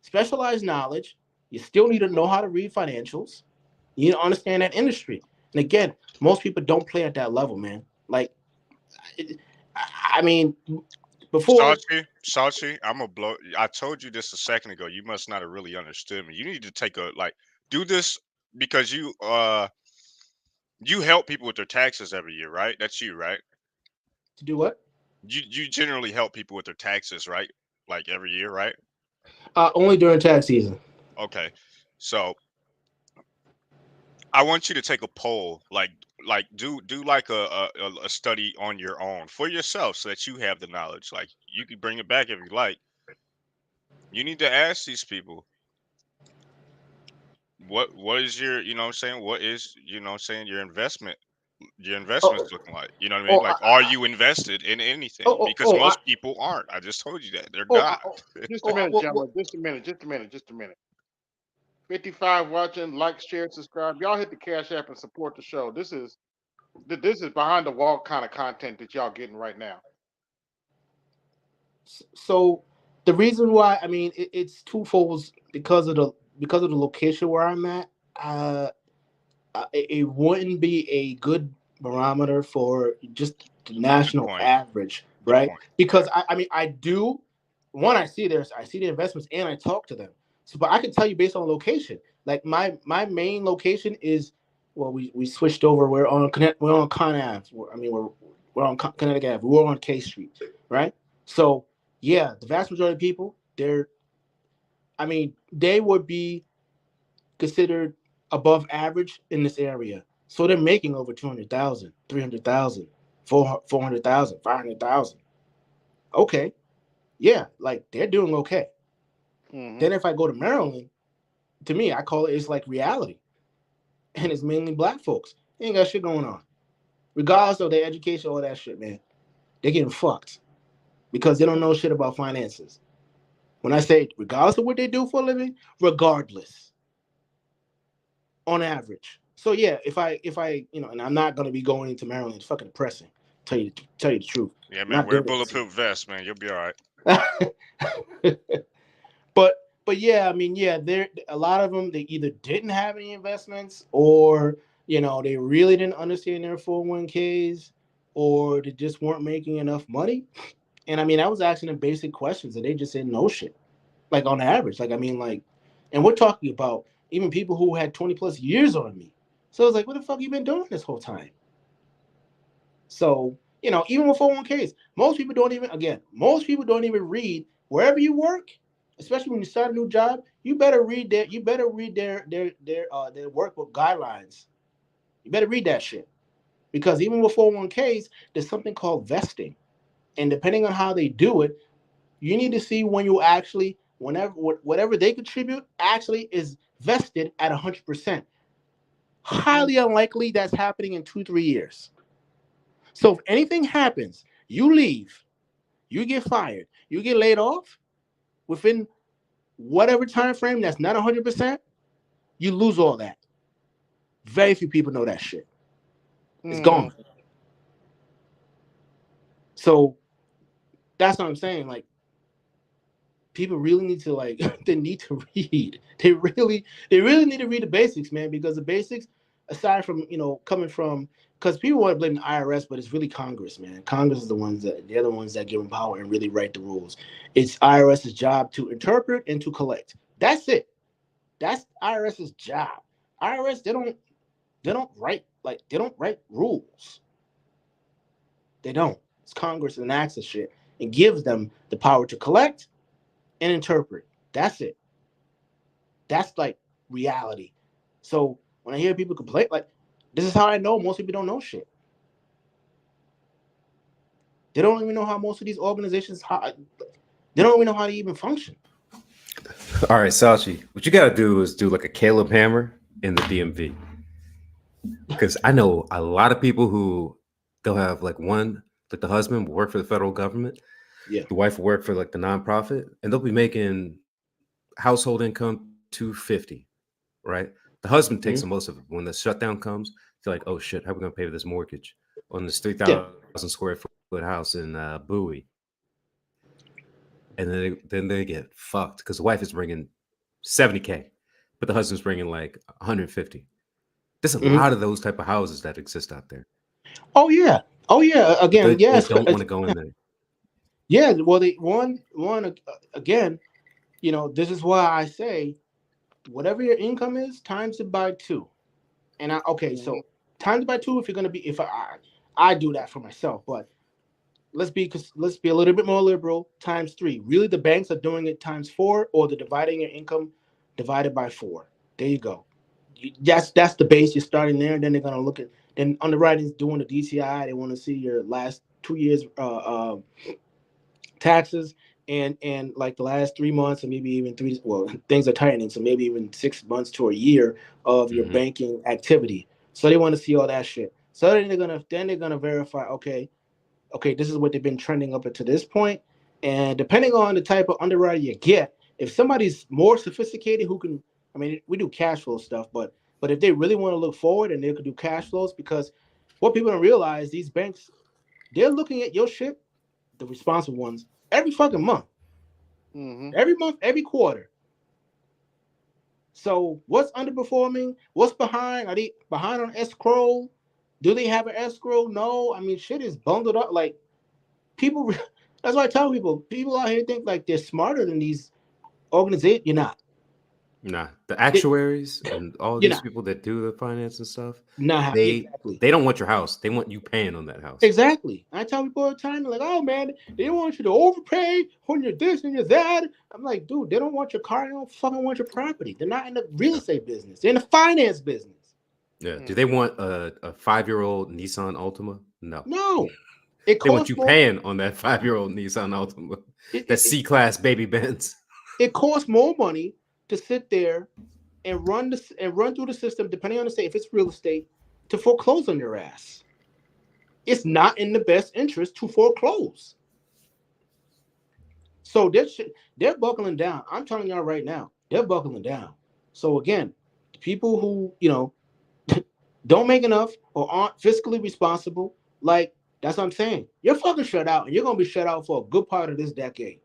specialized knowledge. You still need to know how to read financials. You need to understand that industry. And again, most people don't play at that level, man. Like, I mean, before. Sachi, I'm gonna blow. I told you this a second ago. You must not have really understood me. You need to do this because you help people with their taxes every year, right? That's you, right? To do what? You generally help people with their taxes, right? Like every year, right? Only during tax season. Okay, so I want you to take a poll, do like a study on your own for yourself, so that you have the knowledge. Like, you can bring it back if you like. You need to ask these people, what is your, what I'm saying, what is, what I'm saying, your investments Oh, looking like. You know what I mean? oh, Like, are you invested in anything? oh, Because oh, most people aren't. I just told you that. They're oh, not. oh, Just a oh, minute, well, gentlemen. Just a minute. Just a minute. Just a minute. 55 watching. Like, share, subscribe. Y'all hit the Cash App and support the show. This is behind the wall kind of content that y'all getting right now. so the reason why, I mean, it's twofold, because of the location where I'm at. It wouldn't be a good barometer for just the Good national point. average, Good right? point. Because I mean, I do. One, I see the investments and I talk to them. So, but I can tell you based on location. Like my main location is, well, we switched over. We're on Con Ave. We're on Connecticut Ave. We're on K Street, right? So yeah, the vast majority of people, they would be considered above average in this area. So they're making over 200,000, 300,000, 400,000, 500,000. Okay. Yeah, like they're doing okay. Mm-hmm. Then if I go to Maryland, to me, I call it's like reality. And it's mainly black folks. They ain't got shit going on. Regardless of their education, all that shit, man. They're getting fucked because they don't know shit about finances. When I say regardless of what they do for a living, regardless, on average. So yeah, if I and I'm not gonna be going into Maryland. It's fucking depressing. Tell you the truth. Yeah, I'm man. not Wear a doing it. bulletproof vest, man. You'll be all right. but yeah, I mean, yeah, there a lot of them, they either didn't have any investments, or they really didn't understand their 401ks, or they just weren't making enough money. And I mean, I was asking them basic questions and they just said no shit. Like on average, like I mean, like, and we're talking about even people who had 20 plus years on me. So I was like, what the fuck you been doing this whole time? So, even with 401ks, most people don't even read wherever you work, especially when you start a new job. You better read their workbook guidelines. You better read that shit. Because even with 401ks, there's something called vesting. And depending on how they do it, you need to see when you actually, whatever they contribute actually is vested at 100%. Highly unlikely that's happening in 2-3 years. So if anything happens, you leave, you get fired, you get laid off within whatever time frame that's not 100%, you lose all that. Very few people know that shit. It's Mm. gone. So that's what I'm saying. Like, people really need to they need to read. They really need to read the basics, man, because the basics, aside from coming from, because people want to blame the IRS, but it's really Congress, man. Congress is they're the ones that give them power and really write the rules. It's IRS's job to interpret and to collect. That's it. That's IRS's job. IRS, they don't write rules. They don't. It's Congress that enacts the shit and gives them the power to collect and interpret. That's it. That's like reality. So when I hear people complain, like, this is how I know most people don't know shit. They don't even know how most of these organizations, they don't even know how to even function. All right, Salchi, what you got to do is do like a Caleb Hammer in the DMV. Because I know a lot of people who they'll have like the husband will work for the federal government. Yeah. The wife will work for like the nonprofit, and they'll be making household income 250, right? The husband takes the most of it. When the shutdown comes, they're like, oh shit, how are we going to pay for this mortgage on this 3,000 square foot house in Bowie? And then they get fucked because the wife is bringing 70K, but the husband's bringing like 150. There's a lot of those type of houses that exist out there. Oh yeah. Again, they don't want to go in there. Yeah, well, again, this is why I say, whatever your income is, times it by 2. And so times it by 2 if you're gonna be. If I do that for myself, but let's be a little bit more liberal. Times 3. Really, the banks are doing it times 4, or they're dividing your income divided by 4. There you go. That's the base. You're starting there, and then they're gonna look at. Then underwriting's doing the DTI. They want to see your last 2 years taxes and like the last 3 months, and maybe even 3. Well, things are tightening, so maybe even 6 months to a year of your banking activity. So they want to see all that shit. So then they're gonna verify. Okay, this is what they've been trending up to this point. And depending on the type of underwriter you get, if somebody's more sophisticated who can, I mean, we do cash flow stuff, but if they really want to look forward and they could do cash flows, because what people don't realize, these banks, they're looking at your shit, the responsible ones, every fucking month. Every month, every quarter. So what's underperforming? What's behind? Are they behind on escrow? Do they have an escrow? No. I mean, shit is bundled up. Like, people, that's why I tell people out here think like they're smarter than these organizations. You're not. Nah, the actuaries and all these people that do the finance and stuff, they don't want your house. They want you paying on that house. Exactly. I tell people all the time, they're like, oh man, they don't want you to overpay on your this and your that. I'm like, dude, they don't want your car. They don't fucking want your property. They're not in the real estate business. They're in the finance business. Yeah. Do they want a 5-year-old Nissan Altima? No. They want you paying on that 5-year-old Nissan Altima. That C-Class baby Benz. It costs more money to sit there and run through the system, depending on the state, if it's real estate, to foreclose on your ass. It's not in the best interest to foreclose. So they're buckling down. I'm telling y'all right now, they're buckling down. So again, the people who, don't make enough or aren't fiscally responsible, like, that's what I'm saying. You're fucking shut out, and you're gonna be shut out for a good part of this decade.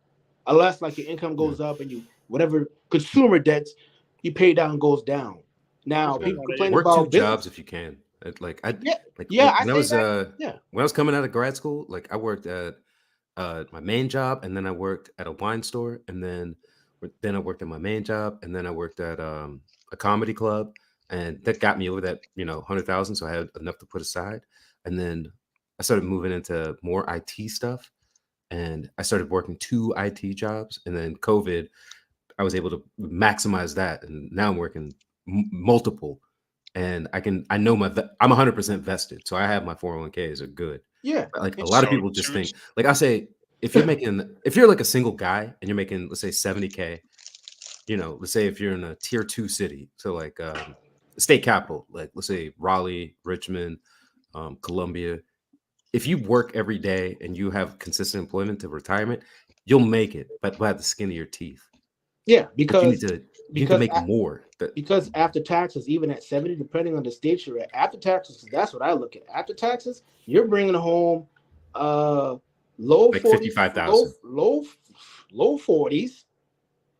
Unless like your income goes up and you whatever consumer debts you pay down goes down. Now people complain work about 2 jobs if you can. When I was coming out of grad school, like I worked at my main job, and then I worked at a wine store, and then I worked at my main job, and then I worked at a comedy club, and that got me over that 100,000, so I had enough to put aside. And then I started moving into more IT stuff, and I started working 2 IT jobs, and then COVID, I was able to maximize that, and now I'm working multiple, and I know I'm 100% vested, so I have my 401ks are good. Yeah, but like a lot of people just think, like I say, if you're like a single guy and you're making, let's say 70K, let's say if you're in a tier 2 city, so like state capital, like let's say Raleigh, Richmond, Columbia. If you work every day and you have consistent employment to retirement, you'll make it, but by the skin of your teeth. Yeah, because you need to make more because after taxes, even at 70, depending on the state you're at, after taxes, that's what I look at. After taxes, you're bringing home low Like 40s, 55,000. low 40s,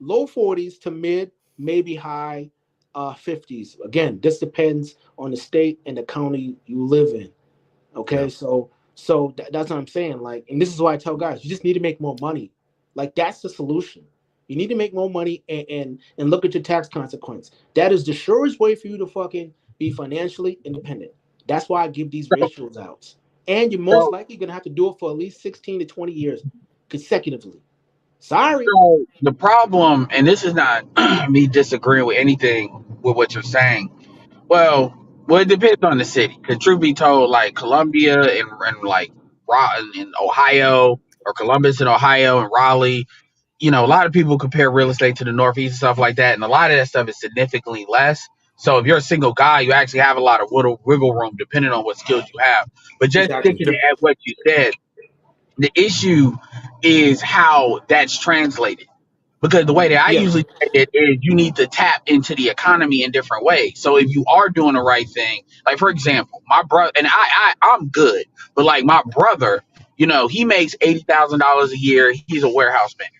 low 40s to mid, maybe high 50s. Again, this depends on the state and the county you live in. Okay, Yeah. so that's what I'm saying. Like, and this is why I tell guys, you just need to make more money. Like, that's the solution. You need to make more money and look at your tax consequence. That is the surest way for you to fucking be financially independent. That's why I give these ratios out. And you're most So, likely gonna have to do it for at least 16 to 20 years consecutively. Sorry. so the problem, and this is not me disagreeing with anything with what you're saying. Well, it depends on the city. Cause truth be told, like Columbia and like in Ohio, or Columbus in Ohio and Raleigh, a lot of people compare real estate to the Northeast and stuff like that, and a lot of that stuff is significantly less. So if you're a single guy, you actually have a lot of wiggle room depending on what skills you have. But just Exactly. sticking at what you said, the issue is how that's translated. Because the way that I Yeah. usually say it is you need to tap into the economy in different ways. So if you are doing the right thing, like for example, my brother and I'm good, but like my brother, he makes $80,000 a year. He's a warehouse manager.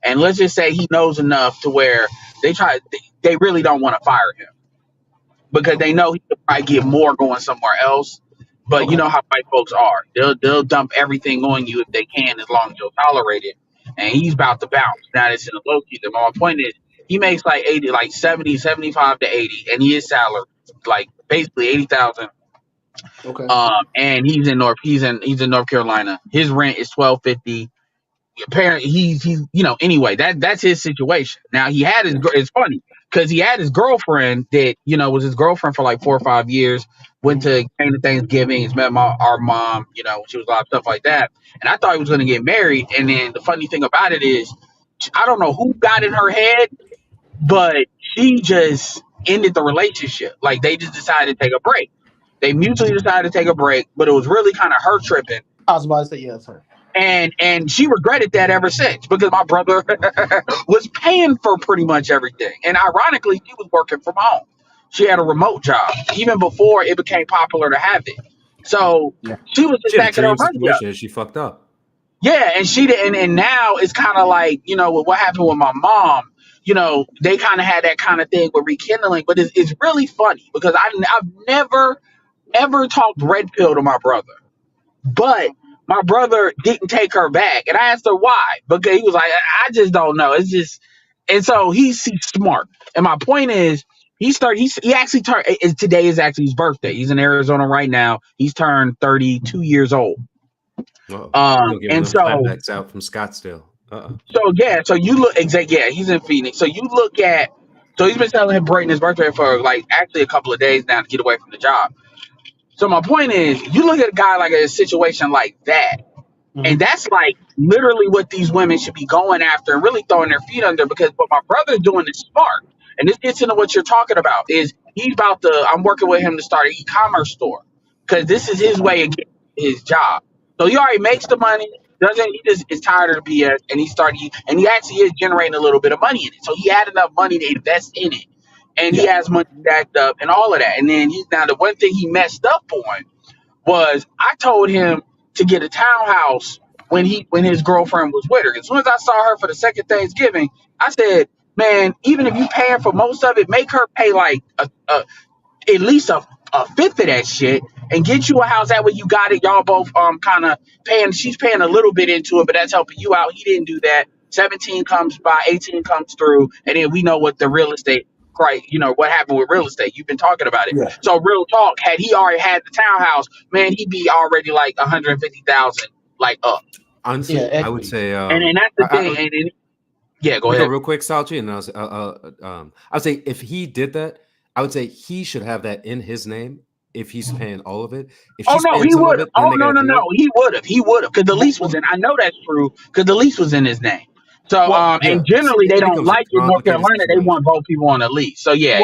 And let's just say he knows enough to where they really don't want to fire him because they Okay. know he could probably get more going somewhere else. But you Okay. know how white folks are. They'll dump everything on you if they can, as long as you'll tolerate it. And he's about to bounce. Now it's in the low season. My point is he makes like 80, like 70, 75 to 80, and he is salary like basically 80,000. Okay. And he's in North Carolina. His rent is 1250. Apparently he's anyway, that's his situation. Now he had Yeah. it's funny because he had his girlfriend that was his girlfriend for like 4 or 5 years, went Mhm. to came to Thanksgiving, he's met our mom, she was a lot of stuff like that, and I thought he was going to get married. And then the funny thing about it is I don't know who got in her head, but she just ended the relationship. Like they just decided to take a break. They mutually decided to take a break, but it was really kind of her tripping. I was about to say yes, sir. And she regretted that ever since because my brother was paying for pretty much everything. And ironically, she was working from home. She had a remote job even before it became popular to have it. So Yeah. she was She just had a stacking her dream money up. situation and she fucked up. Yeah, and she did, and now it's kind of like with what happened with my mom. They kind of had that kind of thing with rekindling, but it's really funny because I've never ever talked red pill to my brother. But my brother didn't take her back. And I asked her why. Because he was like, I just don't know. It's just, and so he's smart. And my point is, he actually turned, today is actually his birthday. He's in Arizona right now. He's turned 32 years old. Oh, you're giving And them so, clapbacks out from Scottsdale. so you look, yeah, he's in Phoenix. So you look at, so he's been celebrating his birthday for like actually a couple of days now to get away from the job. So my point is, you look at a guy like a situation like that. Mhm. And that's like literally what these women should be going after and really throwing their feet under, because what my brother's doing is smart. And this gets into what you're talking about is I'm working with him to start an e-commerce store because this is his way of getting his job. So he already makes the money, he just is tired of the BS, and he actually is generating a little bit of money in it. So he had enough money to invest in it. And he Yeah. has money stacked up and all of that. And then now the one thing he messed up on was I told him to get a townhouse when his girlfriend was with her. As soon as I saw her for the second Thanksgiving, I said, "Man, even if you paying for most of it, make her pay like at least a fifth of that shit and get you a house. That way you got it. Y'all both kind of paying. She's paying a little bit into it, but that's helping you out. He didn't do that. 17 comes by, 18 comes through, and then we know what the real estate, right? What happened with real estate. You've been talking about it. Yeah. So real talk, had he already had the townhouse, man, he'd be already like 150,000 like up. Honestly, Yeah. I would Equity. say, And then that's the thing. And then, yeah, go we go ahead. real quick, Salchi, and I would say if he did that, I would say he should have that in his name if he's paying all of it. If Oh she's no, paying he some of would have. it, then Oh they no, got no, to no, deal. he would have. He would have because the lease was in. I know that's true because the lease was in his name. So Well, and yeah. generally they It don't becomes a like in North complicated Carolina. They situation. want both people on the lease. So yeah,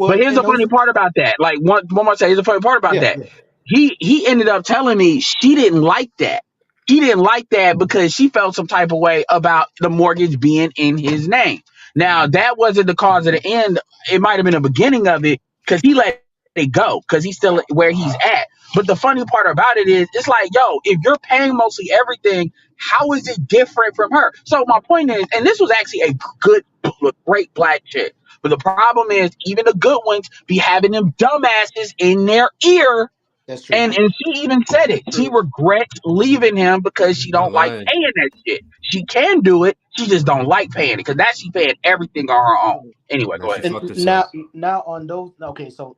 but here's And the funny those. part about that. Like one more say, here's the funny part about Yeah. that. Yeah. He ended up telling me she didn't like that. He didn't like that because she felt some type of way about the mortgage being in his name. Now that wasn't the cause of the end. It might have been the beginning of it because he let it go because he's still where he's at. But the funny part about it is, it's like, yo, if you're paying mostly everything, how is it different from her? So my point is, and this was actually a good, great black chick. But the problem is, even the good ones be having them dumbasses in their ear. That's true. And she even said it. She regrets leaving him because she Not don't like lying. paying that shit. She can do it. She just don't like paying it because now she paying everything on her own. Anyway, Now go she ahead. fucked And now, herself. now on those. Okay, so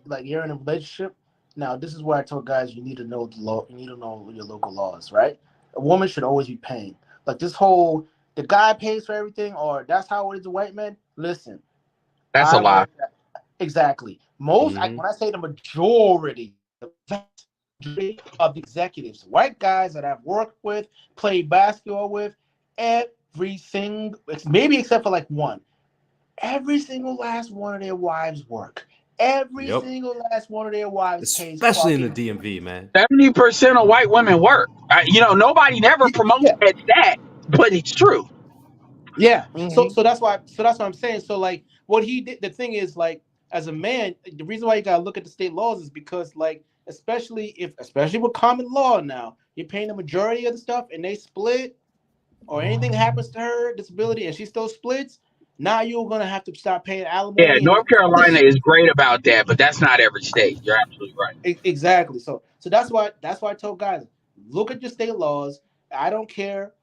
like you're in a relationship. Now, this is where I told guys you need to know the law. You need to know your local laws, right? A woman should always be paying. Like this whole the guy pays for everything, or that's how it is a white man. Listen, That's a I lie. work exactly. Most Mhm. when I say the majority, the vast majority of the executives, white guys that I've worked with, played basketball with, everything, maybe except for like one. Every single last one of their wives work. Every Yep. single last one of their wives pays Especially in the fucking DMV, man. 70% of white women work. Nobody never promotes yeah, that stat, but it's true. yeah. So Mhm. that's what I'm saying. So like what he did, the thing is like as a man, the reason why you gotta look at the state laws is because like especially with common law now, you're paying the majority of the stuff and they split or anything happens to her disability and she still splits. Now you're gonna have to stop paying Yeah, alimony and North Carolina is great about that, but that's not every state. You're absolutely right. Exactly. So that's why I told guys, look at your state laws. I don't care.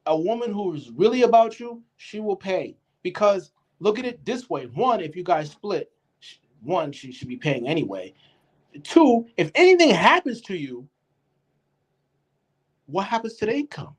A woman who is really about you, she will pay. Because look at it this way. One, if you guys split, one, she should be paying anyway. Two, if anything happens to you, what happens to the income?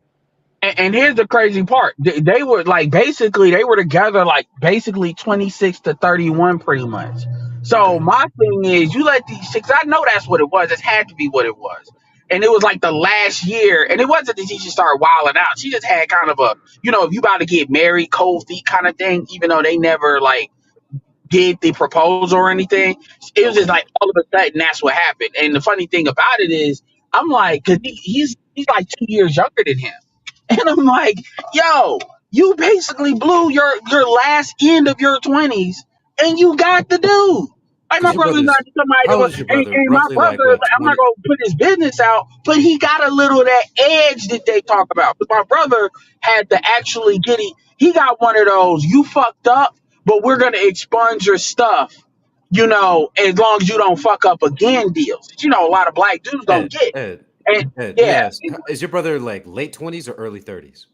And here's the crazy part. They were like basically they were together like basically 26 to 31 pretty much. So Okay. my thing is you let these chicks, I know that's what it was. It had to be what it was. And it was like the last year, and it wasn't that she just started wilding out. She just had kind of a, if you about to get married, cold feet kind of thing, even though they never like did the proposal or anything. It was just Okay. like all of a sudden that's what happened. And the funny thing about it is, I'm like, because he's like 2 years younger than him. And I'm like, yo, you basically blew your last end of your 20s and you got the dude. Like my Because your brother's not brother's, somebody how that old was, is your and brother? my Roughly brother, like what, like, I'm not 20? gonna put his business out, but he got a little of that edge that they talk about. But my brother had to actually get it. He got one of those, you fucked up, but we're gonna expunge your stuff, as long as you don't fuck up again deals. A lot of black dudes don't Ed, get. Ed, And Ed, let me yeah, ask, is your brother like late 20s or early 30s?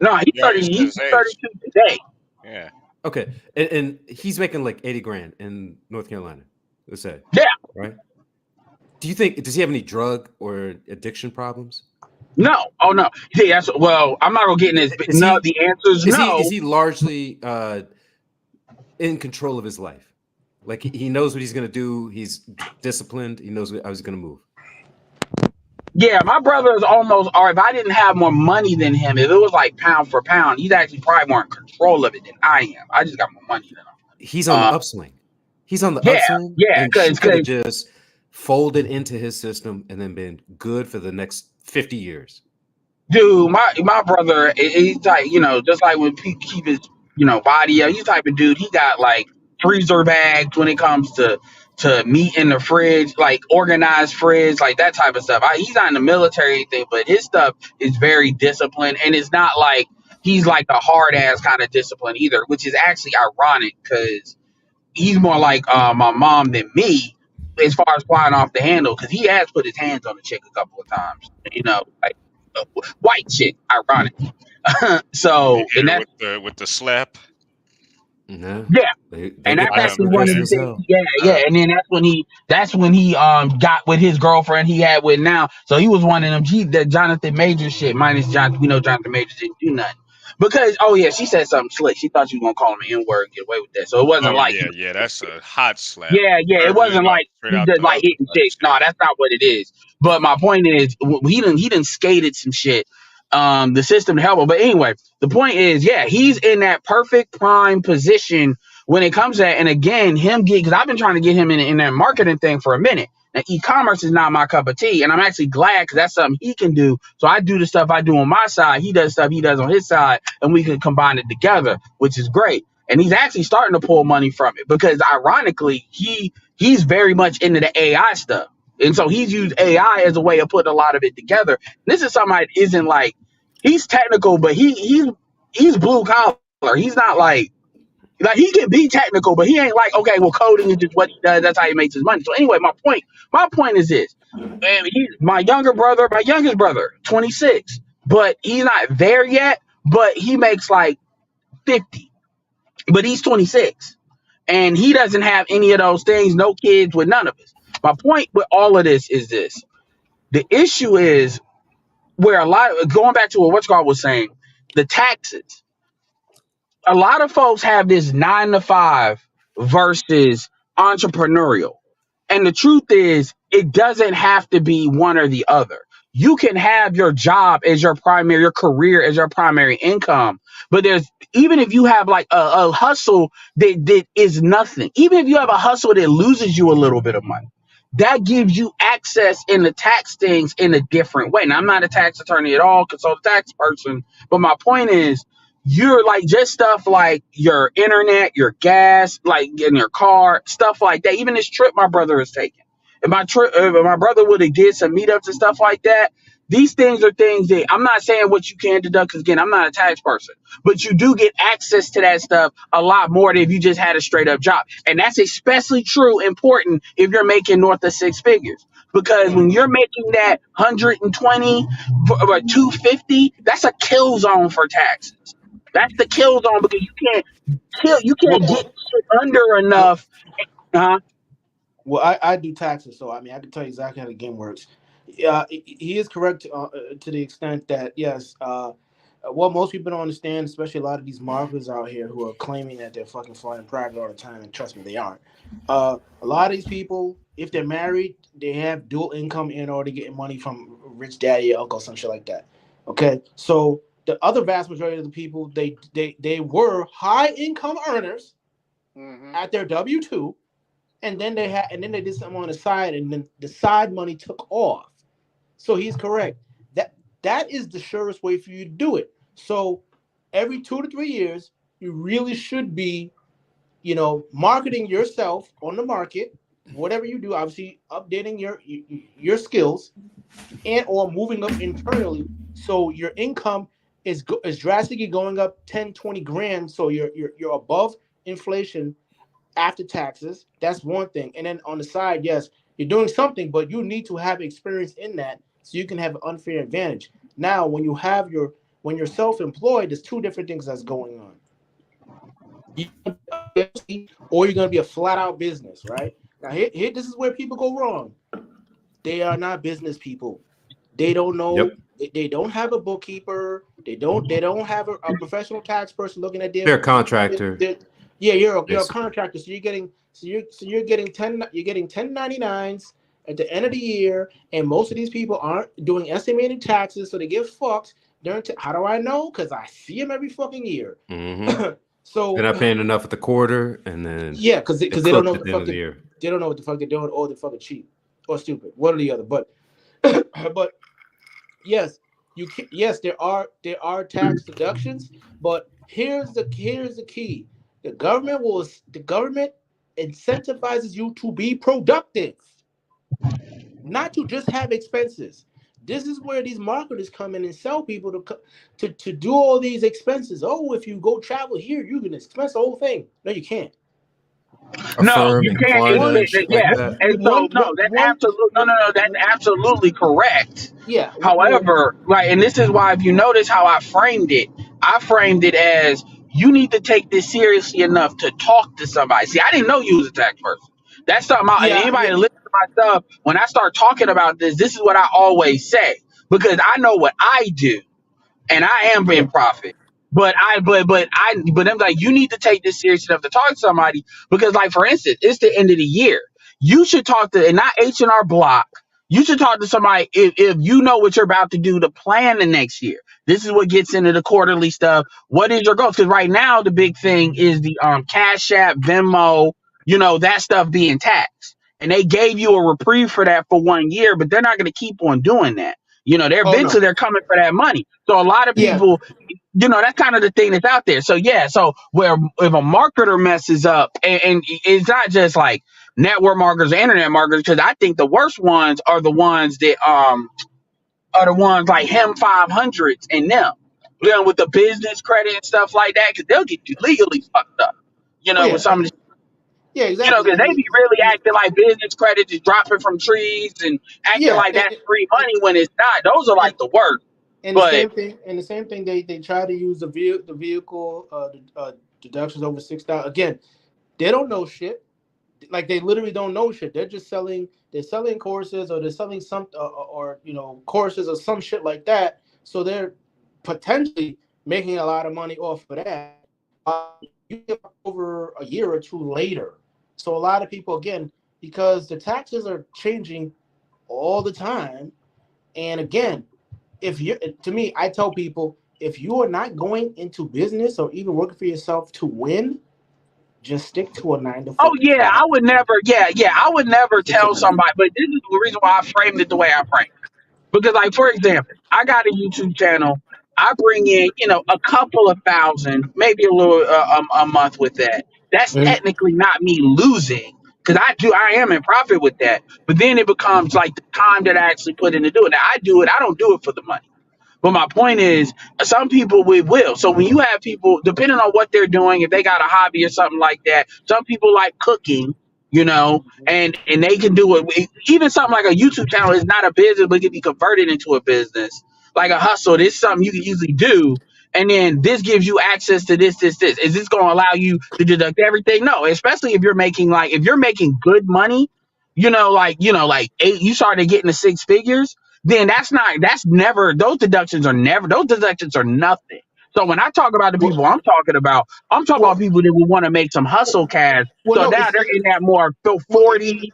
no, he's Yeah, 30, he said he's his age. 32 today. Yeah. Okay. And he's making like 80 grand in North Carolina, let's say, Yeah. right? Does he have any drug or addiction problems? No. Oh no. See, well, I'm not gonna get in this. But Is no, he the answer is is no. he largely in control of his life? Like he knows what he's gonna do. He's disciplined. He knows how he's gonna move. Yeah, my brother is almost. Or if I didn't have more money than him, if it was like pound for pound, he's actually probably more in control of it than I am. I just got more money than him. He's on the Uh, upswing. He's on the yeah, upswing, yeah, and she because could have just folded into his system and then been good for the next 50 years. dude, my brother, he's like, just like when people keep his, body up, he's the type of dude, he got like freezer bags when it comes to meat in the fridge, like organized fridge, like that type of stuff. He's not in the military or anything, but his stuff is very disciplined, and it's not like he's like a hard ass kind of discipline either, which is actually ironic because he's more like my mom than me as far as flying off the handle because he has put his hands on the chick a couple of times, like white chick, ironic. And he So, hit and her that's, with the slap. Yeah, yeah, they and get that's I actually passive one of aggressive the as things. hell. Yeah, yeah, uh, and then that's when he got with his girlfriend he had with now. So he was one of them. That Jonathan Major shit. Minus John, we know Jonathan Major didn't do nothing because she said something slick. She thought she was gonna call him an N word and get away with that. So it wasn't oh like yeah, yeah, that's a hot slap. yeah, yeah. It Verbally wasn't enough, like straight he out just the like oven hitting type chicks. No, shit. that's not what it is. But my point is, he done skated some shit. The system to help him. But anyway, the point is, yeah, he's in that perfect prime position when it comes to that. And again, him get because I've been trying to get him in that marketing thing for a minute Now, e-commerce is not my cup of tea, and I'm actually glad because that's something he can do. So I do the stuff I do on my side, he does stuff he does on his side, and we can combine it together, which is great. And he's actually starting to pull money from it because, ironically, he's very much into the AI stuff, and so he's used AI as a way of putting a lot of it together. This is somebody that isn't like he's technical, but he's blue collar. He's not like he can be technical, but he ain't like, okay, well, coding is just what he does. That's how he makes his money. So anyway, my point is this: and he's my youngest brother, 26, but he's not there yet. But he makes like 50, but he's 26, and he doesn't have any of those things. No kids with none of us. My point with all of this is this: the issue is where a lot going back to what what's called was saying, the taxes. A lot of folks have this 9 to 5 versus entrepreneurial. And the truth is, it doesn't have to be one or the other. You can have your job as your career as your primary income. But there's, even if you have like a hustle that is nothing, even if you have a hustle that loses you a little bit of money, that gives you access in the tax things in a different way. Now, I'm not a tax attorney at all, consult a tax person. But my point is, you're like just stuff like your internet, your gas, like in your car, stuff like that. Even this trip my brother is taking. If my brother would have did some meetups and stuff like that, these things are things that I'm not saying what you can deduct because again, I'm not a tax person, but you do get access to that stuff a lot more than if you just had a straight up job. And that's especially true, important if you're making north of 6 figures. Because when you're making that 120 or 250, that's a kill zone for taxes. That's the kill zone because you can't get Well, shit under well, enough. Uh, well, I do taxes, so I mean I can tell you exactly how the game works. Yeah, he is correct to the extent that yes, what most people don't understand, especially a lot of these marketers out here who are claiming that they're fucking flying private all the time, and trust me, they aren't. A lot of these people, if they're married, they have dual income in order to get money from rich daddy or uncle, some shit like that. Okay, so the other vast majority of the people, they were high income earners Mm-hmm. at their W-2, and then they did something on the side, and then the side money took off. So he's correct. That is the surest way for you to do it. So every 2 to 3 years, you really should be, marketing yourself on the market. Whatever you do, obviously updating your skills and or moving up internally, so your income is drastically going up 10, 20 grand. So you're above inflation after taxes. That's one thing. And then on the side, yes, you're doing something, but you need to have experience in that so you can have an unfair advantage. Now, when you're self-employed, there's two different things that's going on. Or you're gonna be a flat-out business, right? Now, here, this is where people go wrong. They are not business people. They don't know. Yep. They don't have a bookkeeper. They don't have a professional tax person looking at They're a contractor. yeah, you're a Basically. contractor, so you're getting 1099s at the end of the year, and most of these people aren't doing estimated taxes, so they get fucked during. How do I know? Because I see them every fucking year. Mm-hmm. So They're not paying enough at the quarter, and then yeah, because they don't know at what the the end fuck of the year. they don't know what the fuck they're doing, or they're fucking cheap or stupid, one or the other. But but yes, yes, there are tax deductions, but here's the key. The government incentivizes you to be productive, not to just have expenses. This is where these marketers come in and sell people to do all these expenses. Oh, if you go travel here, you can expense the whole thing. No, you can't. no, Affirm you and can't. Klarna and shit like Yeah, that. and so no, that's One, absolute. No. That's absolutely correct. yeah. However, right, and this is why if you notice how I framed it as you need to take this seriously enough to talk to somebody. See, I didn't know you was a tax person. That's something. Yeah, Anybody that listens to my stuff, when I start talking about this is what I always say because I know what I do and I am yeah. in profit. But I'm like, you need to take this serious enough to talk to somebody because, like, for instance, it's the end of the year. You should talk to, and not H&R Block. You should talk to somebody if you know what you're about to do to plan the next year. This is what gets into the quarterly stuff. What is your goals? Because right now the big thing is the Cash App, Venmo, that stuff being taxed. and they gave you a reprieve for that for 1 year, but they're not going to keep on doing that. They're Oh no. eventually they're coming for that money. So a lot of Yeah. people, that's kind of the thing that's out there. So yeah, so where if a marketer messes up, and it's not just like network marketers, internet marketers, because I think the worst ones are the ones that are the ones like him 500s and them, with the business credit and stuff like that, because they'll get you legally fucked up. Oh With yeah. some of the Yeah, exactly. because they be really acting like business credit is dropping from trees and acting Yeah, like that's free money when it's not. Those are and like the worst. and the But same thing. And the same thing. They try to use the vehicle deductions over 6,000. Again, they don't know shit. Like they literally don't know shit. They're just selling. They're selling courses, or they're selling some, or courses or some shit like that. So they're potentially making a lot of money off of that. You give up over a year or two later. So a lot of people, again, because the taxes are changing all the time, and again, to me, I tell people, if you are not going into business or even working for yourself to win, just stick to a 9 to oh 5. yeah, I would never. Yeah, I would never Stick to tell 9 to 5. somebody. But this is the reason why I framed it the way I framed it. Because, like, for example, I got a YouTube channel. I bring in, a couple of thousand, maybe a little a month with that. That's Mhm. technically not me losing because I am in profit with that. But then it becomes like the time that I actually put into doing it. Now, I do it. I don't do it for the money. But my point is, some people will. So when you have people, depending on what they're doing, if they got a hobby or something like that, some people like cooking, and they can do it. Even something like a YouTube channel is not a business, but it can be converted into a business, like a hustle. This is something you can easily do. And then this gives you access to this, this, this. Is this going to allow you to deduct everything? No, especially if you're making good money, like eight, you started getting to six figures, then those deductions are nothing. So when I talk about the Well, people I'm talking about well, people that will want to make some hustle cash. well, So no, now they're in that more well, 40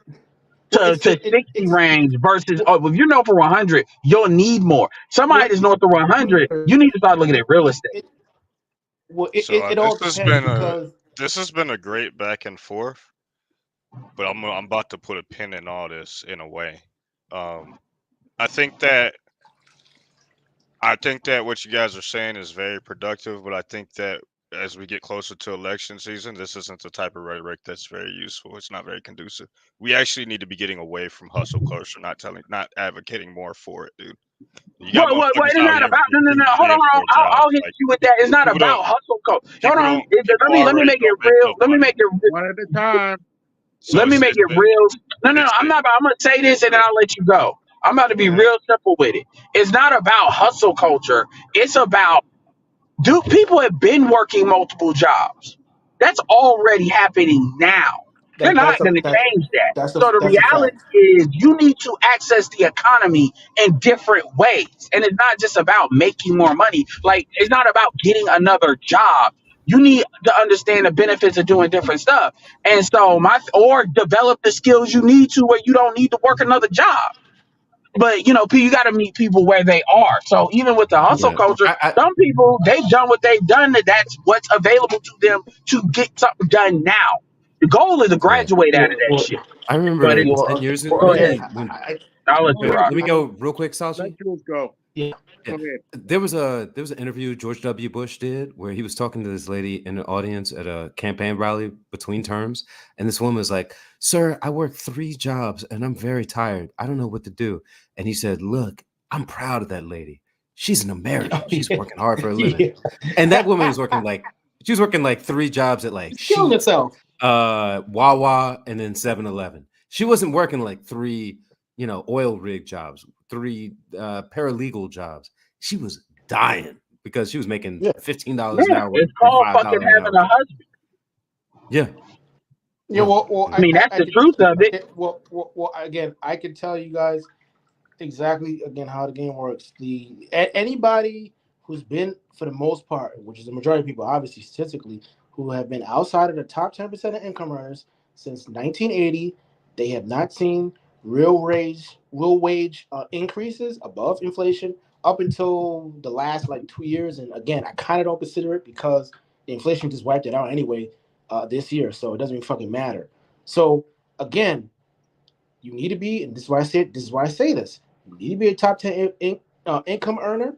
well, to 60 range versus, if you're north of 100, you'll need more. Somebody well, that's north of 100, you need to start looking at real estate. it, well, So it all depends because this has been a great back and forth, but I'm about to put a pin in all this in a way. I think that what you guys are saying is very productive, but I think that as we get closer to election season, this isn't the type of rhetoric that's very useful. It's not very conducive. We actually need to be getting away from hustle culture, not advocating more for it, dude. You got What? motherfuckers It's out not here about no, no, working no. Hold 3 on, and 4 I'll jobs. hit Like you with that. It's not people don't about hustle code. Hold on. people Let me already make it don't make real. enough Let me money. make it. One at a time. So Let me make it real. No. it's I'm not. I'm gonna say this and then it, I'll let you go. I'm about to be real simple with it. It's not about hustle culture. It's about people have been working multiple jobs. That's already happening now. They're that not going to change that. So the that's a reality fact. is you need to access the economy in different ways. And it's not just about making more money. Like it's not about getting another job. You need to understand the benefits of doing different stuff. And so or develop the skills you need to where you don't need to work another job. But you got to meet people where they are. So even with the hustle Yeah, culture, some people they've done what they've done. That's what's available to them to get something done now. The goal is to yeah. graduate out of Well, that well, shit. I But remember it, well, 10 years ago, well go ahead. again, maybe when. I'll let Go you ahead, rock. Let me Jules. go real quick, Let Sashi. Jules go. yeah. Yeah. Go ahead. There was an interview George W. Bush did where he was talking to this lady in the audience at a campaign rally between terms, and this woman was like, "Sir, I work 3 jobs and I'm very tired. I don't know what to do." And he said, "Look, I'm proud of that lady. She's an American. She's working hard for a living." Yeah. And that woman was working like 3 jobs at like He's killing Sheets, himself. Wawa, and then 7-Eleven. She wasn't working like 3, oil rig jobs, 3 paralegal jobs. She was dying because she was making Yeah. $15 an Yeah, hour it's working called fucking $35 an having hour a jobs. husband. Yeah, Yeah. yeah, Well, I mean, that's I the could. truth of it. Well, again, I can tell you guys exactly again how the game works. Anybody who's been, for the most part, which is the majority of people, obviously statistically, who have been outside of the top 10% of income earners since 1980, they have not seen real wage increases above inflation up until the last like 2 years. And again, I kind of don't consider it because the inflation just wiped it out anyway this year, so it doesn't even fucking matter. So again, you need to be, and this is why I said this is why I say this. You need to be a top 10 income earner.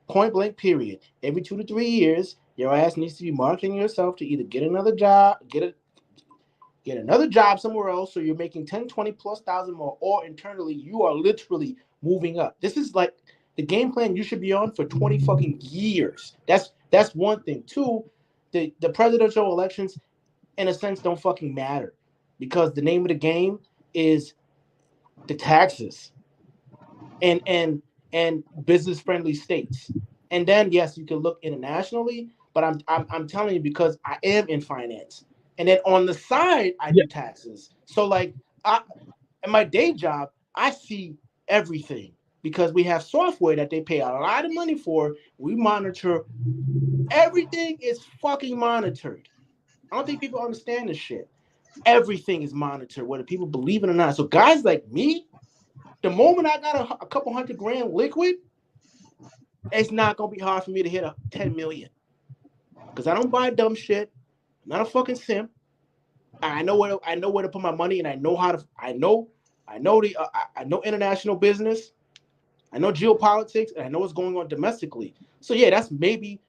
Point blank. Period. Every 2 to 3 years, your ass needs to be marketing yourself to either get another job, get another job somewhere else, so you're making 10, 20 plus thousand more, or internally you are literally moving up. This is like the game plan you should be on for 20 fucking years. That's one thing. Two, the presidential elections in a sense don't fucking matter because the name of the game is the taxes and business friendly states. And then yes, you can look internationally, but I'm telling you because I am in finance. And then on the side, I Yeah, do taxes. So like I in my day job, I see everything because we have software that they pay a lot of money for. We monitor everything is fucking monitored. I don't think people understand this shit. Everything is monitored, whether people believe it or not. So guys like me, the moment I got a couple $100,000 liquid, it's not gonna be hard for me to hit a 10 million because I don't buy dumb shit. I'm not a fucking simp. I know where to put my money, and I know how to. I know international business. I know geopolitics, and I know what's going on domestically. So yeah, that's maybe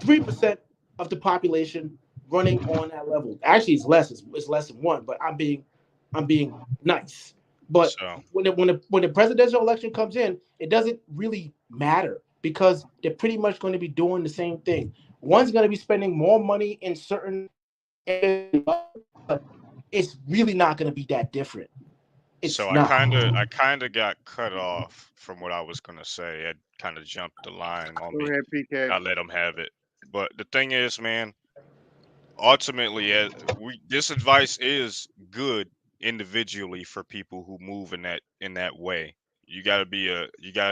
3% of the population running on that level. Actually, it's less. It's less than one. But I'm being nice. But So when the presidential election comes in, it doesn't really matter because they're pretty much going to be doing the same thing. One's going to be spending more money in certain areas, but it's really not going to be that different. It's so not. I kinda got cut off from what I was gonna say. I kind of jumped the line on Go me. ahead, PK. I let him have it. But the thing is, man, ultimately, this advice is good individually for people who move in that way. You gotta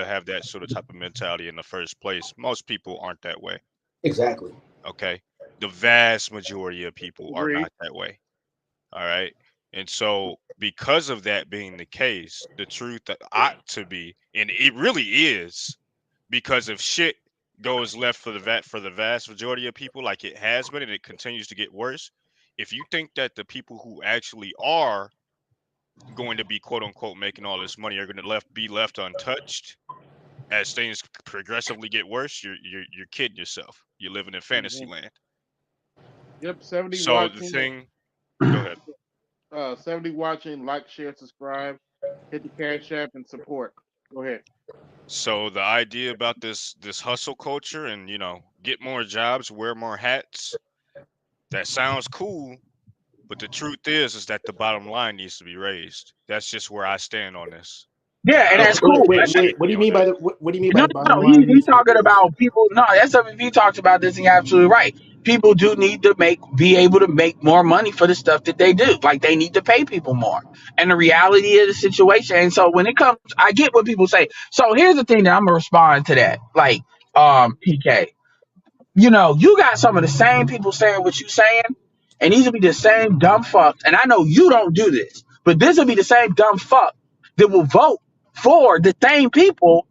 have that sort of type of mentality in the first place. Most people aren't that way. Exactly. Okay, the vast majority of people are Agreed. not that way. All right. And so, because of that being the case, the truth that ought to be, and it really is, because if shit goes left for the vast majority of people, like it has been, and it continues to get worse, if you think that the people who actually are going to be quote unquote making all this money are going to be left untouched as things progressively get worse, you're kidding yourself. You're living in fantasy Mm-hmm. land. Yep, 70 So the watching. thing, go ahead. 70 watching. Like, share, subscribe. Hit the Cash App and support. Go ahead. So the idea about this hustle culture and get more jobs, wear more hats, that sounds cool, but the truth is that the bottom line needs to be raised. That's just where I stand on this. And yeah, I and don't that's know where Wait, cool. you wait, guys stand wait. What do you on mean by that. No, the bottom no, line he's needs to be talking raised? about people. No, SWV talks about this, and you're absolutely right. People do need to be able to make more money for the stuff that they do. Like they need to pay people more, and the reality of the situation. And so when it comes, I get what people say. So here's the thing that I'm gonna respond to that. Like, PK, you got some of the same people saying what you saying, and these will be the same dumb fucks. And I know you don't do this, but this will be the same dumb fuck that will vote for the same people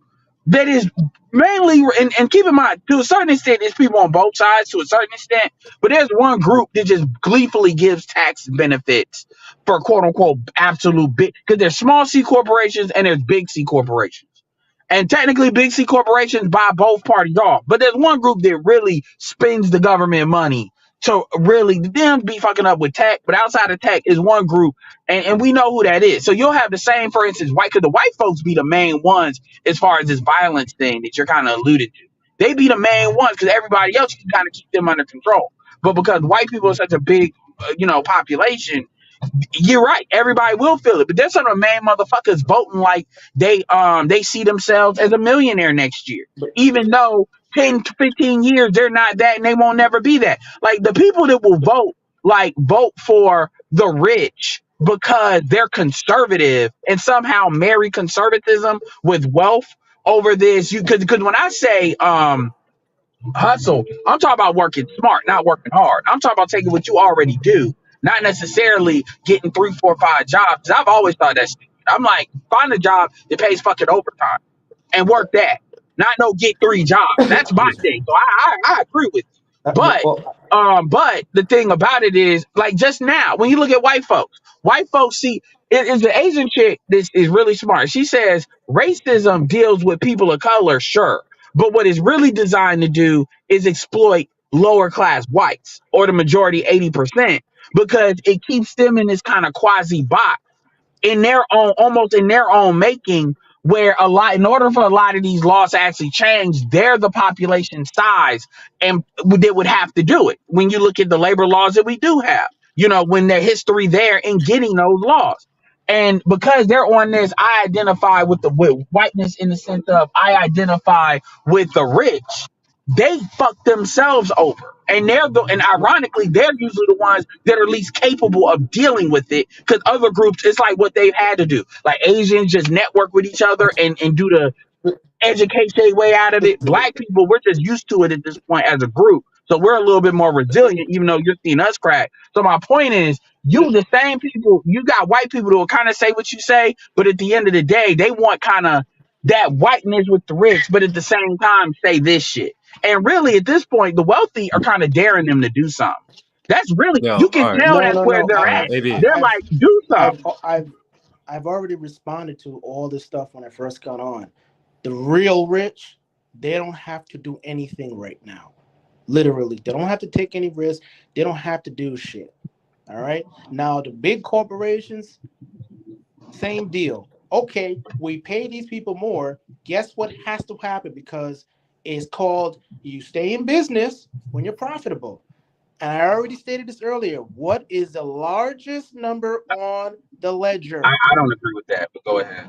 that is mainly, and keep in mind, to a certain extent, there's people on both sides to a certain extent, but there's one group that just gleefully gives tax benefits for quote unquote absolute big, because there's small C corporations and there's big C corporations. And technically, big C corporations buy both parties off. But there's one group that really spends the government money to really them be fucking up with tech. But outside of tech is one group, and we know who that is. So you'll have the same, for instance, because the white folks be the main ones as far as this violence thing that you're kind of alluded to. They be the main ones because everybody else can kind of keep them under control. But because white people are such a big, population, you're right. Everybody will feel it, but there's some of the main motherfuckers voting like they see themselves as a millionaire next year, But even though 10 to 15 years they're not that and they won't never be that. Like the people that will vote for the rich because they're conservative and somehow marry conservatism with wealth over this. You because when I say hustle, I'm talking about working smart, not working hard. I'm talking about taking what you already do, not necessarily getting 3, 4, 5 jobs. 'Cause I've always thought that stupid. I'm like, find a job that pays fucking overtime and work that. Not no get 3 jobs. That's my excuse me. thing. So I agree with you. But Well, but the thing about it is, like just now, when you look at white folks see it is the Asian chick. This is really smart. She says racism deals with people of color, sure, but what it's really designed to do is exploit lower class whites or the majority 80% because it keeps them in this kind of quasi box in their own almost in their own making where a lot in order for a lot of these laws to actually change they're the population size and they would have to do it when you look at the labor laws that we do have when their history there in getting those laws and because they're on this I identify with whiteness in the sense of I identify with the rich they fuck themselves over. And ironically, they're usually the ones that are least capable of dealing with it because other groups, it's like what they've had to do. Like Asians just network with each other and do the educate their way out of it. Black people, we're just used to it at this point as a group. So we're a little bit more resilient, even though you're seeing us crack. So my point is, the same people, you got white people that will kind of say what you say, but at the end of the day, they want kind of that whiteness with the rich, but at the same time say this shit. And really, at this point, the wealthy are kind of daring them to do something. That's really, Yo, you all can right, tell no, that's no, where no. they're at. AB. They're like, do I've, something. I've, I've already responded to all this stuff when I first got on. The real rich, they don't have to do anything right now. Literally, they don't have to take any risks. They don't have to do shit. All right. Now the big corporations, same deal. Okay, we pay these people more. Guess what has to happen because it's called you stay in business when you're profitable. And I already stated this earlier. What is the largest number on the ledger? I don't agree with that, but go ahead.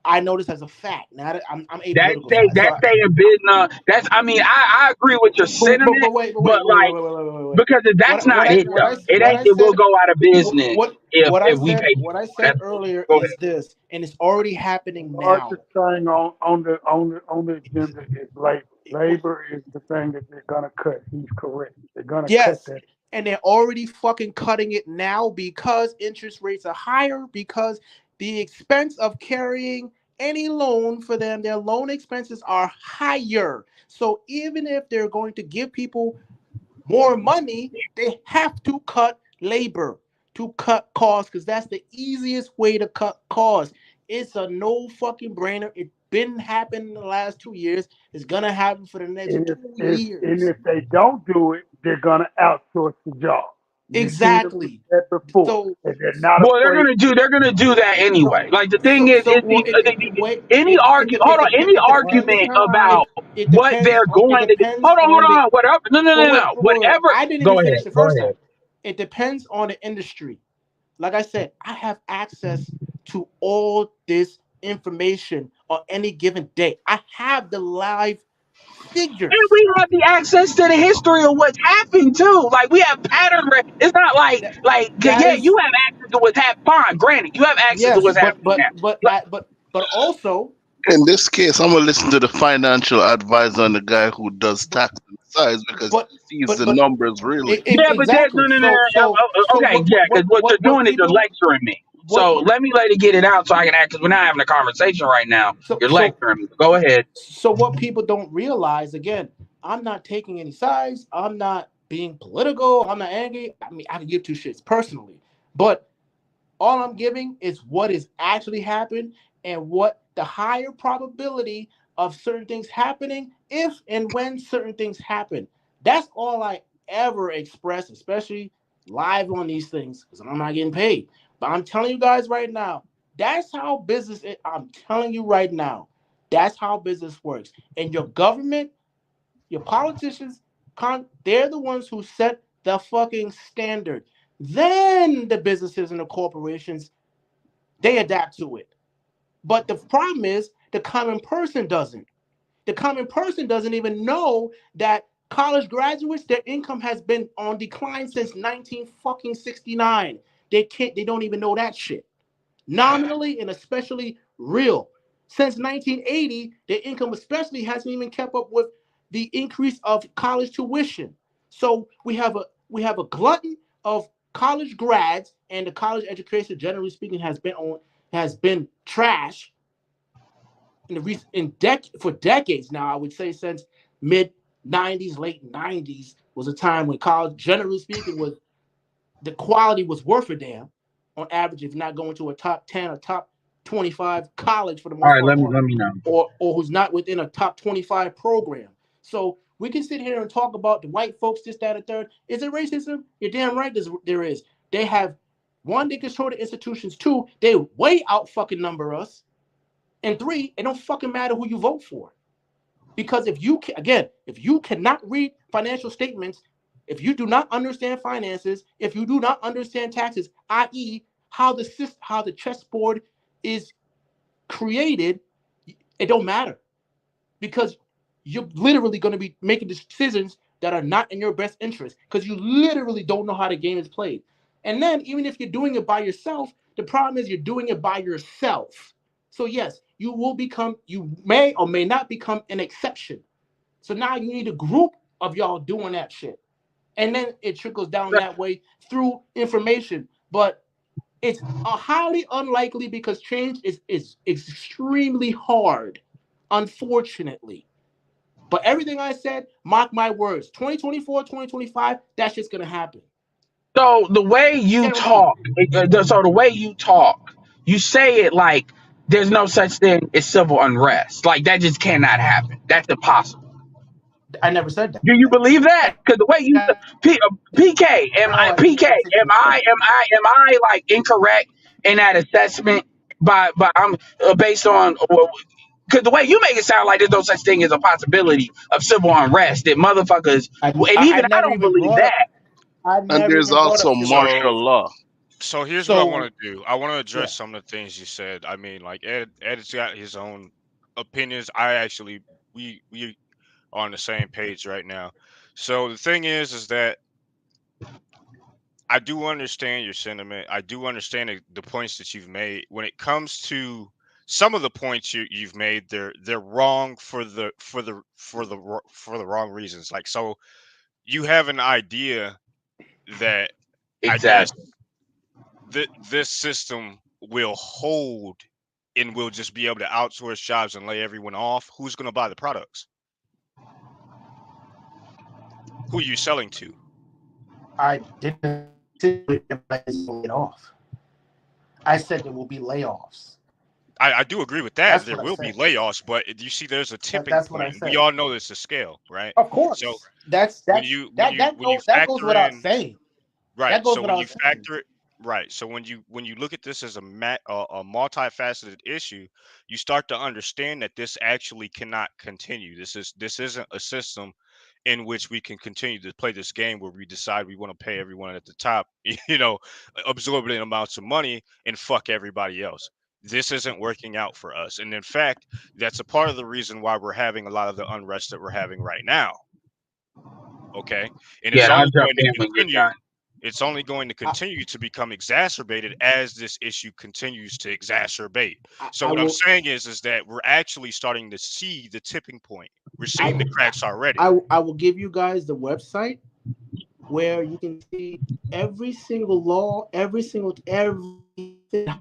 I know this as a fact. Now that I'm apolitical, so That stay in business. That's I mean, I agree with your sentiment, but like wait. because that's What not I it what I though. It what ain't I it will said go out of business if we pay what I people. said That's earlier go is ahead. this, and it's already happening Largest now. thing on the agenda is labor. Labor is the thing that they're gonna cut. He's correct. They're gonna cut Yes, that. and they're already fucking cutting it now because interest rates are higher because the expense of carrying any loan for them, their loan expenses are higher. So even if they're going to give people more money, they have to cut labor to cut costs because that's the easiest way to cut costs. It's a no fucking brainer. It's been happening in the last 2 years. It's gonna happen for the next And if, two if and years. if they don't do it, they're gonna outsource the job. You see them do Exactly. that before, So and they're not Well, afraid. they're gonna do that so anyway. Like the thing is, well any argue. Hold on, any it depends. argument about It what depends they're on going to do. Hold on the on. Whatever. No. Whatever. I didn't even Go finish ahead. the Go first ahead. time. It depends on the industry. Like I said, I have access to all this information on any given day. I have the live And figures. we have the access to the history of what's happened too. Like we have pattern. It's not like That, that yeah, you is have access to what's happening. Fine, granted, you have access to yes, what's happening now. Like, but also In this case, I'm gonna listen to the financial advisor and the guy who does but tax and size because but he sees the numbers really. yeah, but there's exactly. okay, yeah, because what you're What doing is you're people lecturing me. what So let me let it get it out so I can act. Because we're not having a conversation right now. so You're so lecturing me. Go ahead. so what people don't realize again, I'm not taking any sides. I'm not being political. I'm not angry. I mean, I can give two shits personally, but all I'm giving is what is actually happened and what the higher probability of certain things happening if and when certain things happen. That's all I ever express, especially live on these things, because I'm not getting paid. But I'm telling you guys right now, that's how business is. I'm telling you right now, that's how business works. And your government, your politicians, they're the ones who set the fucking standard. Then the businesses and the corporations, they adapt to it. But the problem is the common person doesn't. The common person doesn't even know that college graduates, their income has been on decline since 1969. They don't even know that shit. Nominally and especially real. Since 1980, their income especially hasn't even kept up with the increase of college tuition. So we have a glutton of college grads, and the college education, generally speaking, has been trash for decades now. I would say since mid '90s, late '90s was a time when college, generally speaking, was the quality was worth a damn on average, if not going to a top 10 or top 25 college for the All most right, part, let me know. or who's not within a top 25 program. So we can sit here and talk about the white folks, this, that, and third. Is it racism? You're damn right there is. They have, one, they control the institutions. Two, they way out fucking number us. And three, it don't fucking matter who you vote for. Because if you cannot read financial statements, if you do not understand finances, if you do not understand taxes, i.e., how the chessboard is created, it don't matter, because you're literally going to be making decisions that are not in your best interest because you literally don't know how the game is played. And then even if you're doing it by yourself, the problem is you're doing it by yourself. So yes, you may or may not become an exception. So now you need a group of y'all doing that shit. And then it trickles down that way through information. But it's highly unlikely because change is extremely hard, unfortunately. But everything I said, mark my words, 2024, 2025, that's just going to happen. So the way you Guaranteed. talk, you say it like there's no such thing as civil unrest. Like that just cannot happen. That's impossible. I never said that. Do you believe that? Because the way you PK, am I like incorrect in that assessment? By I'm based on because the way you make it sound like there's no such thing as a possibility of civil unrest that motherfuckers, and I even I never don't even believe brought up. that. I And never there's even brought up also civil unrest. martial law. So here's what I want So to do. I want to yeah, address some of the things you said. I mean, like Ed's got his own opinions. I actually we are on the same page right now. So the thing is that I do understand your sentiment. I do understand the points that you've made. When it comes to some of the points you've made, they're wrong for the wrong reasons. Like, so you have an idea that, I guess, Exactly. this system will hold and will just be able to outsource jobs and lay everyone off. Who's going to buy the products? Who are you selling to? I didn't say everybody's laid off. I said there will be layoffs. I do agree with that. That's There what I will be said. layoffs, but you see, there's a tipping That's what I point. We said. all know there's a scale, right? Of So course, when you that goes factor without in, saying. right? That goes So when you without saying. factor it, right? So when you look at this as a multifaceted issue, you start to understand that this actually cannot continue. This isn't a system in which we can continue to play this game where we decide we want to pay everyone at the top, absorbent amounts of money and fuck everybody else. This isn't working out for us. And in fact, that's a part of the reason why we're having a lot of the unrest that we're having right now. Okay. And Yeah, it's I'll only jump going to in when you're continue. done. It's only going to continue to become exacerbated as this issue continues to exacerbate. So I what I'm will. saying is that we're actually starting to see the tipping point. We're seeing I, the cracks already. I will give you guys the website where you can see every single law, everything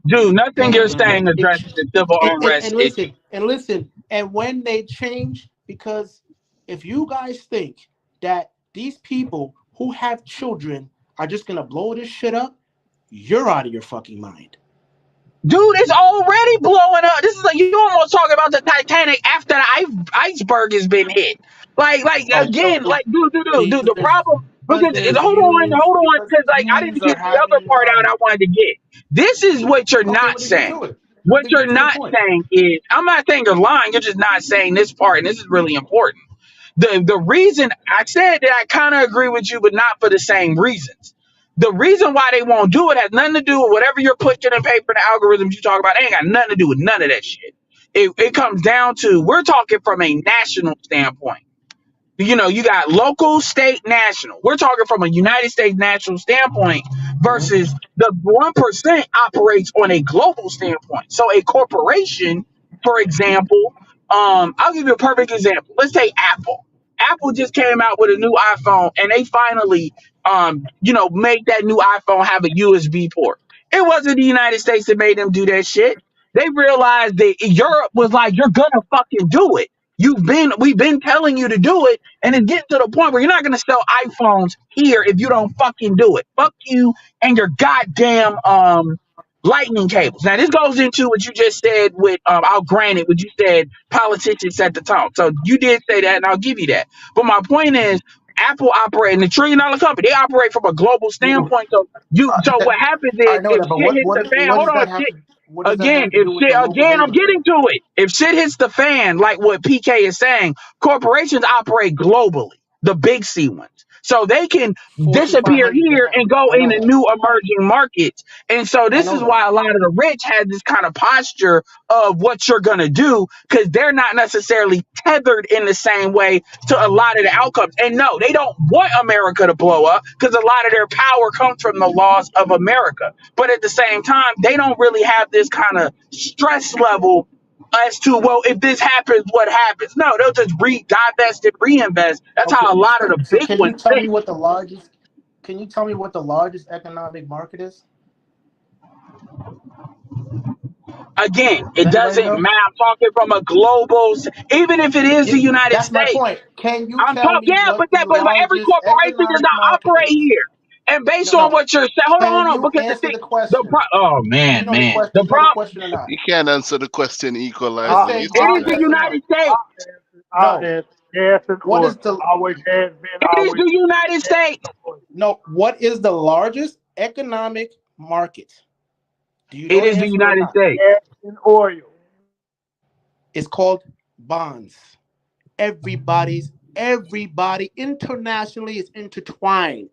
Dude, nothing you're happened, saying addresses the civil unrest issue. and listen, and when they change, because if you guys think that these people who have children are just gonna blow this shit up, you're out of your fucking mind. Dude, it's already blowing up. This is like you almost talking about the Titanic after the iceberg has been hit. Like Oh, again, so like dude. The problem because hold on, because because like I views didn't are get the other having part out I wanted to get. This is what you're okay, not well then get saying. to it. What Then you're get to the not point. saying is I'm not saying you're lying. You're just not saying this part, and this is really important. The reason I said that I kind of agree with you, but not for the same reasons. The reason why they won't do it has nothing to do with whatever you're pushing in paper, the algorithms you talk about. They ain't got nothing to do with none of that shit. It comes down to we're talking from a national standpoint. You got local, state, national. We're talking from a United States national standpoint Mhm. versus the 1% operates on a global standpoint. So a corporation, for example, I'll give you a perfect example. Let's take Apple. Apple just came out with a new iPhone and they finally, make that new iPhone have a USB port. It wasn't the United States that made them do that shit. They realized that Europe was like, you're gonna fucking do it. We've been telling you to do it, and it's getting to the point where you're not gonna sell iPhones here if you don't fucking do it. Fuck you and your goddamn lightning cables. Now this goes into what you just said with I'll grant it, what you said politicians set the tone. So you did say that, and I'll give you that. But my point is, Apple operating a $1 trillion company, they operate from a global standpoint. So what happens is I know if that, but shit hits the fan, what hold does on, that have shit. to what does that have to If do with shit the local I'm labor getting law? to it. If shit hits the fan, like what PK is saying, corporations operate globally, the big C ones. So they can Fortune disappear 500. here and go I know into that. new emerging markets. And so I this know is that. why a lot of the rich had this kind of posture of what you're gonna do, because they're not necessarily tethered in the same way to a lot of the outcomes. And no, they don't want America to blow up because a lot of their power comes from the laws of America. But at the same time, they don't really have this kind of stress level as to, well, if this happens, what happens? No, they'll just divest and reinvest. That's Okay. how a lot of the So big can you ones tell me think. what the largest economic market is? Again, Does it anybody doesn't know? matter. I'm talking from a global, even if it is Yeah, the United that's my States. point. Can you I'm tell talking, me yeah, what the but every largest corporation does economic not market operate is? here. And based No, on no. what you're saying, Can hold on, you because answer the question? oh Do you man, know the question? Do the you know the problem, question or not? You can't answer the question, Just Equalizer. say You it took just is that. the yes or no. United States. No. Yes, in What is order. the Always has been, It is always the United States. no? What is the largest economic market? Do you It know the is the answer or United not? States. gas and oil. It's called bonds. Everybody internationally is intertwined.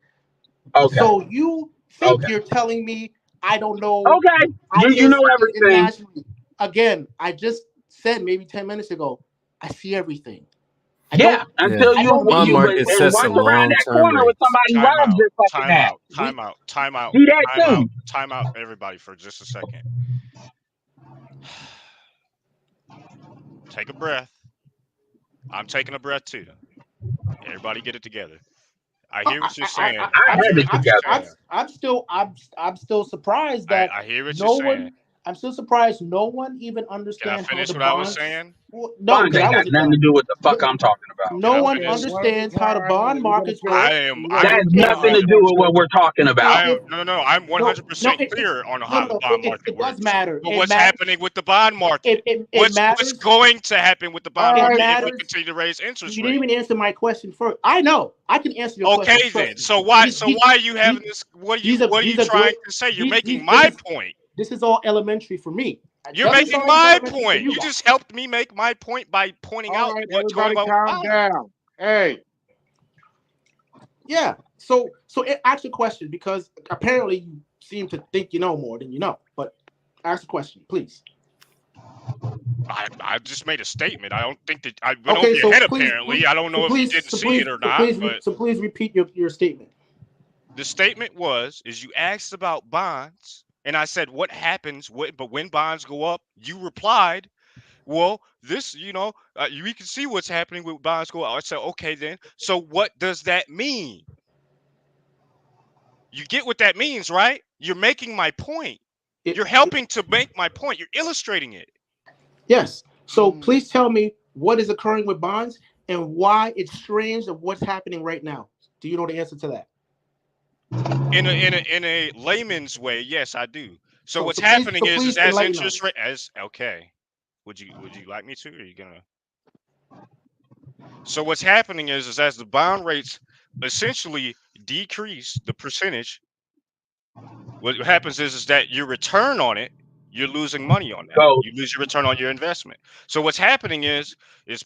Okay. So you think Okay. you're telling me I don't know? Okay. I You can't know see things everything. internationally. Again, I just said maybe 10 minutes ago. I see everything. I Yeah, don't. Yeah. until I don't make Bond you but look market like and a sets once some dumb. around that long-term corner with rates. somebody Time robs out. your fucking Time ass. out. Time out. Time out. See that Time out. too. Time out. Everybody, for just a second. Take a breath. I'm taking a breath too. Everybody, get it together. I hear what you're saying. I I have hear it what you're together. saying. I'm still surprised that I hear what you're no saying. one. I'm still surprised no one even Can I understand how finish the what I was bonds. saying? Well, no, Bonds because I ain't got wasn't nothing to done. do with the fuck No, I'm talking about. Can no I one Okay, finish? one at a understands how the time. bond We're gonna markets get. work. We're That gonna has get If nothing Bond to if do with next. what we're talking about. if No. I'm no 100% it clear on no how no the no bond it market does works. matter. But It what's matters. happening with the bond market? It What's matters. going to happen with the bond It market if we matters. continue to raise You interest didn't rates? even answer my question first. I know. I can answer your question. Okay, then. Trust me. So why? These So these why are you these, having this? What are you these are trying great. to say? You're These making my point. this is all elementary for me. You're Doesn't making sound like it's my elementary for point. you You guys. just helped me make my point by pointing All out right, what's going everybody, on with the calm bond market. down. Hey, Yeah. So ask a question because apparently you seem to think you know more than you know. But ask a question, please. I just made a statement. I don't think that I went over Okay. your So head. please, Apparently, I don't know if you didn't see it or not. But so please repeat your statement. the statement is you asked about bonds, and I said what happens. But when bonds go up, you replied, well, this, we can see what's happening with bonds go up. I said, okay, then. So what does that mean? You get what that means, right? You're making my point. You're helping to make my point. You're illustrating it. Yes. So please tell me what is occurring with bonds and why it's strange of what's happening right now. Do you know the answer to that? In a layman's way, yes, I do. So what's please, happening is as enlighten interest us. rate as okay. Would you like me to? Or are you gonna? So what's happening is as the bond rates essentially decrease the percentage, what happens is that your return on it, you're losing money on that. So You lose your return on your investment. So what's happening is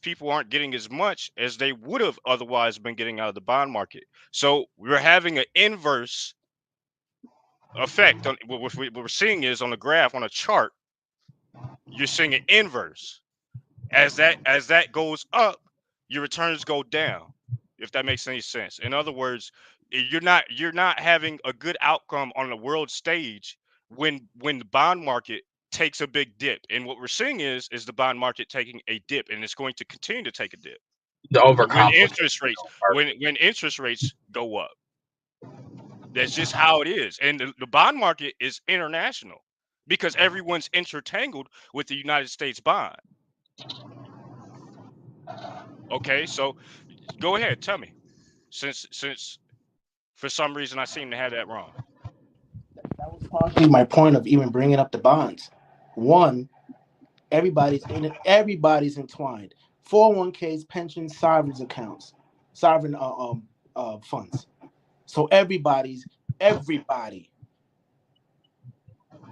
people aren't getting as much as they would have otherwise been getting out of the bond market. So we're having an inverse effect on what we're seeing is on the graph on a chart. You're seeing an inverse. As that goes up, your returns go down. If that makes any sense. In other words, you're not having a good outcome on the world stage when the bond market takes a big dip. And what we're seeing is the bond market taking a dip, and it's going to continue to take a dip the when overcomplicate. interest rates go up. That's just how it is. And the bond market is international because everyone's intertangled with the United States bond. Okay, so go ahead, tell me. Since for some reason I seem to have that wrong. That was partially my point of even bringing up the bonds. One, everybody's entwined. 401ks, pensions, sovereigns accounts, sovereign funds. So everybody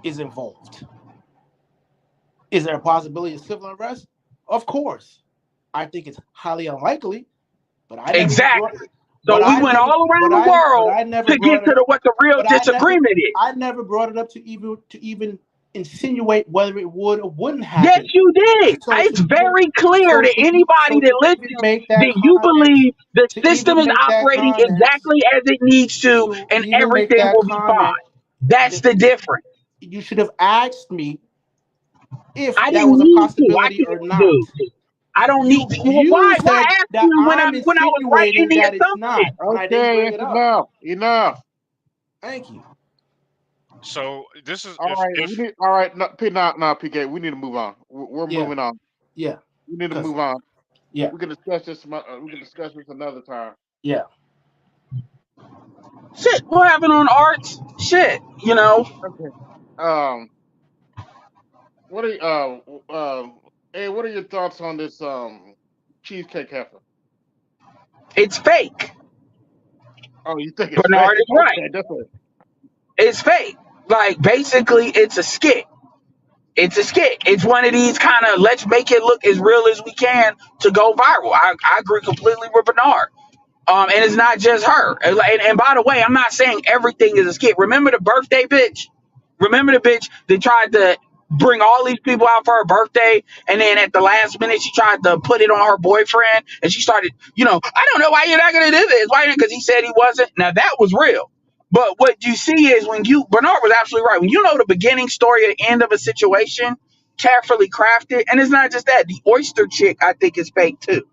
is involved. Is there a possibility of civil unrest? Of course. I think it's highly unlikely, but I never brought Exactly. So we went all around the world to get to what the real disagreement is. I never brought it up to even insinuate whether it would or wouldn't Yes, happen. you did. So It's to even very clear so to to e- anybody so that to even listens make that that you comment, believe the to system even is make that operating comment, exactly as it needs to, to and even make everything that will be comment, fine. That's that the difference. you should have asked me if I that didn't was a need to. I possibility can, or not. dude. I don't need to. Well, You why said ask that you when I'm I was right in insinuating the that it's not, assumption? and I didn't Okay, bring it's it up. enough. Enough. Thank you. So this is All right, we need. All right, no, PK. We need to move on. We're Yeah, moving on. yeah, We need to because move on. yeah, We can discuss this. We can discuss this another time. yeah. Shit, we'll have it on arts. Shit, you know, Okay. Um. What are Hey, what are your thoughts on this cheesecake heifer? it's fake. Oh, you think it's Bernard fake? is right. Okay, that's it. It's fake. Like basically, it's a skit. It's a skit. It's one of these kind of let's make it look as real as we can to go viral. I agree completely with Bernard. And it's not just her. And by the way, I'm not saying everything is a skit. Remember the birthday bitch? Remember the bitch that tried to bring all these people out for her birthday, and then at the last minute she tried to put it on her boyfriend, and she started, I don't know why you're not gonna do this. Why? Because he said he wasn't. Now that was real. But what you see is Bernard was absolutely right. When you know the beginning story and end of a situation, carefully crafted, and it's not just that. The oyster chick, I think, is fake too.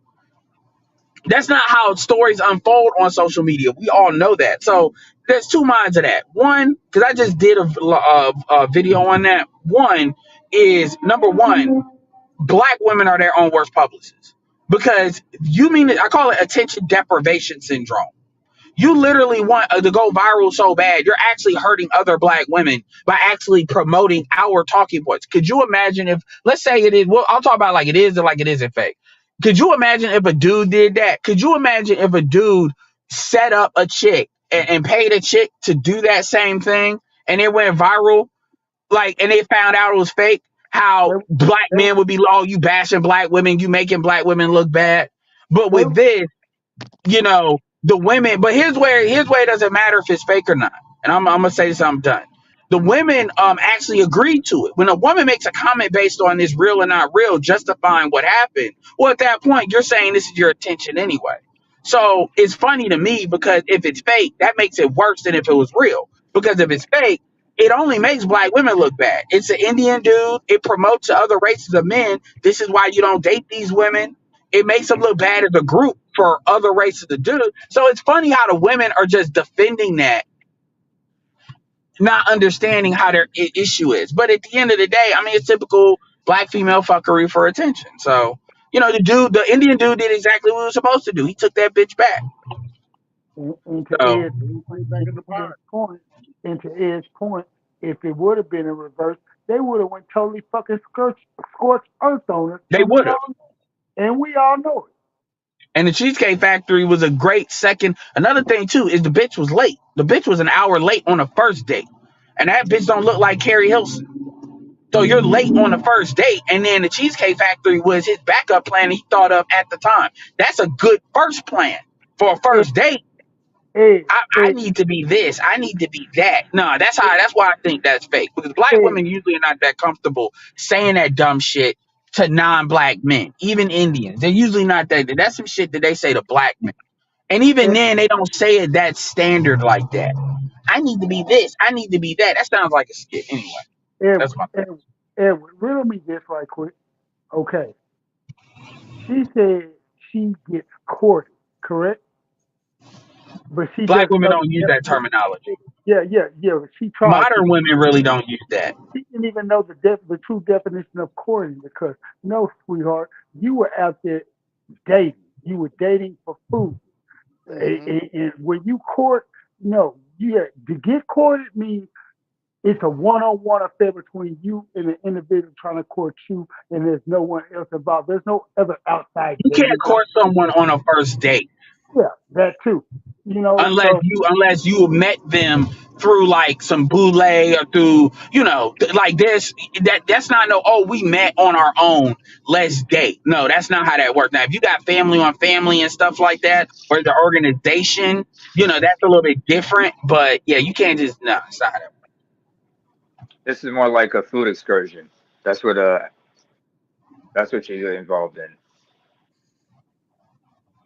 That's not how stories unfold on social media. We all know that. So there's two minds of that. One, because I just did a video on that. One is number one, black women are their own worst publicists because I call it attention deprivation syndrome. You literally want to go viral so bad, you're actually hurting other black women by actually promoting our talking points. Could you imagine if, let's say it is, well, I'll talk about like it is and like it isn't fake. Could you imagine if a dude did that? Could you imagine if a dude set up a chick and paid a chick to do that same thing and it went viral? Like, and they found out it was fake, They, how black they, men would be, oh, you bashing black women, you making black women look bad. But they, with this, the women, but here's where it doesn't matter if it's fake or not. And I'm gonna say this, I'm done. The women actually agreed to it. When a woman makes a comment based on this real or not real, justifying what happened, well, at that point, you're saying this is your attention anyway. So it's funny to me because if it's fake, that makes it worse than if it was real. Because if it's fake, it only makes black women look bad. It's an Indian dude. It promotes to other races of men. This is why you don't date these women. It makes them look bad as a group for other races to do. So it's funny how the women are just defending that, not understanding how their issue is. But at the end of the day, I mean, it's typical black female fuckery for attention. So, the Indian dude did exactly what he was supposed to do. He took that bitch back. and to So Ed's Put it back in the pot. point, and to Ed's point, if it would have been in reverse, they would have went totally fucking scorched earth on us, they would have. and we all know it. And the Cheesecake Factory was a great second. Another thing too is the bitch was late. The bitch was an hour late on the first date. And that bitch don't look like Carrie Hilson. So you're late on the first date, and then the Cheesecake Factory was his backup plan he thought of at the time. That's a good first plan for a Ed, first date. Ed, I Ed, need to be this. I need to be that. No, that's why I think that's fake. Because black Ed, women usually are not that comfortable saying that dumb shit to non-black men, even Indians. They're usually not that. That's some shit that they say to black men. And even Ed, then, they don't say it that standard like that. I need to be this. I need to be that. That sounds like a skit anyway. That's Edward, my thing. Edward, riddle me this right quick. Okay. She said she gets courted, correct? But she Black doesn't women know don't use that terminology. yeah. But she tried to. Modern women really don't use that. She didn't even know the true definition of courting because no, sweetheart, you were out there. dating. You were dating for food. Mm-hmm. And when you court, no, yeah, to get courted means it's a one-on-one affair between you and the individual trying to court you, and there's no one else involved. There's no other outside You can't dating. court someone on a first date Yeah, that too. unless So you met them through like some boule or through like this. That's not no. Oh, we met on our own. Let's date. No, that's not how that works. Now, if you got family on family and stuff like that, or the organization, that's a little bit different. But yeah, you can't just no. It's not how that. This is more like a food excursion. That's what you're involved in.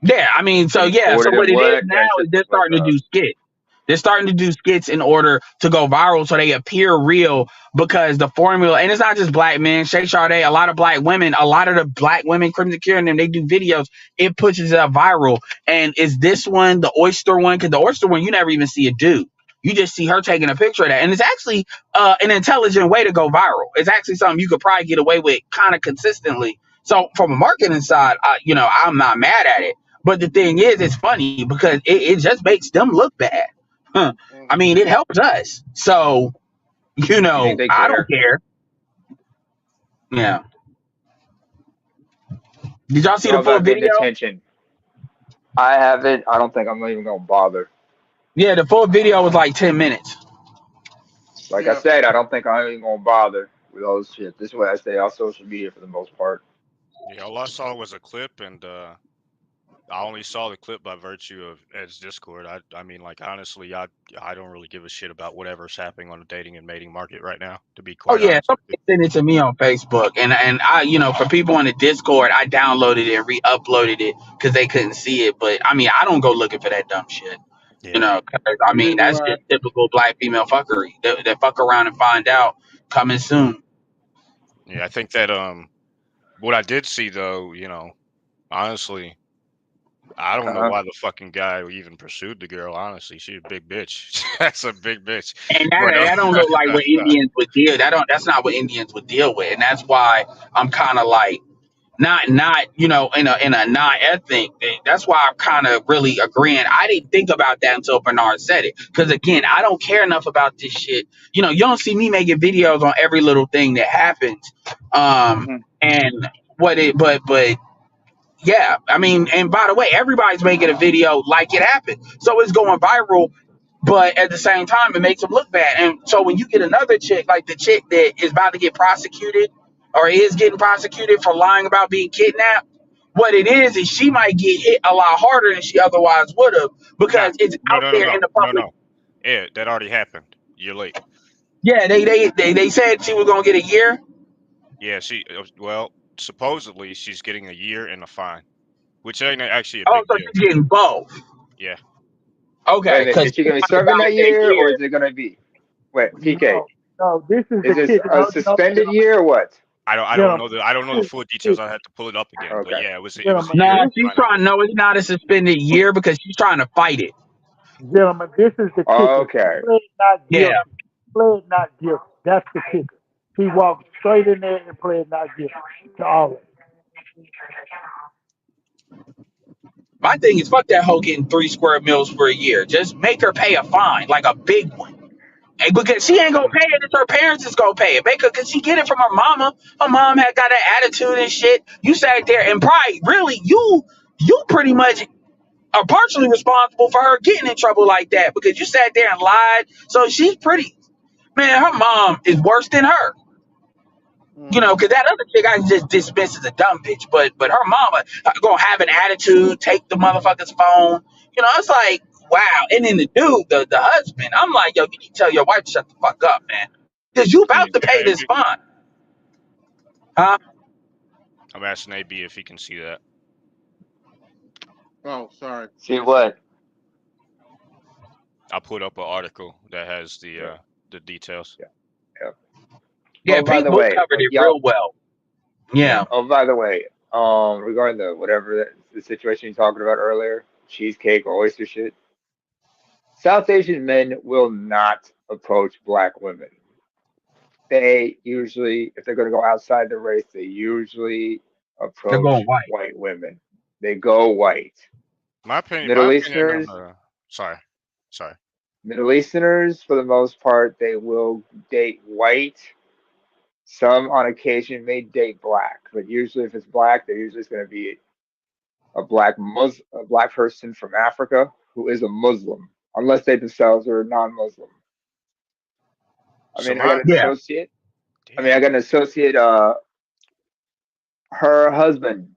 Yeah, I mean, so And you yeah, so ordered what and it is what? now That's is just they're like starting to do skits. They're starting to do skits in order to go viral so they appear real because the formula, and it's not just black men, Shay Sade, a lot of black women, a lot of the black women, Crimson Cure, and them, they do videos, it pushes it up viral. And is this one, the oyster one? Because the oyster one, you never even see a dude. You just see her taking a picture of that. And it's actually an intelligent way to go viral. It's actually something you could probably get away with kind of consistently. So from a marketing side, I'm not mad at it. But the thing is, it's funny because it just makes them look bad. Huh. I Mm-hmm. mean, it helps us. So, you think they I don't care? care. Yeah. Did y'all It's see the all full about getting video? attention. I haven't. I don't think I'm even gonna bother. Yeah, the full video was like 10 minutes. Like I Yeah. said, I don't think I'm even gonna bother with all this shit. This is what I stay off social media for the most part. Yeah, all I saw was a clip, and I only saw the clip by virtue of Ed's Discord. I mean, like honestly, I don't really give a shit about whatever's happening on the dating and mating market right now. To be Oh quite yeah, honest with you. somebody sent it to me on Facebook, and I, for people on the Discord, I downloaded it and re-uploaded it because they couldn't see it. But I mean, I don't go looking for that dumb shit. Yeah. 'Cause, I mean, neither do that's I. just typical black female fuckery. They fuck around and find out coming soon. Yeah, I think that what I did see though, honestly, I don't know Uh-huh. why the fucking guy even pursued the girl. Honestly, she's a big bitch. That's a big bitch. And But that don't look like what Indians would deal. That's not what Indians would deal with, and that's why I'm kind of like not in a non-ethnic thing. That's why I'm kind of really agreeing. I didn't think about that until Bernard said it, because again, I don't care enough about this shit. You don't see me making videos on every little thing that happens. Hmm. And what it, but yeah, I mean, and by the way, everybody's making a video like it happened, so it's going viral. But at the same time, it makes them look bad. And so when you get another chick, like the chick that is about to get prosecuted or is getting prosecuted for lying about being kidnapped, what it is she might get hit a lot harder than she otherwise would have nah, because it's no, out no, no, there no, in the no, public. no. Yeah, that already happened. You're late. Yeah, they said she was gonna get a year. Yeah, well, supposedly she's getting a year and a fine, which ain't actually a Oh, big so deal. she's getting both. Yeah. Wait a Okay, minute. because Is she gonna be serving that a year, or year. is it gonna be? Wait, PK. No, no, this is Is the this kicker. a No, no, suspended gentlemen, year or what? gentlemen, I don't know the this is full the details. kicker. I had to pull it up again. But Okay. yeah, it was a Gentlemen, year Nah, and this, a she's fine, I trying. believe. No, it's not a suspended year because she's trying to fight it. gentlemen, this is the kicker. He Okay. pled not Yeah. guilty. Pled not guilty. That's the kicker. He walked straight in there and pled not guilty to all of it. My thing is, fuck that hoe getting 3 square meals for a year. Just make her pay a fine, like a big one. And because she ain't gonna pay it, it's her parents is gonna pay it. Make her, cause she get it from her mama. Her mom had got that attitude and shit. You sat there and probably really you pretty much are partially responsible for her getting in trouble like that because you sat there and lied. So she's pretty, man. Her mom is worse than her. Mm-hmm. Because that other chick I just dismiss as a dumb bitch, but her mama gonna have an attitude, take the motherfucker's phone. It's like wow. And then the dude, the husband, I'm like, yo, you need to tell your wife to shut the fuck up, man, because you about to pay Yeah, this fine, huh? I'm asking AB if he can see that. Oh, sorry. See what? I put up an article that has Yeah. the details. Yeah. Yeah. Yeah, By Pink the Book way, covered it y'all. real well. Yeah. Yeah, Oh, by the way, regarding the whatever the situation you're talking about earlier, cheesecake or oyster shit, South Asian men will not approach black women. They usually, if they're going to go outside the race, they usually they're going approach white. white women. they go white. My opinion. Middle My opinion on Easterners, the. Sorry, sorry. Middle Easterners, for the most part, they will date white. Some on occasion may date black, but usually if it's black, they're usually going to be a black person from Africa who is a Muslim, unless they themselves are non-Muslim. I So mean, I got my an Yeah. associate. I mean, damn. I got an associate. Her husband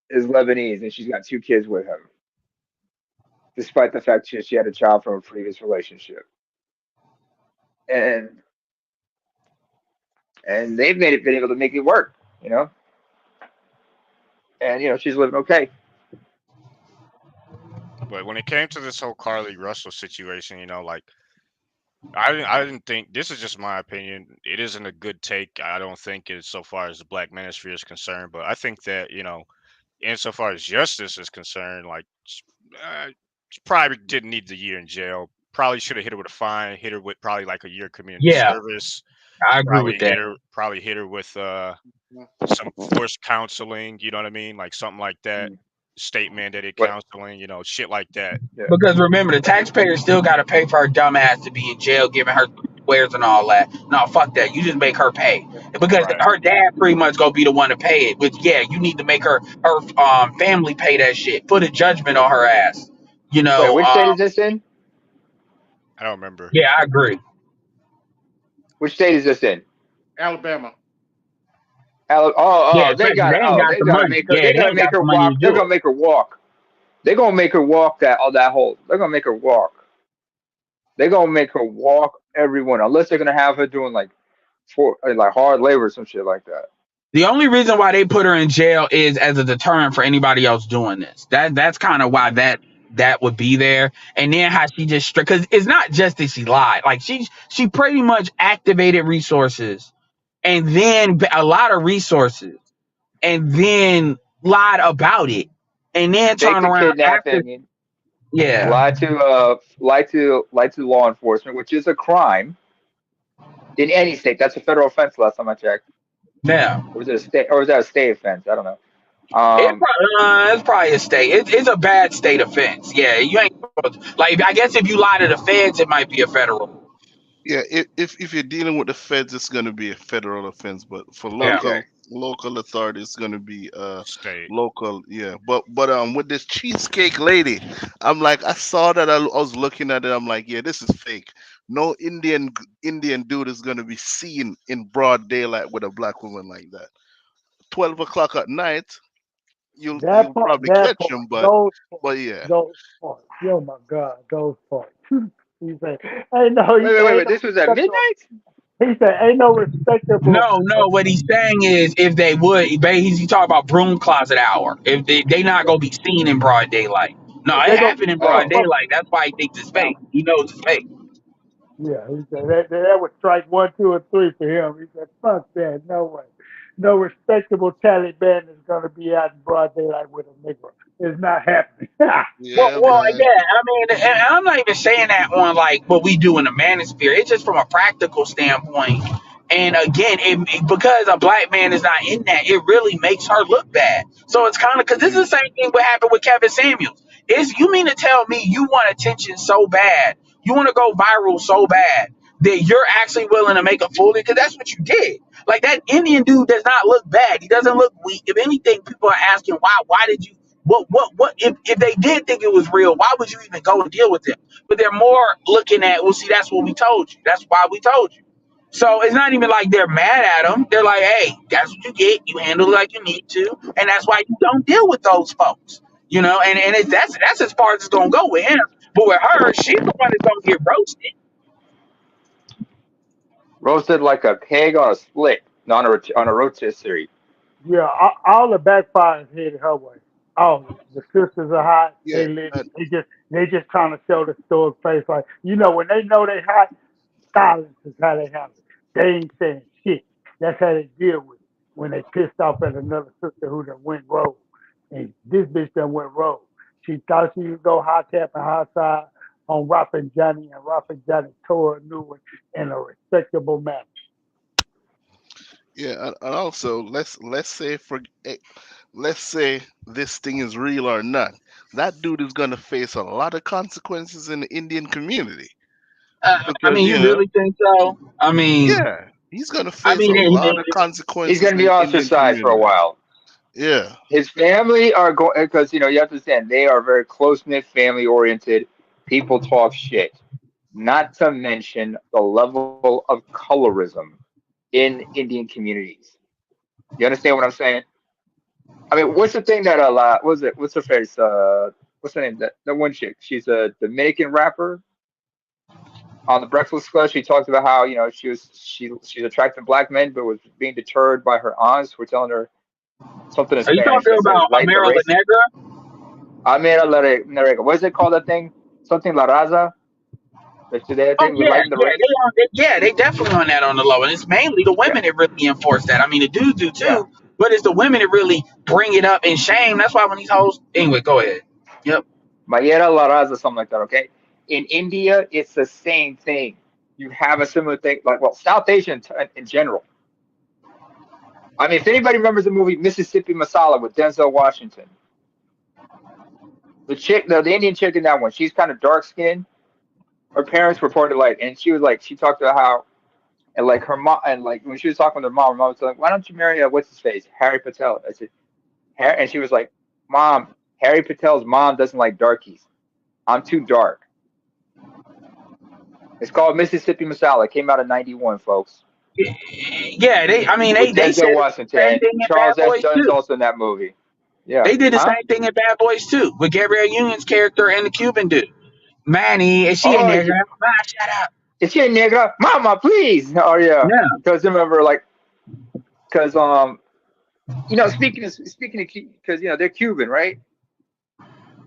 is Lebanese, and she's got 2 kids with him, despite the fact she had a child from a previous relationship, and they've been able to make it work, you know. And she's living okay. But when it came to this whole Carly Russell situation, like I didn't think this is just my opinion. It isn't a good take. I don't think it's so far as the Black Manosphere is concerned, but I think that insofar as justice is concerned, like she probably didn't need the year in jail. Probably should have hit her with a fine. Hit her with probably like a year community Yeah, service. I agree with that. Probably hit her with some forced counseling. You know what I mean? Like something like that. Mm. State mandated But counseling. Shit like that. yeah, Because remember, the taxpayer still got to pay for her dumb ass to be in jail, giving her squares and all that. No, fuck that. You just make her pay yeah. because Right. her dad pretty much gonna be the one to pay it. Which yeah, you need to make her family pay that shit. Put a judgment on her ass. You Wait, know. which state is this in? I don't remember. Yeah, I agree. Which state is this in? Alabama. Yeah, They especially got they to ain't got they the gotta money. make her. Yeah, They they gotta ain't got make her the money to walk. They're do it. gonna make her walk. They're gonna make her walk that whole. They're gonna make her walk. They're gonna make her walk everyone, unless they're gonna have her doing like hard labor or some shit like that. The only reason why they put her in jail is as a deterrent for anybody else doing this. That's kind of why that would be there. And then how she just because it's not just that she lied. Like she pretty much activated resources and then a lot of resources and then lied about it and then Fake turn a around after. kidnapping, Yeah, lie to law enforcement, which is a crime in any state. That's a federal offense. Last time I checked, yeah. or was it a state? Or was that a state offense? I don't know. Um, It's probably a state. It's a bad state offense. Yeah, you ain't supposed to, like. I guess if you lie to the feds, it might be a federal. Yeah, if you're dealing with the feds, it's going to be a federal offense, but for Yeah. okay. local authority, it's going to be State. local. Yeah, but with this cheesecake lady, I'm like, I saw that, I was looking at it, I'm like, yeah, this is fake. No Indian dude is going to be seen in broad daylight with a black woman like that. 12 o'clock at night, That you'll part, probably that catch part, him, those parts, but yeah. those parts. Oh my God, those parts. He said, "Ain't no," he said, "Ain't Wait. no This was at respectable." midnight. He said, "Ain't no respectable." No. What he's saying is, if they would, he's talking about broom closet hour. If they not gonna be seen in broad daylight. No, it They go. happened in They go. broad Oh, daylight. That's why he thinks it's fake. He knows it's fake. Yeah, he said that would strike 1, 2, and 3 for him. He said, "Fuck that, no way. No respectable Taliban is gonna be out in broad daylight with a nigga. It's not happening." Yeah, Well, man. yeah. I mean, and I'm not even saying that on like what we do in the manosphere. It's just from a practical standpoint. And again, because a black man is not in that, it really makes her look bad. So it's kind of because this is the same thing what happened with Kevin Samuels. Is you mean to tell me you want attention so bad, you want to go viral so bad that you're actually willing to make a fool of it? Because that's what you did. Like that Indian dude does not look bad. He doesn't look weak. If anything, people are asking why. Why did you? What if they did think it was real, why would you even go and deal with them? But they're more looking at, well, see, that's what we told you. That's why we told you. So it's not even like they're mad at them. They're like, hey, that's what you get. You handle it like you need to. And that's why you don't deal with those folks. That's as far as it's gonna go with him. But with her, she's the one that's gonna get roasted. roasted like a pig on a split, not on a rotisserie. Yeah, all the backfires headed her way. All of it. The sisters are hot. Yeah. They lit. They just trying to show the store's face. Like when they know they hot, silence is how they handle it. They ain't saying shit. That's how they deal with it. When they pissed off at another sister who done went rogue, and this bitch done went rogue. She thought she could go hot tapping hot side on Johnny, and Johnny tore a new one in a respectable manner. Yeah, and also let's say, for let's say this thing is real or not, that dude is gonna face a lot of consequences in the Indian community I because mean, you really think so? yeah, he's gonna I face a mean, lot of He's consequences gonna in be the Indian ostracized for a community. while. Yeah, His family are going because you have to understand they are very close knit, family oriented. People talk shit. Not to mention the level of colorism in Indian communities. You understand what I'm saying? I mean, what's the thing that a lot? What's it? What's her face? What's her name? That one chick. She's a Dominican rapper on the Breakfast Club. She talked about how she's attracted to black men, but was being deterred by her aunts who were telling her something in are you Spanish talking that says about "light the Amira La race." Negra? I made a narrator. What is it called? That thing? Something La Raza. That Oh thing with yeah, lighten the race. they definitely on that on the low, and it's mainly the Yeah, women that really enforce that. I mean, the dudes do yeah. too, but it's the women that really bring it up in shame. That's why when these hoes, anyway, go ahead. Yep. Mayera La Raza, something like that. Okay. In India, it's the same thing. You have a similar thing, like South Asia in general. I mean, if anybody remembers the movie Mississippi Masala with Denzel Washington, the Indian chick in that one, she's kind of dark skinned. Her parents were part of light, and she talked about how, and like her mom, and like when she was talking with her mom was like, "Why don't you marry what's his face, Harry Patel?" I said, Harry, and she was like, "Mom, Harry Patel's mom doesn't like darkies. I'm too dark." It's called Mississippi Masala. It came out in '91, folks, Yeah, with they said Denzel the Washington same and thing in Bad Charles S. Boys Dunn's too. also in that movie. Yeah, They did the huh? same thing in Bad Boys too with Gabrielle Union's character and the Cuban dude. Manny, is she in Oh, there? Ma, shut up. is she a nigga? Mama, please. Oh yeah, Yeah, because remember, like, because speaking of because they're Cuban, right?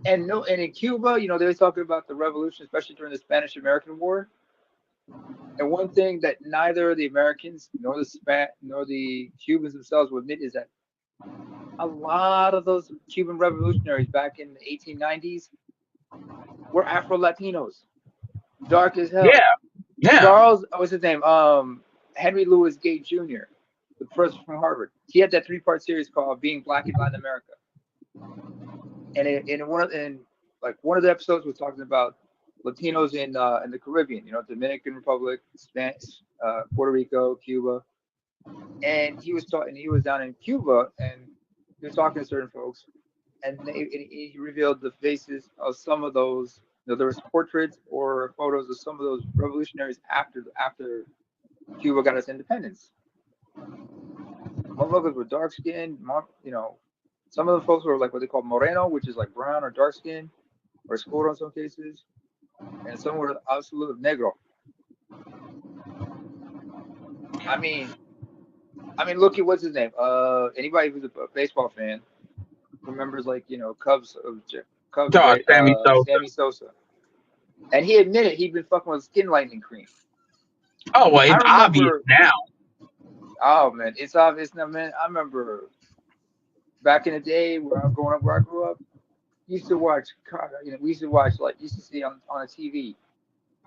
And no, and in Cuba, they were talking about the revolution, especially during the Spanish American War. And one thing that neither the Americans nor the Cubans themselves will admit is that a lot of those Cuban revolutionaries back in the 1890s were Afro Latinos, dark as hell. yeah, yeah. Charles, what's his name? Henry Louis Gates Jr., the professor from Harvard. He had that three-part series called "Being Black in Latin America," and one of the episodes was talking about Latinos in the Caribbean, Dominican Republic, Spanish, Puerto Rico, Cuba, and he was talking. He was down in Cuba, and he was talking to certain folks, and he revealed the faces of some of those. There was portraits or photos of some of those revolutionaries after Cuba got its independence. Motherfuckers were dark skinned, some of the folks were like what they call moreno, which is like brown or dark skin, or escuro in some cases, and some were absolute negro. I mean, look at what's his name. Anybody who's a baseball fan remembers, like, Cubs Dog, great Sammy Sosa. Sammy Sosa, and he admitted he'd been fucking with skin lightening cream. Oh well, I it's obvious remember. now. Oh man, it's obvious now, man. I remember back in the day where I'm growing up, where I grew up. Used to watch, we used to watch, like, used to see on a TV,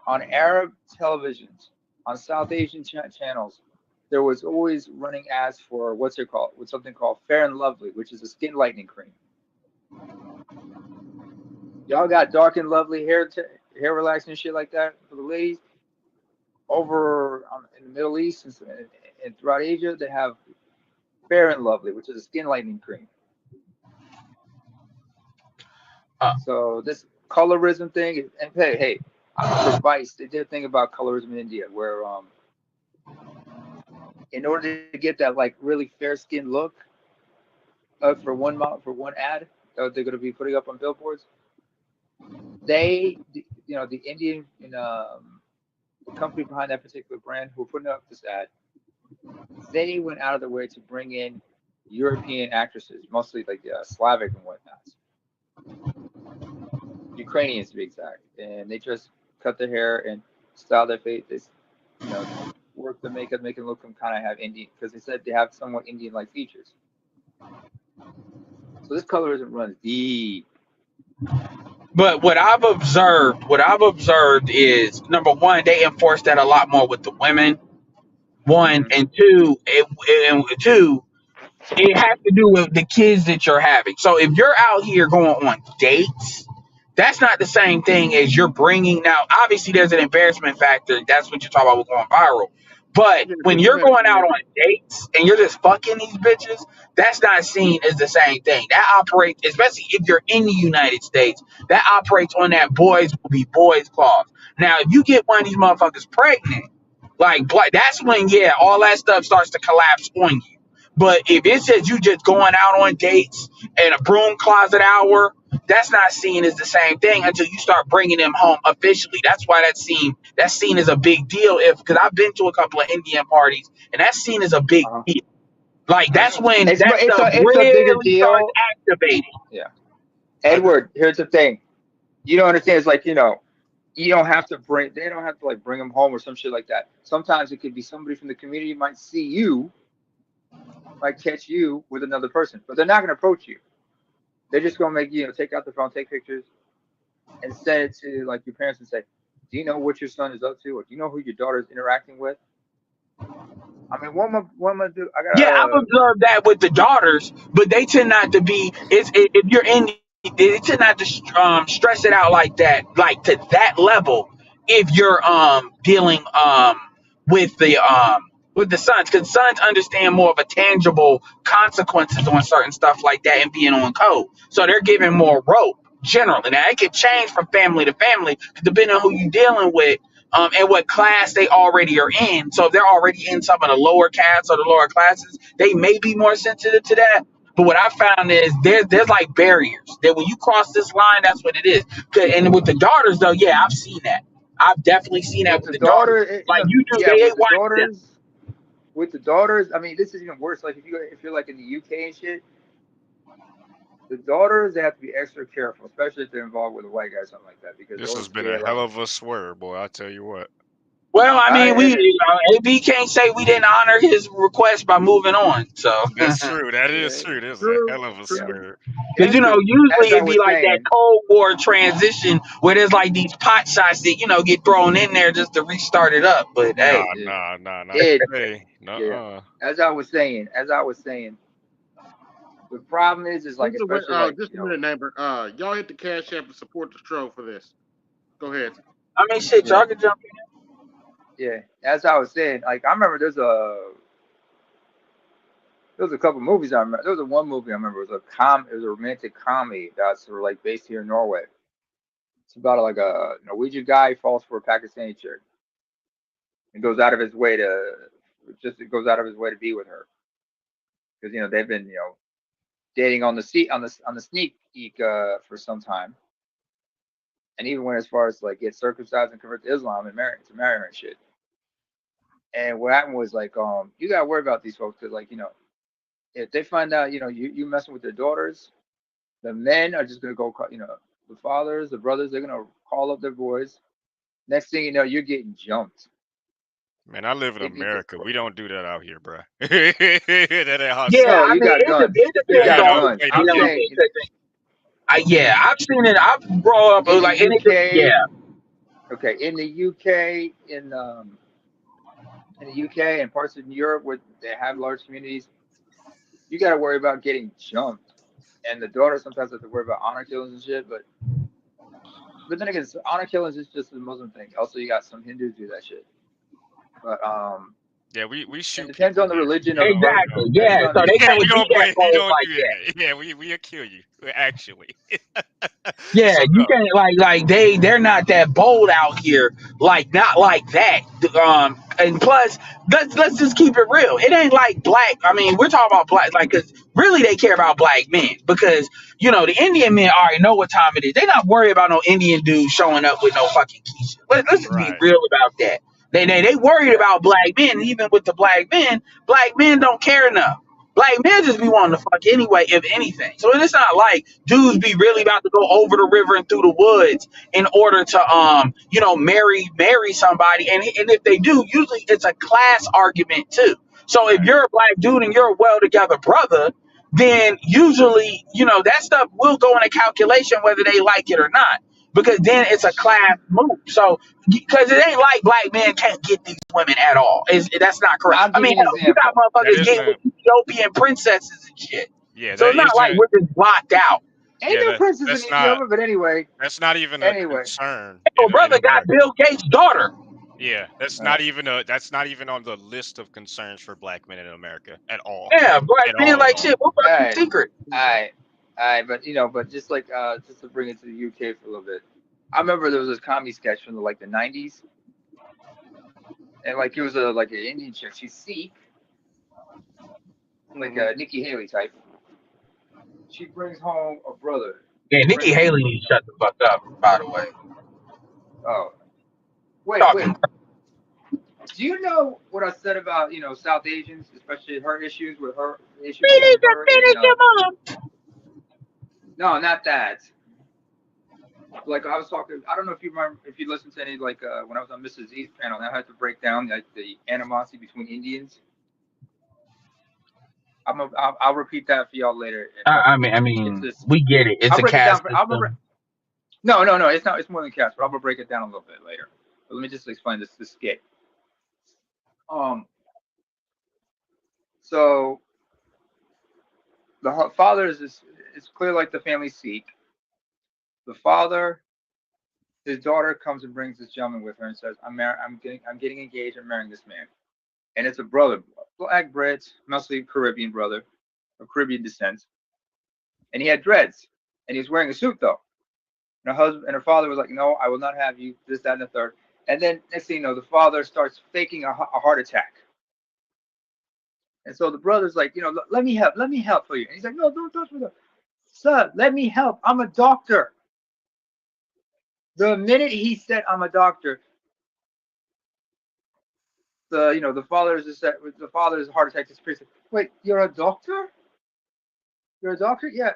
on Arab televisions, on South Asian channels. There was always running ads for what's it called? With something called Fair and Lovely, which is a skin lightening cream. Y'all got dark and lovely hair relaxing shit like that for the ladies. Over in the Middle East and throughout Asia, they have Fair and Lovely, which is a skin lightening cream. Uh, So this colorism thing, and hey, I remember Vice. They did a thing about colorism in India, where in order to get that, like, really fair skinned look, for one ad that they're going to be putting up on billboards, the Indian the company behind that particular brand who were putting up this ad, they went out of their way to bring in European actresses, mostly like Slavic and whatnot, Ukrainians to be exact, and they just cut their hair and style their face. They, work the makeup, make them look kind of have Indian, because they said they have somewhat Indian-like features. So this colorism runs deep. but what I've observed is number one, they enforce that a lot more with the women. One Mm-hmm. and two, and two. It has to do with the kids that you're having. So if you're out here going on dates, that's not the same thing as you're bringing. Now, obviously, there's an embarrassment factor. That's what you're talking about with going viral. But Yeah, when go you're ahead. going out on dates and you're just fucking these bitches, that's not seen as the same thing. That operates, especially if you're in the United States, that operates on that boys will be boys clause. Now, if you get one of these motherfuckers pregnant, that's when, yeah, all that stuff starts to collapse on you. But if it says you just going out on dates and a broom closet hour, that's not seen as the same thing until you start bringing them home officially. That's why that's seen as a big deal. Because I've been to a couple of Indian parties and that's seen as a big Uh-huh. deal. Like I that's got when It's that stuff it's a bigger really starts deal. activating. Yeah. I got Edward, here's the thing. You don't understand. It's like, you don't have to they don't have to like bring them home or some shit like that. Sometimes it could be somebody from the community might see you, might catch you with another person, but they're not going to approach you. They're just going to make take out the phone, take pictures, and send it to like your parents and say, "Do you know what your son is up to, or do you know who your daughter is interacting with?" I mean, what am I do? I Yeah, I've gotta. observed that with the daughters, but they tend not to be. If you're in, they tend not to stress it out like that, like to that level. If you're dealing with the sons, because sons understand more of a tangible consequences on certain stuff like that and being on code, so they're giving more rope generally. Now it can change from family to family depending on who you're dealing with and what class they already are in. So if they're already in some of the lower castes or the lower classes, they may be more sensitive to that. But what I found is there's like barriers that when you cross this line, that's what it is. And with the daughters, though, yeah, I've seen that. I've definitely seen that With with the the daughters. daughter, Like you do, yeah, they with the watch them. daughters, I mean, this is even worse. Like if you're like in the UK and shit, the daughters they have to be extra careful, especially if they're involved with a white guy or something like that, because This those has been a yeah, like hell of a swerve, boy. I tell you what. Well, I mean, I AB can't say we didn't honor his request by moving on. So, That's true. That is yeah, true. This is a True, hell of a yeah. true. swerve. because Edward, usually as I it'd be was like that saying, Cold War transition where there's like these pot shots that get thrown in there just to restart it up. But Nah, hey, yeah, nah, nah, not Ed, today. yeah, Nuh-uh. as I was saying, the problem is like Speaking of which, especially like just a minute, neighbor. Y'all hit the cash app to support the show for this. Go ahead. I mean, shit, yeah, y'all can jump yeah. As I was saying, like I remember there was a couple movies I remember. There was one movie I remember. It was a romantic comedy that's sort of like based here in Norway. It's about like a Norwegian guy falls for a Pakistani chick and goes out of his way to be with her because they've been dating on the sneak for some time, and even went as far as like get circumcised and convert to Islam and marry her and shit. And what happened was like you gotta worry about these folks because like if they find out you messing with their daughters, the men are just gonna go the fathers, the brothers, they're gonna call up their boys. Next thing you know, you're getting jumped. Man, I live in It gets America. We don't do that out here, bruh. That ain't how Yeah, no, serious. I you mean, got guns. it You depends We got on, don't guns. play you them I'm know, games. saying yeah, I've seen it. I've grown up in the like, and it, UK, yeah, okay, in the UK and parts of Europe where they have large communities, you got to worry about getting jumped. And the daughters sometimes have to worry about honor killings and shit. But then again, honor killings is just a Muslim thing. Also, you got some Hindus do that shit. But Yeah, we it shoot depends people on the here. religion of the We brother. exactly, don't. Depends yeah. on So they Yeah, never you do don't that play. You bold don't like do that. that. Yeah, we'll kill you. Actually. Yeah, So you no. can't they're not that bold out here, like not like that. And plus, let's just keep it real. It ain't like black. I mean, we're talking about black, like, cause really they care about black men because the Indian men already know what time it is. They not worried about no Indian dude showing up with no fucking Keisha. Let's just be Right. real about that. They worried yeah, about black men, and even with the black men don't care enough. Black men just be wanting to fuck anyway, if anything. So it's not like dudes be really yeah, about to go over the river and through the woods in order to marry somebody. And if they do, usually it's a class argument too. So if Right. you're a black dude and you're a well together brother, then usually that stuff will go in a calculation whether they like it or not. because then it's a class move. So because it ain't like black men can't get these women at all. That's not correct. I'll I give mean, you an hell, you got example. That motherfuckers getting with isn't. Ethiopian princesses and shit. Yeah, So that it's not like isn't. we're just blocked out. Ain't Yeah, no princess in that's not. Ethiopia, but anyway, That's not even a anyway. concern Your in brother got America. Bill Gates' daughter. Yeah, that's Uh, not even a. That's not even on the list of concerns for black men in America at all. Yeah, black At men all. At like all. shit. What all fucking right, secret? all right, but but just like just to bring it to the UK for a little bit, I remember there was this comedy sketch from the '90s, and like it was like an Indian chick. She's Sikh, like Mhm. a Nikki Haley type. She brings home a brother. Yeah, She Nikki brings home. Haley needs to shut the fuck up. By the way, Oh, wait, talking. wait. Do you know what I said about South Asians, especially her issues with issues between her and no, not that. Like I was talking, I don't know if you remember, if you listened to any when I was on Mrs. Z's panel, and I had to break down like the animosity between Indians. I'll repeat that for y'all later. I mean, It's this. we get it. It's I'll a break it down. caste I'll system. no, no, no. It's not. It's more than cast, but I'm gonna break it down a little bit later. But let me just explain this skit. So the father is it's clear like the family Sikh. The father, his daughter comes and brings this gentleman with her and says, I'm getting engaged. I'm marrying this man, and it's a brother, black Brit, mostly Caribbean brother, of Caribbean descent, and he had dreads, and he was wearing a suit though. And her husband and her father was like, "No, I will not have you." This, that, and the third. And then next thing you know, the father starts faking a heart attack. And so the brother's like, let me help for you. And he's like, no, don't touch me, sir. Let me help. I'm a doctor. The minute he said, "I'm a doctor," the father's heart attack disappears. Wait, you're a doctor? You're a doctor? Yeah.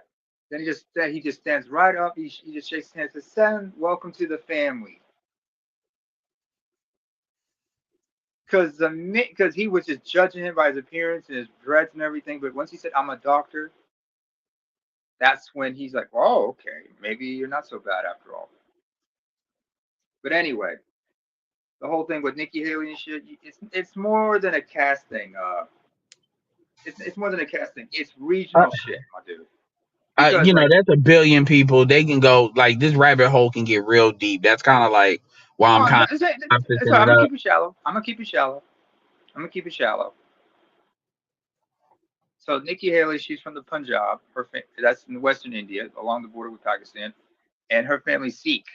Then he just stands right up. He just shakes hands and says, "Son, welcome to the family." Because he was just judging him by his appearance and his dreads and everything. But once he said, "I'm a doctor," that's when he's like, "Oh, okay, maybe you're not so bad after all." But anyway, the whole thing with Nikki Haley and shit, it's more than a cast thing. It's more than a cast thing. It's regional shit, my dude. Because That's a billion people. They can go like this rabbit hole can get real deep. That's kind of like why I'm kind of I'm picking it gonna up. keep it shallow. I'm gonna keep it shallow. So Nikki Haley, she's from the Punjab. That's in western India, along the border with Pakistan, and her family's Sikh.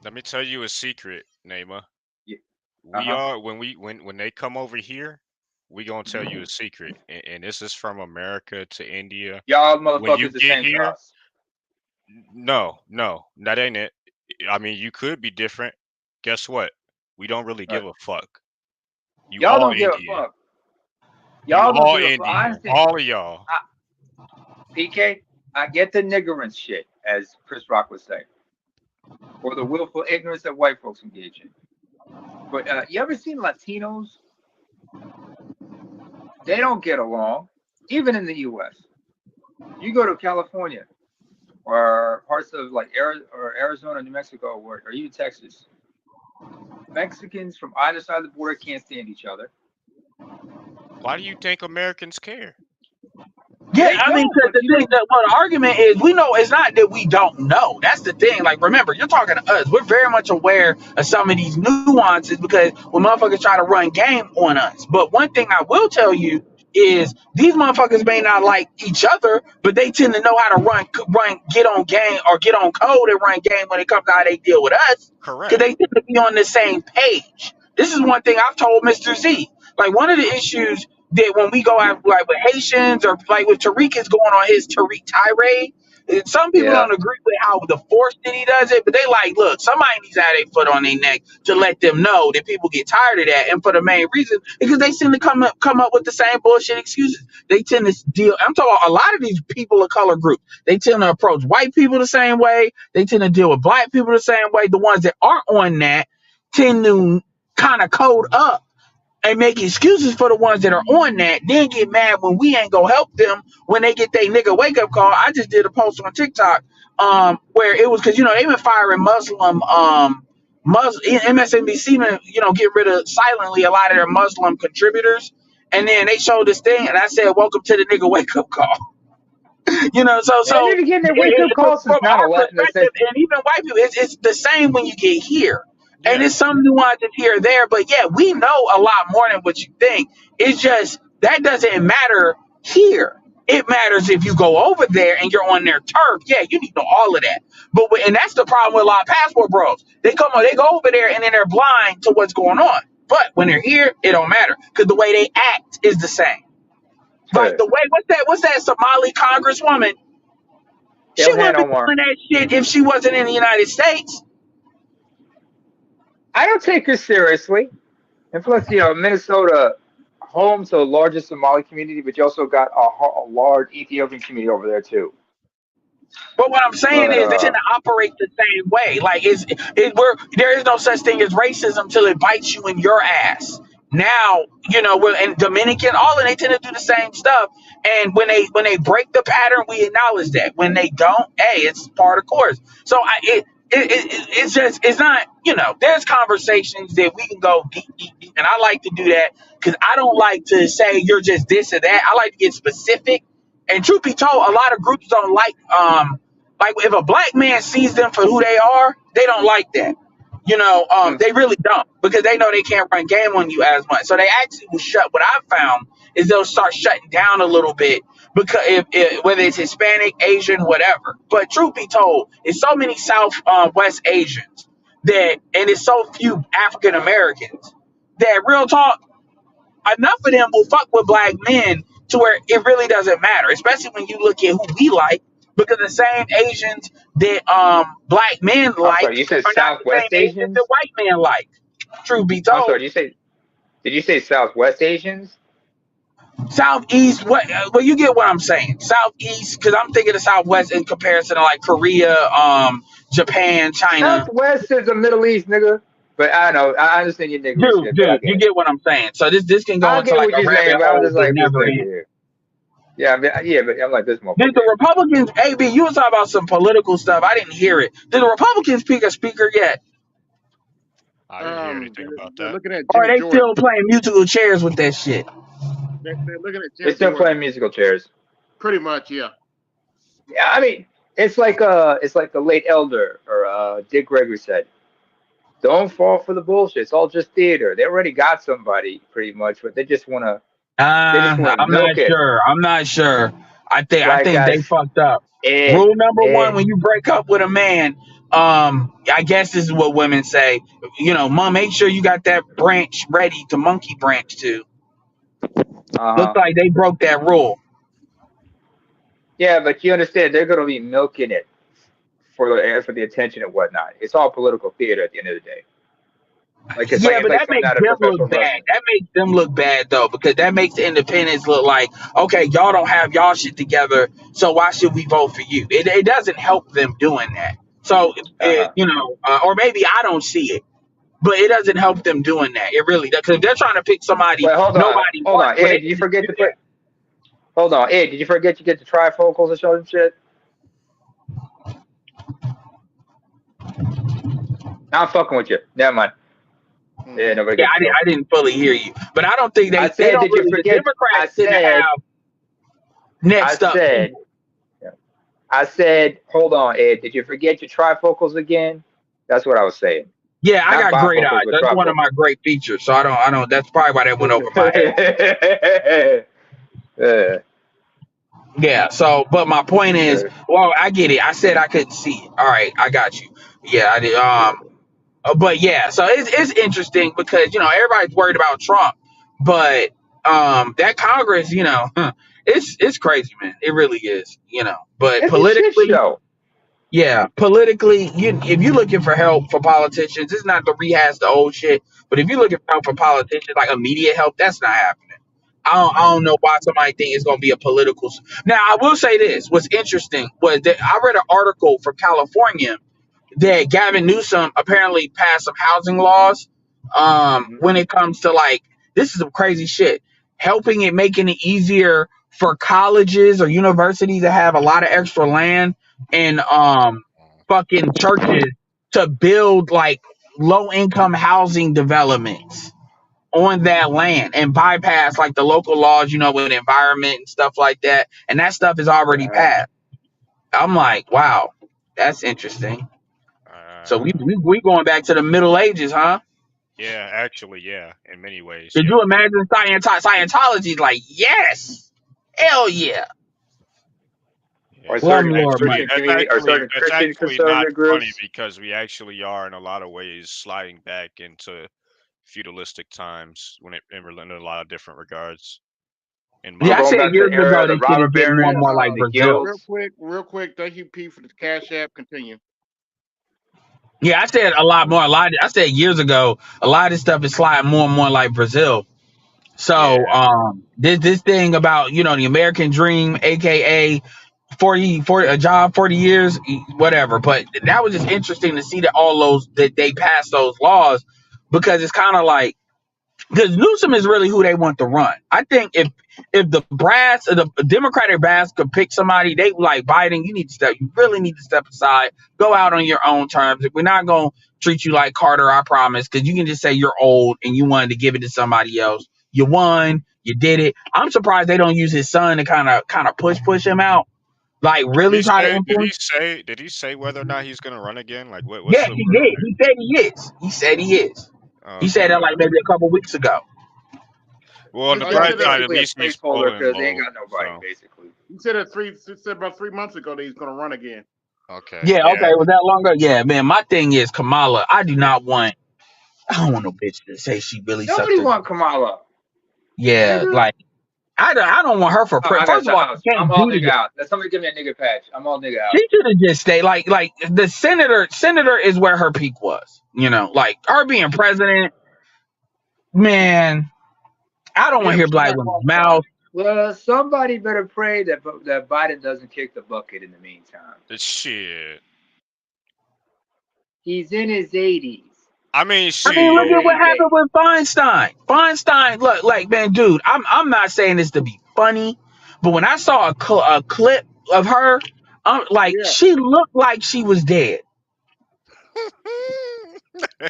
Let me tell you a secret, Neymar. Yeah. We are when they come over here, we gonna tell you a secret, and this is from America to India. Y'all When you motherfuckers the get same to here, us. no, that ain't it. I mean, you could be different. Guess what? We don't really give a fuck. You Y'all all don't give a Indian. fuck. You Y'all don't all give a fuck. I Indian. understand. All of y'all. PK, I get the niggerance shit, as Chris Rock would say, or the willful ignorance that white folks engage in. But you ever seen Latinos? They don't get along, even in the U.S. You go to California or parts of like Arizona, New Mexico, or even Texas. Mexicans from either side of the border can't stand each other. Why do you think Americans care? Yeah, They I mean, don't, 'cause but the thing that the argument is, we know it's not that we don't know. That's the thing. Like, remember, you're talking to us. We're very much aware of some of these nuances because when motherfuckers try to run game on us. But one thing I will tell you is these motherfuckers may not like each other, but they tend to know how to get on game or get on code and run game when it comes to how they deal with us because Correct. they tend to be on the same page. This is one thing I've told Mr. Z. Like, one of the issues that when we go out like with Haitians or like with Tariq is going on his Tariq tirade. Some people yeah, don't agree with how the force that he does it, but they like, look, somebody needs to have their foot on their neck to let them know that people get tired of that. And for the main reason, because they tend to come up with the same bullshit excuses. They tend to deal. I'm talking about a lot of these people of color groups. They tend to approach white people the same way. They tend to deal with black people the same way. The ones that aren't on that tend to kind of code up and make excuses for the ones that are on that, then get mad when we ain't gonna help them when they get their nigga wake up call. I just did a post on TikTok where it was because they've been firing MSNBC been get rid of silently a lot of their Muslim contributors, and then they showed this thing, and I said, "Welcome to the nigga wake up call." Man, they've been getting their wake up calls since From our 9/11. perspective, and even white people, it's the same when you get here. And Yeah. it's some nuances here or there, but yeah, we know a lot more than what you think. It's just that doesn't matter here. It matters if you go over there and you're on their turf. Yeah, you need to know all of that. And that's the problem with a lot of passport bros. They go over there and then they're blind to what's going on. But when they're here, it don't matter because the way they act is the same. Like the way what's that Somali congresswoman? She Ilhan wouldn't be Omar. doing that shit if she wasn't in the United States. I don't take her seriously. And plus, Minnesota, home to the largest Somali community, but you also got a large Ethiopian community over there too. But what I'm saying But is they shouldn't operate the same way. Like there is no such thing as racism till it bites you in your ass. Now, we're in Dominican, all of they tend to do the same stuff. And when they break the pattern, we acknowledge that. When they don't, hey, it's part of course. So it's not, there's conversations that we can go deep, and I like to do that because I don't like to say you're just this or that. I like to get specific. And truth be told, a lot of groups don't like if a black man sees them for who they are, they don't like that. They really don't because they know they can't run game on you as much. So they actually will shut. What I've found is they'll start shutting down a little bit because if whether it's Hispanic, Asian, whatever. But truth be told, it's so many West Asians and it's so few African Americans that real talk, enough of them will fuck with black men to where it really doesn't matter, especially when you look at who we like, because the same Asians that black men I'm like sorry, you said are not the Southwest same Asians that Asians? white men like. Truth be I'm sorry, told, did you say Southwest Asians? Southeast, well, you get what I'm saying. Southeast, because I'm thinking of Southwest in comparison to like Korea, Japan, China. Southwest is the Middle East, nigga. But I know, I understand your nigga Dude, shit, but I you get it. get what I'm saying. So this can go I into get like what a you're rabbit saying, but I'm hole just that like this never nigga ends. here. Yeah, but I'm like this Did motherfucker the here. Republicans, AB, you was talking about some political stuff. I didn't hear it. Did the Republicans pick a speaker yet? I didn't hear anything about They're that. looking at Or are Jimmy they Jordan. still playing musical chairs with that shit? They're looking at They're Jim still Jordan. playing musical chairs. Pretty much, yeah. Yeah, I mean, it's like the late elder or Dick Gregory said. Don't fall for the bullshit. It's all just theater. They already got somebody pretty much, but they just wanna I'm not milk it. sure. I'm not sure. I Like think they as fucked up. Ed Rule number one: Ed when you break up with a man, I guess this is what women say. Mom, make sure you got that branch ready to monkey branch to. Looks uh-huh. like they broke that rule. Yeah, but you understand they're gonna be milking it for the attention and whatnot. It's all political theater at the end of the day. Like Yeah, it's but like that something makes out of them professional look bad. wrestling. That makes them look bad though, because that makes the independents look like, okay, y'all don't have y'all shit together, so why should we vote for you? It doesn't help them doing that. So, Uh-huh. or maybe I don't see it, but it doesn't help them doing that. It really does, because if they're trying to pick somebody Wait, nobody hold wants, on, well, Ed. they Did you can just forget do to that. put? Hold on, Ed. Did you forget to get the trifocals and show them shit? I'm fucking with you. Never mind. Yeah, nobody Yeah, get the joke. I didn't fully hear you, but I don't think I they said, don't did you really. The forget? Democrats tend to have I next up said, people. I said, hold on, Ed. Did you forget your trifocals again? That's what I was saying. Yeah, I Not got great bifocals, eyes. but That's one of trifocals. my great features. So I don't. That's probably why that went over my head. Yeah. Yeah. So, but my point is, well, I get it. I said I couldn't see it. All right, I got you. Yeah, I did. But yeah, so it's interesting because everybody's worried about Trump, but that Congress, it's crazy, man. It really is. But It's a shit politically, show. yeah, politically, if you're looking for help for politicians, it's not to rehash the old shit. But if you're looking for help for politicians, like immediate help, that's not happening. I don't know why somebody think it's going to be a political. Now, I will say this. What's interesting was that I read an article from California that Gavin Newsom apparently passed some housing laws when it comes to like this is some crazy shit. Helping it, making it easier for colleges or universities to have a lot of extra land and fucking churches to build like low income housing developments on that land and bypass like the local laws, with environment and stuff like that. And that stuff is already passed. I'm like, wow, that's interesting. So we going back to the Middle Ages, huh? Yeah, actually, yeah, in many ways, Could yeah. you imagine Scientology? Like, yes, hell yeah, Yeah, Or that's certain slumlord actually money. Christian community, or certain that's Christian actually not conservative funny groups. because we actually are in a lot of ways sliding back into feudalistic times in a lot of different regards in Yeah, We're I modern going said back to years the times. era ago of the this shit robber is getting more and barons, more like the Brazil. Real guilds. quick, real quick. Thank you, P, for the cash app. Continue. Yeah, I said a lot more. I said years ago, a lot of this stuff is sliding more and more like Brazil. So Yeah, this thing about the American dream, aka 40 a job 40 years, whatever. But that was just interesting to see that all those that they passed those laws, because it's kind of like, because Newsom is really who they want to run. I think if the Democratic brass could pick somebody, they like Biden. You really need to step aside, go out on your own terms. If we're not gonna treat you like Carter, I promise, because you can just say you're old and you wanted to give it to somebody else. You won, you did it. I'm surprised they don't use his son to kind of push him out, like did really he try to say? Did he influence. say? Did he say whether or not he's gonna run again? Like, what's Yeah, the he word did. on it? He said he is. He said he is. He Okay. said that like maybe a couple weeks ago. Well, on He's the Oh, he bright said that. side, at basically a least he's placeholder polling because they ain't low. got nobody, So basically. He said that said about 3 months ago that he's going to run again. okay, Yeah, okay, yeah, was that longer? Yeah, man. My thing is Kamala. I don't want no bitch to say she really sucked Nobody her. want Kamala. Yeah, Nigga. like I don't want her for Oh, I First got of all, something else. she I'm can't all do nigga the. out. Let somebody give me a nigga patch. I'm all nigga She out. should have just stayed. Like the senator. Senator is where her peak was. Like her being president. Man, I don't want Yeah, to but hear she black got women's lost on. mouth. Well, somebody better pray that Biden doesn't kick the bucket in the meantime. it's shit. He's in his 80s. I mean, I mean, look shit. at what Already happened baked. with Feinstein. Feinstein, look, like, man, dude, I'm not saying this to be funny, but when I saw a clip of her, like, Yeah, she looked like she was dead.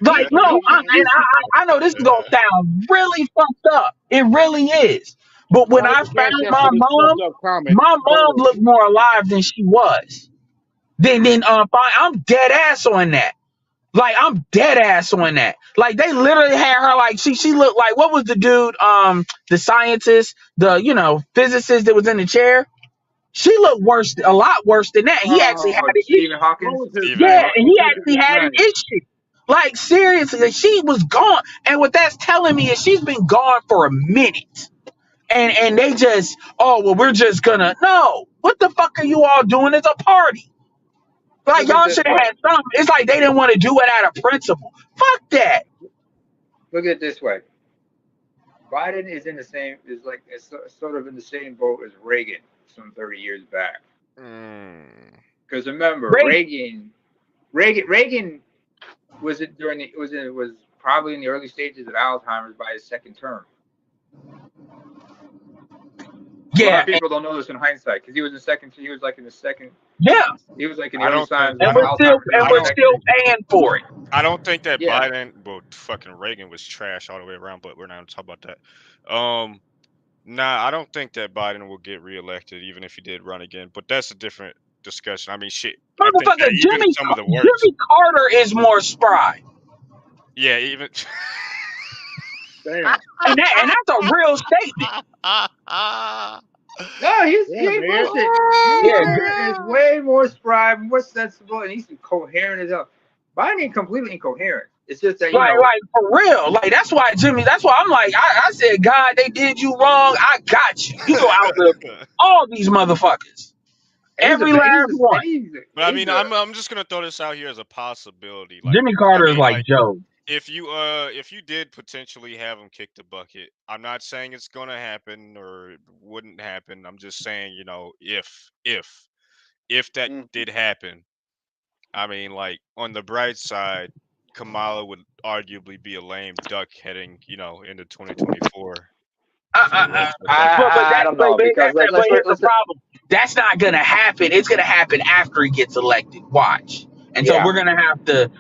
Like, yeah. no, He's I know this is gonna sound really fucked up. It really is. But when trying to I get the cash found app for this fucked up comment. my Go mom ahead. looked more alive than she was. Then I'm dead ass on that. Like, I'm dead ass on that. Like, they literally had her like she looked like, what was the dude, the scientist, the physicist that was in the chair? She looked worse, a lot worse than that. He actually had Oh, an Stephen issue. What Hawkins. was his Stephen Yeah, name? and What he Hawking. was actually his had an name? issue. Like, seriously, she was gone. And what that's telling me is she's been gone for a minute. And they just, oh well, we're just gonna no. What the fuck are you all doing? It's a party. Like, Look at it y'all this should have way. had something. It's like they didn't want to do it out of principle. Fuck that. Look at it this way. Biden is in the same is like is sort of in the same boat as Reagan some 30 years back. Mm. Because remember, Great. Reagan was it during the was probably in the early stages of Alzheimer's by his second term. A lot Yeah, of people don't know this in hindsight because he was like in the second. yeah. He was like in the I early don't think. signs And of I we're don't. still Alzheimer's. He was and I in the we're don't. second. still paying for it. I don't think that Yeah. Biden. Well, fucking Reagan was trash all the way around, but we're not gonna talk about that. Nah, I don't think that Biden will get reelected, even if he did run again. But that's a different discussion. I mean, shit. I think that Motherfucker, even some of the worst. Jimmy Carter is more spry. Yeah, even. Damn. And that's a real statement. No, he Yeah, ain't man. bullshit. Jimmy Yeah, Carter is way more spry, more sensible, and he's coherent as hell. Biden ain't completely incoherent. It's just that like for real. Like, that's why I'm like, I said, God, they did you wrong. I got you. You go outlive all these motherfuckers. and Every last one. But I mean, I'm just gonna throw this out here as a possibility. Like, Jimmy I Carter is mean, like like Joe. if you did potentially have him kick the bucket, I'm not saying it's gonna happen or it wouldn't happen. I'm just saying, if that Mm. did happen, I mean, like on the bright side, Kamala would arguably be a lame duck heading, into 2024 for the rest of the But decade. I don't know because but here's the let's problem. That's not gonna happen. It's gonna happen after he gets elected. Watch. And so yeah. we're gonna have to.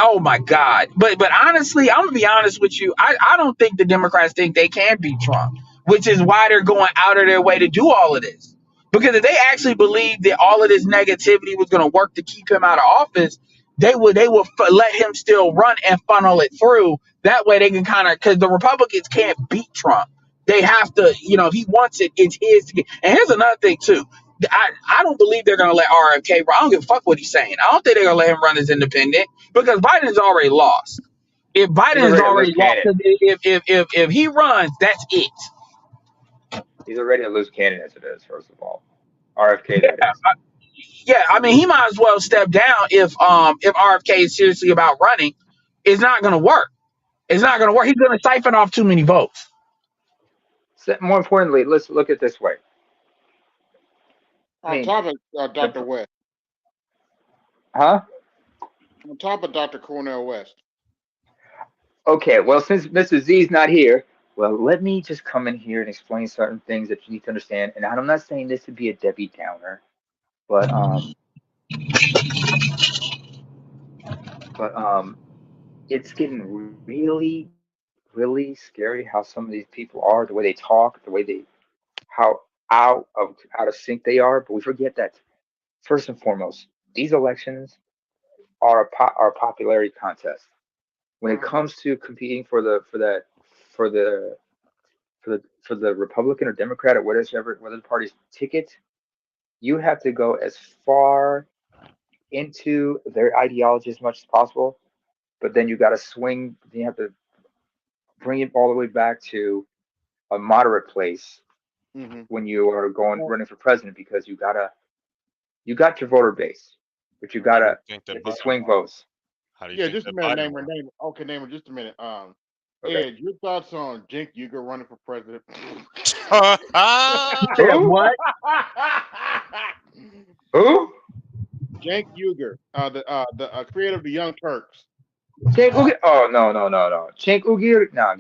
Oh my God. But honestly, I'm gonna be honest with you. I don't think the Democrats think they can beat Trump, which is why they're going out of their way to do all of this. Because if they actually believed that all of this negativity was gonna work to keep him out of office, they would let him still run and funnel it through. That way they can kind of because the Republicans can't beat Trump. They have to, if he wants it, it's his to get. And here's another thing too. I don't believe they're gonna let RFK run. I don't give a fuck what he's saying. I don't think they're gonna let him run as independent because Biden's already lost. If He's Biden's already a loose already lost, cannon. if he runs, that's it. He's already a loose cannon as it is. First of all, RFK that Yeah, is. yeah. I mean, he might as well step down if RFK is seriously about running. It's not gonna work. It's not gonna work. He's gonna siphon off too many votes. So, more importantly, let's look at it this way. I On mean, top of Dr. the West. huh? On top of Dr. Cornell West. Okay, well, since Mr. Z's not here, well, let me just come in here and explain certain things that you need to understand. And I'm not saying this to be a Debbie Downer, but but it's getting really, really scary how some of these people are, the way they talk, the way they how out of sync they are. But we forget that first and foremost, these elections are a popularity contest. When it Mm-hmm. comes to competing for the for the Republican or Democrat or whatever party's ticket, you have to go as far into their ideology as much as possible. But then you got to swing. Then you have to bring it all the way back to a moderate place Mm-hmm. when you are going running for president because you got your voter base, but you How do gotta you think you that have to swing votes. How do you Yeah, think just a that minute, Biden name her won? name. Okay, name her just a minute. Okay, Ed, your thoughts on Cenk Uygur running for president? Yeah, who what? who? Cenk Uygur, the creator of the Young Turks. Cenk Uygur? Oh no. Cenk Uygur? No,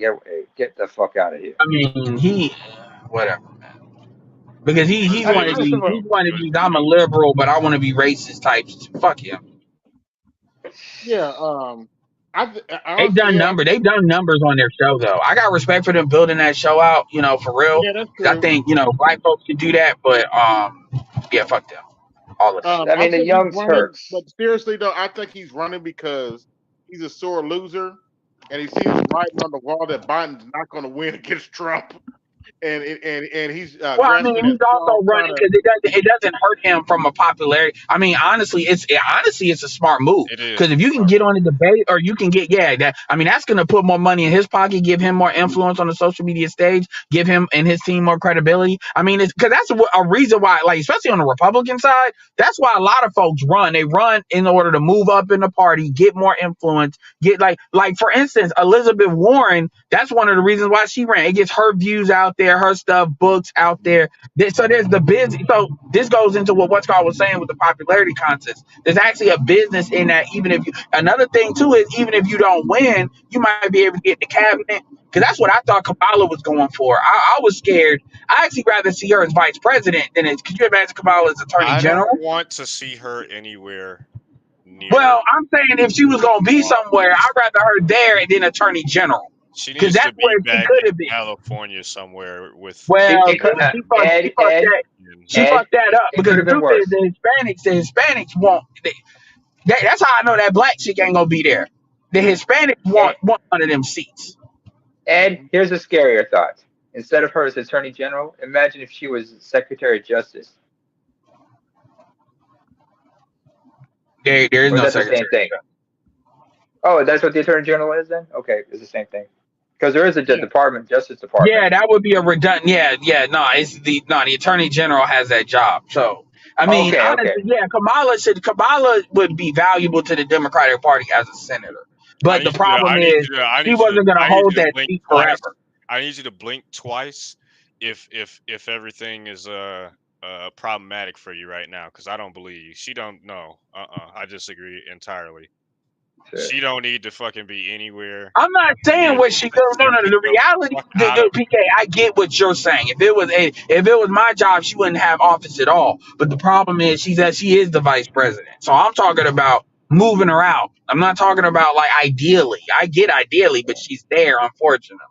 get the fuck out of here. I mean, whatever, man. Because he's I one mean, of first of these. all, He's one It of was these. I'm a liberal, but I want to be racist types. Fuck him. Yeah. They've Honestly, done numbers on their show though. I got respect for them building that show out. For real. yeah, that's 'Cause I true. think white folks can do that, but yeah, fuck them. All of them. I I mean the think he's Young running, but Turks. seriously though, I think he's running because he's a sore loser, and he sees the writing on the wall that Biden's not going to win against Trump, and he's Well, I mean, grasping at he's also straws, trying running to. because it doesn't hurt him from a popularity. I mean, honestly, it's a smart move it is because if you can get on a debate or you can get that's going to put more money in his pocket, give him more influence on the social media stage, give him and his team more credibility. I mean, it's because that's a reason why, like especially on the Republican side, that's why a lot of folks run. They run in order to move up in the party, get more influence, get like for instance, Elizabeth Warren. That's one of the reasons why she ran. It gets her views out there, her stuff, books out there. So there's the business. So this goes into what What's Called was saying with the popularity contest. There's actually a business in that. Even if another thing too is even if you don't win, you might be able to get in the cabinet. Because that's what I thought Kamala was going for. I was scared. I actually rather see her as vice president than as. Could you imagine Kamala as attorney I don't general? want to see her anywhere near Well, I'm saying if she was going to be somewhere, office. I'd rather her there than attorney general. She Because needs that's to be where she back could in have been. California somewhere with Well, It could she fucked Ed that. and She fucked that up it because could the have been truth is worse. the Hispanics want. That's how I know that black chick ain't gonna be there. The Hispanics Ed, want one of them seats. Mhm. Here's a scarier thought. Instead of her as Attorney General, imagine if she was Secretary of Justice. There is Or is no that the same secretary. thing? Oh, that's what the Attorney General is then? Okay, it's the same thing. Because there is a Yeah. Justice Department. Yeah, that would be a redundant. Yeah. No, the attorney general has that job. So I mean, Okay. honestly, yeah, Kamala would be valuable to the Democratic Party as a senator. But the problem is she wasn't gonna I need hold you to that blink seat twice. forever. I need you to blink twice if everything is problematic for you right now because I don't believe you. She don't know. I disagree entirely. Shit. She don't need to fucking be anywhere. I'm not She saying needs what to she just does. No, no, get the the reality, fuck out of. PK, I get what you're saying. If it was my job, she wouldn't have office at all. But the problem is she is the vice president. So I'm talking about moving her out. I'm not talking about like ideally. I get ideally, but she's there, unfortunately.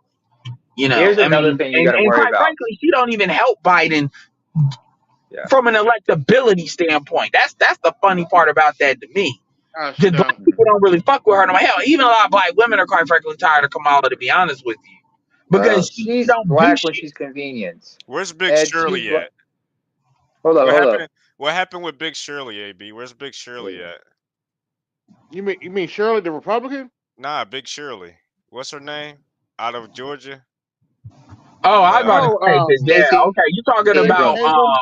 You know, Here's I another mean, thing you got to and worry quite about. frankly, she don't even help Biden Yeah. from an electability standpoint. That's the funny part about that to me. She Because black don't. people don't really fuck with her no more. Hell, even a lot of black women are quite frankly tired of Kamala, to be honest with you, because she She's don't do black when shit. she's convenient. Where's Big Ed, she's Shirley at? Hold up, What hold up. happened? What happened with Big Shirley, AB? Where's Big Shirley Yeah. at? You mean Shirley, the Republican? Nah, Big Shirley. What's her name? Out of Georgia? Oh, I was about to Oh, say, 'cause, yeah, Stacey okay, you talking Stacey about, Abrams. Abrams.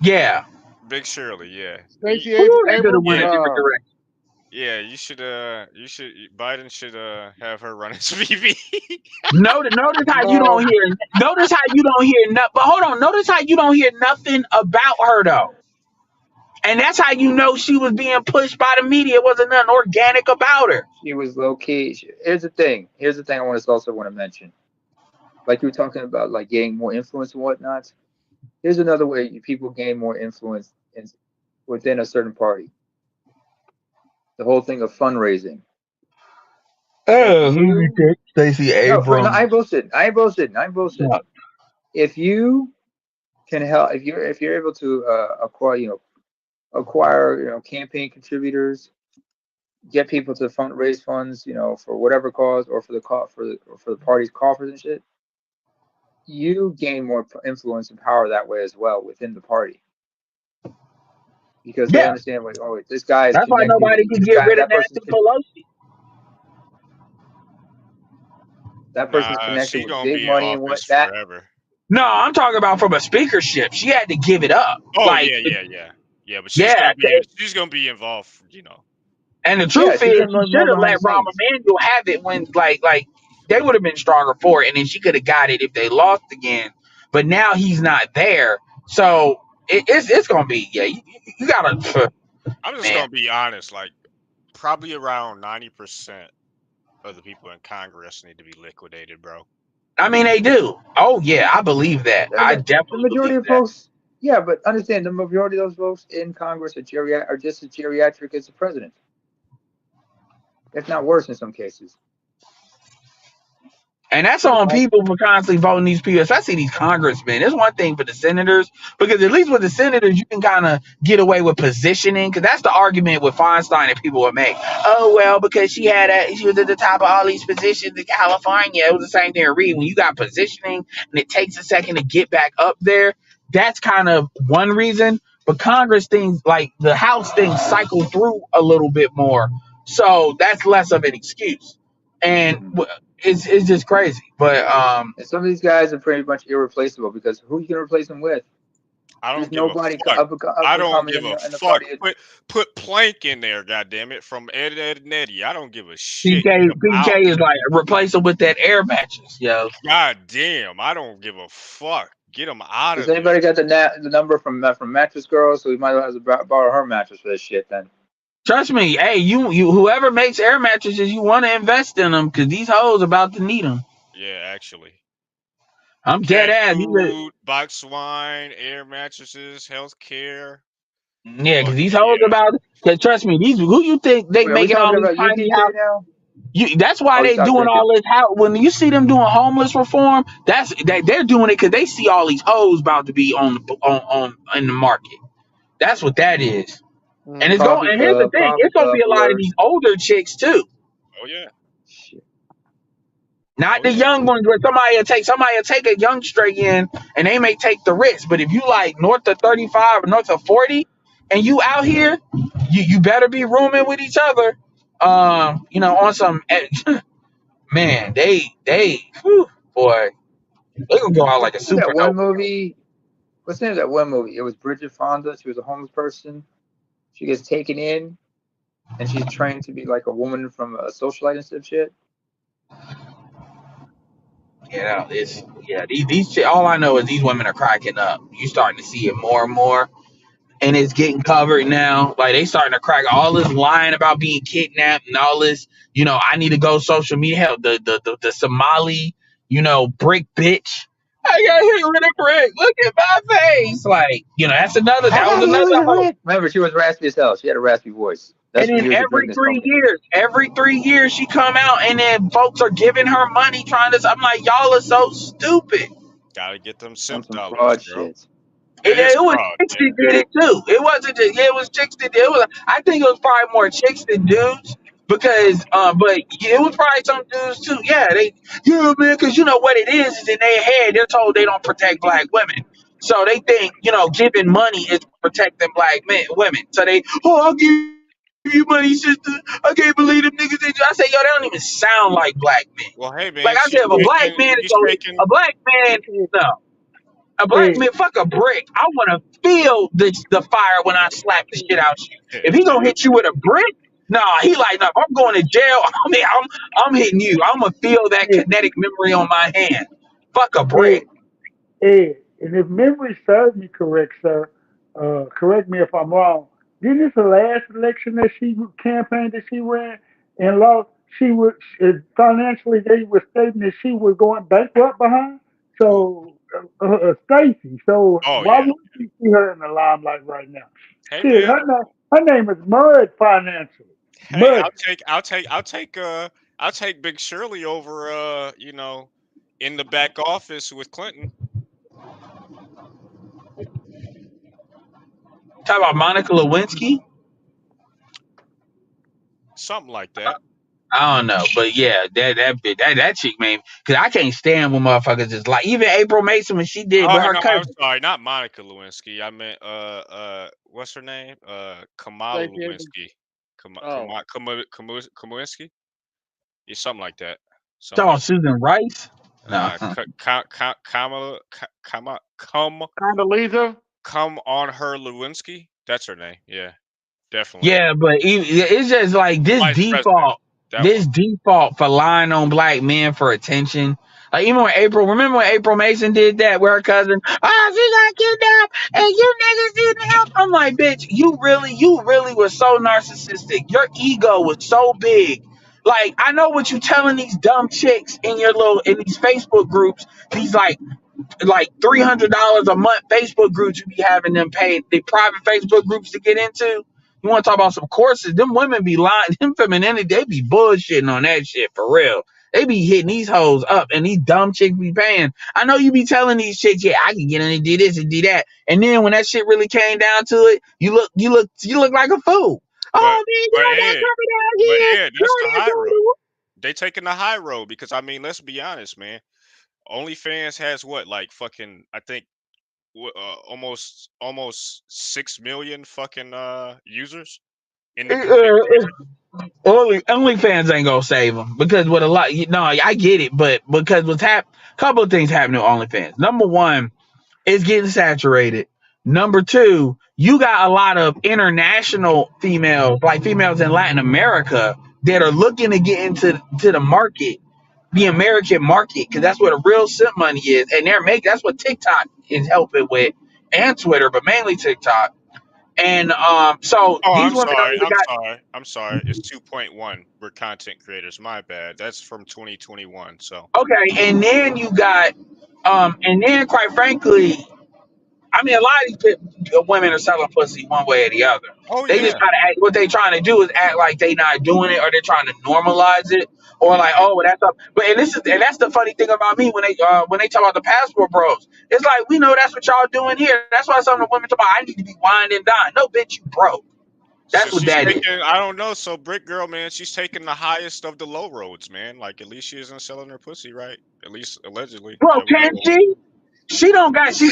yeah, Big Shirley, yeah. Stacey who they could have Abrams. went a Yeah, different direction. yeah. Biden should have her run as VP. Notice how you No, don't hear. Notice how you don't hear nothing. But hold on, notice how you don't hear nothing about her though. And that's how you know she was being pushed by the media. It wasn't nothing organic about her. She was low key. Here's the thing. Here's the thing I also want to mention. Like you were talking about, like getting more influence and whatnot. Here's another way people gain more influence within a certain party. The whole thing of fundraising. Oh, who you think? Stacey No, I ain't Abrams. bullshitting. I ain't bullshitting. If you can help, if you're able to acquire campaign contributors, get people to raise funds, for whatever cause or for the party's coffers and shit, you gain more influence and power that way as well within the party because they Yeah, understand like, oh, this guy is that's why connected. nobody can get rid of That person's Nancy Pelosi. Nah, connected she with gonna big be in money and office what that. forever. No, I'm talking about from a speakership. She had to give it up. Oh Like, yeah. But yeah. she's gonna be involved. And the Yeah, truth she's is, been she more should have behind let the Rahm scenes. Emanuel have it when, like they would have been stronger for it, and then she could have got it if they lost again. But now he's not there, so it's gonna be You gotta I'm just man. gonna be honest. Like, probably around 90% of the people in Congress need to be liquidated, bro. I mean, they do. Oh yeah, I believe that. I The definitely majority believe of that. folks, yeah, but understand the majority of those folks in Congress are just as geriatric as the president, if not worse in some cases. And that's on people for constantly voting these people, especially these congressmen. It's one thing for the senators, because at least with the senators, you can kind of get away with positioning. Because that's the argument with Feinstein that people would make. Oh, well, because she was at the top of all these positions in California. It was the same thing in Reed. When you got positioning and it takes a second to get back up there, that's kind of one reason. But Congress things, like the House things, cycle through a little bit more. So that's less of an excuse. And it's just crazy. But And some of these guys are pretty much irreplaceable because who you can replace them with? I There's don't give a nobody fuck. up I and don't coming give in a the fuck. party. Put Plank in there, goddammit, from Ed, and Eddie. I don't give a shit. PK is like replace them with that air mattress, yo. God damn, I don't give a fuck. Get them out Does of anybody there. got the number from Mattress Girl? So we might as well borrow her mattress for this shit then. Trust me, hey, you whoever makes air mattresses, you want to invest in them because these hoes about to need them. Yeah, actually. I'm dead Cat ass. food, box wine, air mattresses, healthcare. Yeah, because Fuck these hoes yeah. about. Cause trust me, these who you think they Wait, are we making all talking these about tiny UPK houses? now? That's why Oh, you they stop doing drinking. all this. How when you see them doing homeless reform, they're doing it because they see all these hoes about to be on in the market. That's what that is. And it's going. And here's the thing: Coffee it's gonna be cup, a lot of whatever. these older chicks too. Oh yeah. Shit. Not Oh the yeah. young ones where somebody will take a young straight in and they may take the risk. But if you like north of 35 or north of 40 and you out here, you better be rooming with each other. On some man, whew, boy, they gonna go out like a What's the name of that one supernova. movie? What's the name of that one movie? It was Bridget Fonda. She was a homeless person. She gets taken in, and she's trained to be like a woman from a socialite and stuff shit. These all I know is these women are cracking up. You starting to see it more and more. and it's getting covered now. Like they starting to crack all this lying about being kidnapped and all this. I need to go social media. Hell, the Somali, brick bitch. I got hit with a brick. Look at my face. Like, that's another. I That was got hit another with a hoe. brick. Remember, she was raspy as hell. She had a raspy voice. And That's from then years of drinking and smoking. every 3 years, she come out, and then folks are giving her money, trying to. I'm like, y'all are so stupid. Gotta get them On simp some dollars, fraud bro. shit. It is It was fraud, chicks yeah. that did it too. It wasn't just, it was chicks that did it. Was, I think it was probably more chicks than dudes because, but it was probably some dudes too. Yeah, man, because you know what it is in their head, they're told they don't protect black women. So they think, giving money is protecting black women. So I'll give you money, sister. I can't believe them niggas. I say, yo, they don't even sound like black men. Well, hey Like I man, said, if a black man, no. A black Hey, man, fuck a brick. I want to feel the fire when I slap the shit out you. If he gonna hit you with a brick, nah, he like, no, if I'm going to jail, I'm hitting you. I'm gonna feel that hey, kinetic memory on my hand. Fuck a hey, brick. hey, and if memory serves me correct, sir, correct me if I'm wrong. Didn't this the last election that she campaigned that she ran and lost? She was financially they were stating that she was going bankrupt behind. Who? So Stacy. So Oh why yeah. wouldn't you see her in the limelight right now? Hey Shit, man. her name is Mud financially. Hey, Mud. I'll take Big Shirley over in the back office with Clinton. Talk about Monica Lewinsky. Something like that. I don't know, but yeah, that chick, man, because I can't stand when motherfuckers just like even April Mason when she did Oh with her no, I'm cousin. sorry, not Monica Lewinsky. I meant what's her name? Kamala Stacey Abrams. Lewinsky. Oh, Kaminsky? Yeah, something like that. Something Talking about like Susan Rice. No. nah. Kamala, Condoleezza. come on her Lewinsky. That's her name. Yeah, definitely. Yeah, but it's just like Vice president. That one. this default for lying on black men for attention. Like even when remember when April Mason did that with her cousin? She got kidnapped and you niggas didn't help. I'm like, bitch, you really were so narcissistic. Your ego was so big. Like I know what you telling these dumb chicks in in these Facebook groups. These like $300 a month Facebook groups you be having them paid the private Facebook groups to get into. You want to talk about some courses? Them women be lying. Them femininity, they be bullshitting on that shit for real. They be hitting these hoes up, and these dumb chicks be paying. I know you be telling these chicks, yeah, I can get in and do this and do that, and then when that shit really came down to it, you look like a fool. But Oh man, but y'all got Ed, coming out but here. Ed, that's the Y'all high road. got They taking the high road because I mean, let's be honest, man. OnlyFans has what, like fucking, I think, almost 6 million fucking users in the Caribbean. OnlyFans ain't gonna save them because what a lot. I get it, but because couple of things happening with OnlyFans. Number one, it's getting saturated. Number two, you got a lot of international females, like females in Latin America, that are looking to get into the market, the American market, because that's where the real simp money is, and that's what TikTok is helping with, and Twitter, but mainly TikTok. And so Oh, these I'm women don't sorry. even got. I'm sorry. It's 2.1. We're content creators. My bad. That's from 2021. So, Okay, and then you got, and then quite frankly, I mean, a lot of these women are selling pussy one way or the other. oh They just yeah. try to act. What they trying to do is act like they not doing it, or they're trying to normalize it, or like, oh, well, that's up. But and that's the funny thing about me when they talk about the passport bros. It's like we know that's what y'all doing here. That's why some of the women talk about I need to be wined and dined. No, bitch, you broke. So That's what she's that is. taking. I don't know. So Brick Girl, man, she's taking the highest of the low roads, man. Like at least she isn't selling her pussy, right? At least allegedly Well, that we can know she? She don't got she.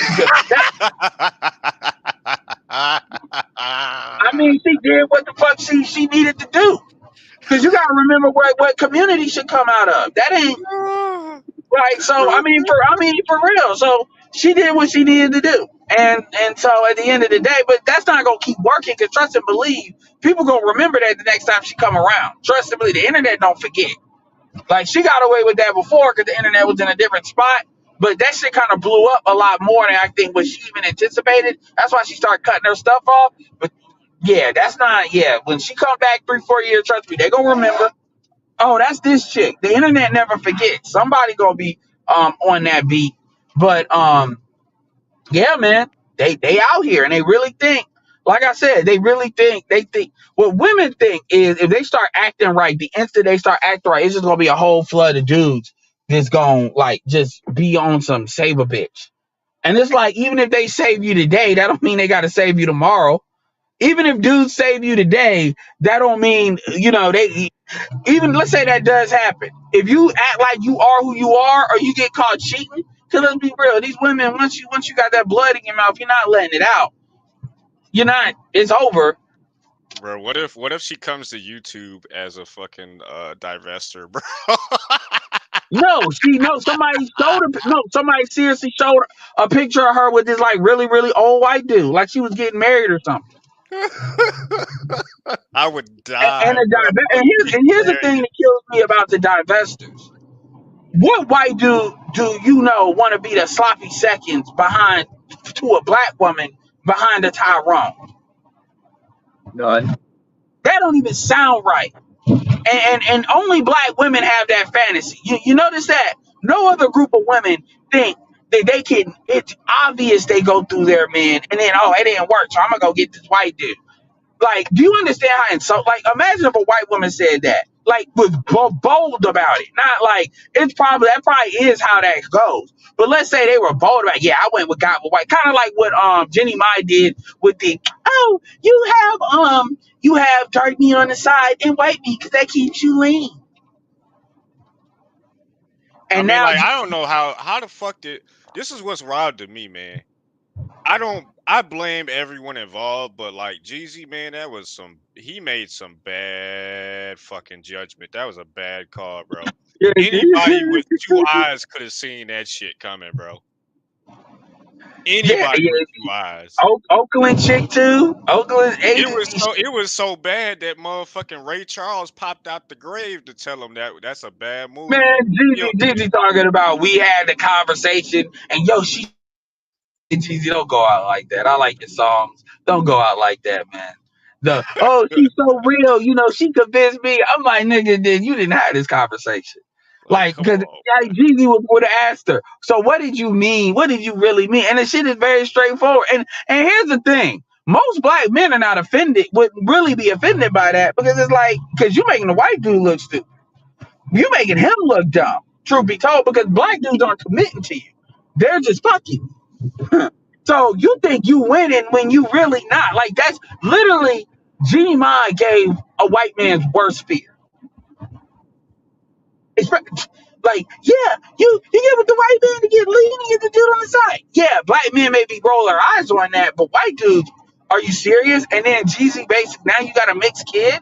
I of. mean, she did what the fuck she needed to do. Because you gotta remember what community should come out of. That ain't like so. I mean for real. So she did what she needed to do, and so at the end of the day, but that's not gonna keep working. Because trust and believe, people gonna remember that the next time she come around. Trust and believe, the internet don't forget. Like she got away with that before because the internet was in a different spot. But that shit kind of blew up a lot more than I think what she even anticipated. That's why she started cutting her stuff off. But yeah, that's not. Yeah, when she come back 3-4 years, trust me, they gonna remember. Oh, that's this chick. The internet never forgets. Somebody gonna be on that beat. But yeah, man, they out here and they really think, like I said, they think what women think is if they start acting right, the instant they start acting right, it's just gonna be a whole flood of dudes that's gonna like just be on some save a bitch. And it's like even if they save you today, that don't mean they gotta save you tomorrow. Even if dudes save you today, that don't mean they even let's say that does happen. If you act like you are who you are, or you get caught cheating, because let's be real, these women once you got that blood in your mouth, you're not letting it out. You're not. It's over. Bro, what if she comes to YouTube as a fucking divester, bro? Somebody seriously showed a picture of her with this like really really old white dude, like she was getting married or something. I would And, die, and, bro. and here's the thing that kills me about the divestors. What white dude do you know want to be the sloppy seconds behind to a black woman behind a Tyrone? None. That don't even sound right. And only black women have that fantasy. You notice that no other group of women think that they can. It's obvious they go through their men, and then it didn't work, so I'm gonna go get this white dude. Like, do you understand how insult? Like, imagine if a white woman said that, like, was bold about it. Not like that probably is how that goes. But let's say they were bold about it. Yeah, I went with got with white, kind of like what Jenny Mai did with the you have dark meat on the side and white meat because that keeps you lean. I And mean, now like, I don't know how the fuck did this is what's wild to me, man. I blame everyone involved, but like Jeezy, man, he made some bad fucking judgment. That was a bad call, bro. Anybody with 2 eyes could have seen that shit coming, bro. Anybody with 2 eyes. Oakland chick too. Oakland It was so bad that motherfucking Ray Charles popped out the grave to tell him that's a bad move. Man, Jeezy talking about we had the conversation and she Jeezy, don't go out like that. I like your songs. Don't go out like that, man. She's so real. She convinced me. I'm like, nigga, you didn't have this conversation. Like, because Jeezy would have asked her, so what did you mean? What did you really mean? And the shit is very straightforward. And here's the thing. Most black men are not offended, would really be offended by that because it's like, because you making the white dude look stupid. You making him look dumb, truth be told, because black dudes aren't committing to you. They're just fucking. So you think you winning when you really not. Like, that's literally Jeannie Mai gave a white man's worst fear. It's like, yeah, you get with the white man to get lean and get the dude on the side. Yeah, black men maybe roll their eyes on that, but white dudes, are you serious? And then Jeezy basic, now you got a mixed kid?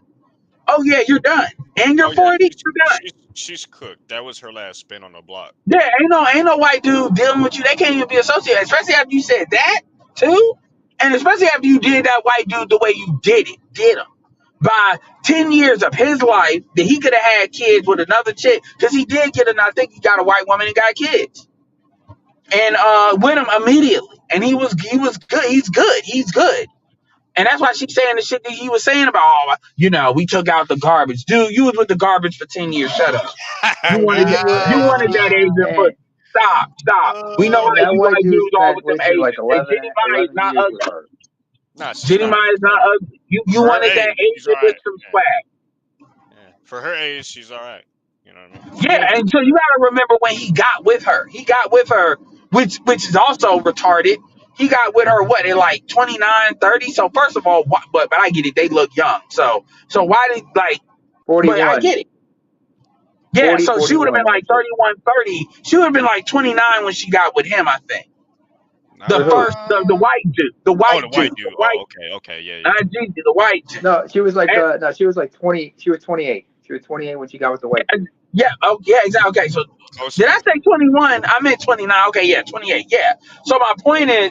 Oh yeah, you're done. And you're 40, you're done. She's cooked. That was her last spin on the block. Yeah, ain't no white dude dealing with you. They can't even be associated, especially after you said that too, and especially after you did that white dude the way you did him. By 10 years of his life that he could have had kids with another chick, because he did get I think he got a white woman and got kids, and with him immediately, and he was good. He's good. And that's why she's saying the shit that he was saying about, we took out the garbage. Dude, you was with the garbage for 10 years. Shut up. You wanted that Asian foot. Stop. We know And how that you white like dude dudes all with them wasted Asians. like And Jenny Mai is 11 not years with ugly. her. Nah, Jenny Mai is not ugly. You wanted that Asian with some swag. Yeah. For her age, she's all right. You know what I mean? Yeah, and so you gotta remember when he got with her. He got with her, which is also retarded. He got with her at like 29, 30. So first of all, but I get it, they look young. So why did 41. But I get it. Yeah, 40, so she would have been 41, like 31, 30. She would have been like 29 when she got with him, I think. The first, the white dude. The white dude. Oh, okay, yeah. Not Jeezy, the white dude. No, she was like 20. She was 28. She was 28 when she got with the white dude. Yeah, exactly. Okay, so did I say 21? I meant 29. Okay, yeah, 28. Yeah. So my point is,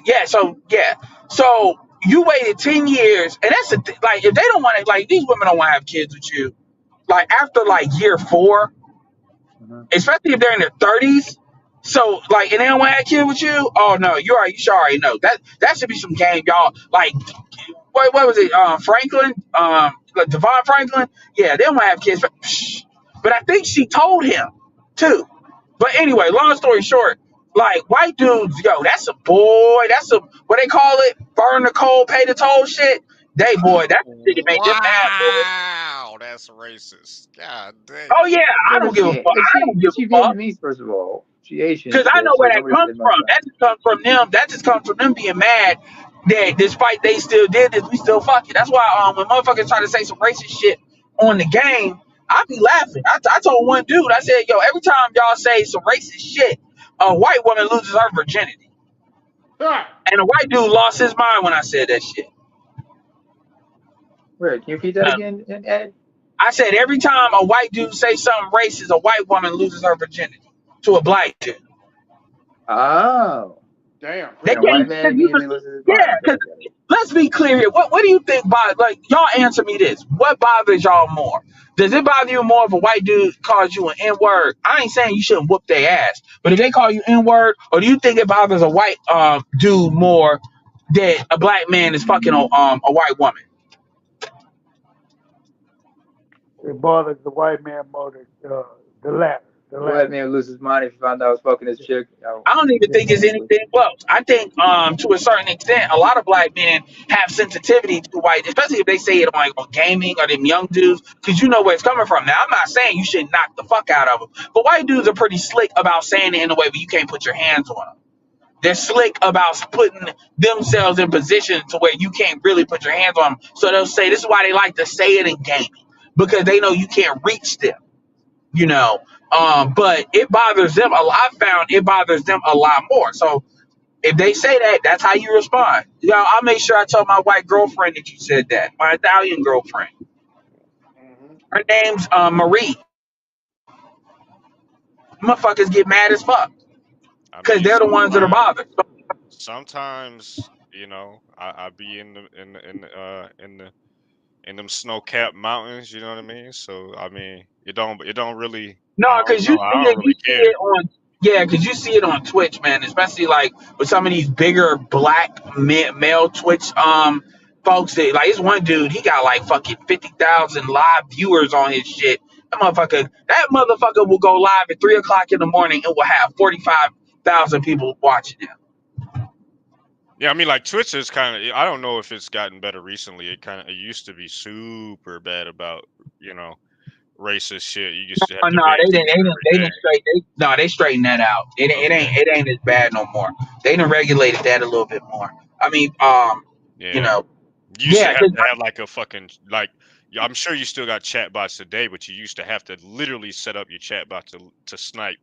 So you waited 10 years, and that's like, if they don't want to, like, these women don't want to have kids with you, like, after like year 4, especially if they're in their 30s, So like, and they don't want to have kids with you. Oh no, you should already know that should be some game, y'all. Like, what was it? Franklin, like Devon Franklin. Yeah, they don't want to have kids, but I think she told him too. But anyway, long story short, like white dudes, yo, that's a boy. That's a what they call it, burn the coal, pay the toll shit. They boy, that's the shit that made them mad, boy. Wow, that's racist. God damn. Oh yeah, I Yeah, don't give a fuck. I don't give she a fuck. Vietnamese first of all. She Asian, Because I so know where that nobody comes said from. nothing. That just comes from them. That just comes from them being mad that despite they still did this, we still fuck it. That's why when motherfuckers try to say some racist shit on the game, I be laughing. I told one dude, I said, yo, every time y'all say some racist shit, a white woman loses her virginity. Ah, And a white dude lost his mind when I said that shit. Wait, can you repeat that again, Ed? I said every time a white dude say something racist, a white woman loses her virginity to a black dude. Oh. damn. They And a white can't man because you immediately loses his mind. yeah, Okay, because I get it. let's be clear here. What do you think like y'all answer me this? What bothers y'all more? Does it bother you more if a white dude calls you an N-word? I ain't saying you shouldn't whoop their ass, but if they call you N-word, or do you think it bothers a white dude more that a black man is fucking a white woman? It bothers the white man more the latter. The The white latter. man loses his mind if he found out I was fucking his chick. I don't even Yeah. think it's Honestly. anything close. I think to a certain extent, a lot of black men have sensitivity to white, especially if they say it on gaming or them young dudes, because you know where it's coming from. Now, I'm not saying you should knock the fuck out of them, but white dudes are pretty slick about saying it in a way where you can't put your hands on them. They're slick about putting themselves in position to where you can't really put your hands on them. So they'll say this is why they like to say it in gaming, because they know you can't reach them. You know, but it bothers them a lot. I found it bothers them a lot more. So if they say that, that's how you respond. You know, I'll make sure I tell my white girlfriend that you said that. My Italian girlfriend. Mm-hmm. Her name's Marie. Motherfuckers get mad as fuck I because mean, they're the ones that are bothered. sometimes, I be in them snow capped mountains, you know what I mean? So I mean, it don't really, No, I don't because know, I don't you really see care. it on yeah, because you see it on Twitch, man. Especially like with some of these bigger black male Twitch folks that like, it's one dude, he got like fucking 50,000 live viewers on his shit. That motherfucker will go live at 3 o'clock in the morning and will have 45,000 people watching him. Yeah, I mean, like Twitch is kind of, I don't know if it's gotten better recently. It used to be super bad about, racist shit. You used to have Oh to no, ban they didn't. people They every didn't straight. They straightened that out. day. It ain't as bad no more. They done regulated that a little bit more. I mean, you Yeah. know, You used to yeah, have because to have like a fucking like. Yeah, I'm sure you still got chat bots today, but you used to have to literally set up your chat bot to snipe,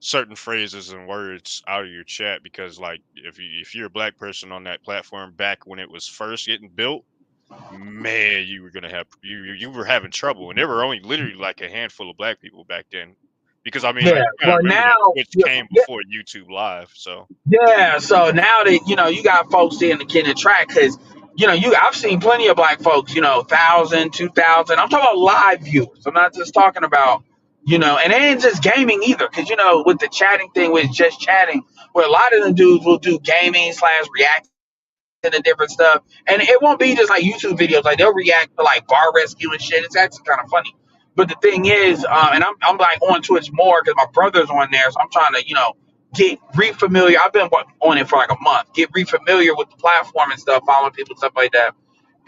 certain phrases and words out of your chat, because like if you're a black person on that platform back when it was first getting built, man, you were gonna have you were having trouble, and there were only literally like a handful of black people back then, because I mean, yeah. like, you gotta Well, remember now, that Twitch came yeah, before YouTube Live, so yeah. So now that you got folks in the getting track, because I've seen plenty of black folks, 1,000, 2,000. I'm talking about live viewers. I'm not just talking about, and it ain't just gaming either, because with the chatting thing, with just chatting, where a lot of the dudes will do gaming slash react and the different stuff. And it won't be just like YouTube videos. Like they'll react to like bar rescue and shit. It's actually kind of funny. But the thing is, and I'm like on Twitch more because my brother's on there, so I'm trying to get re-familiar. I've been on it for like a month. Get re-familiar with the platform and stuff, following people and stuff like that.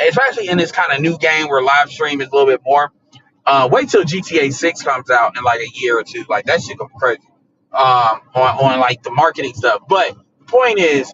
Especially in this kind of new game where live stream is a little bit more. Wait till GTA 6 comes out in like a year or two. Like that shit gonna be crazy. On like the marketing stuff. But the point is,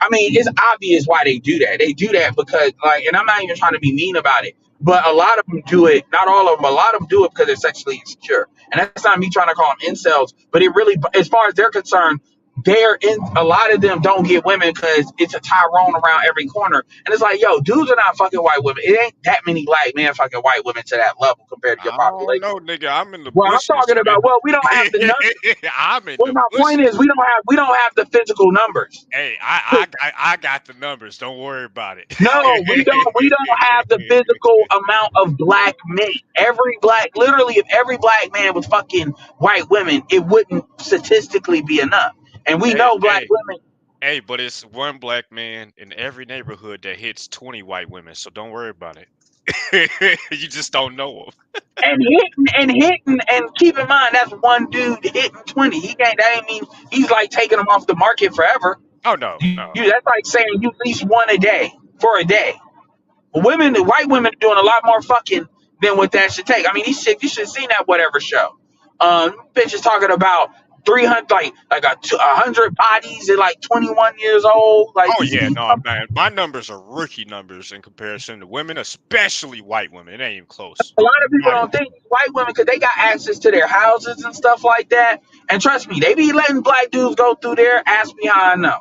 I mean, it's obvious why they do that. They do that because, like, and I'm not even trying to be mean about it, but a lot of them do it. Not all of them. A lot of them do it because they're sexually insecure, and that's not me trying to call them incels. But it really, as far as they're concerned, they're in a lot of them don't get women because it's a Tyrone around every corner. And it's like, yo, dudes are not fucking white women. It ain't that many black men fucking white women to that level compared to your I don't population. know, nigga. I'm in the Well, I'm bushes, talking man. about, well, we don't have the numbers. I'm in Well, the my point bushes. is we don't have the physical numbers. Hey, I got the numbers. Don't worry about it. No, we don't have the physical amount of black men. Literally, if every black man was fucking white women, it wouldn't statistically be enough. And we Hey, know black hey, women hey, but it's one black man in every neighborhood that hits 20 white women, so don't worry about it. You just don't know them. and keep in mind that's one dude hitting 20. That ain't mean he's like taking them off the market forever. Oh no, no. That's like saying you at least one a day for a day. The white women are doing a lot more fucking than what that should take. I mean, these shit, you should have seen that whatever show. Bitches talking about 300, like 100 bodies at like 21 years old. Like, Oh you see yeah, these no, man. My numbers are rookie numbers in comparison to women, especially white women. It ain't even close. a lot of people Not even. don't think white women because they got access to their houses and stuff like that. And trust me, they be letting black dudes go through there. Ask me how I know.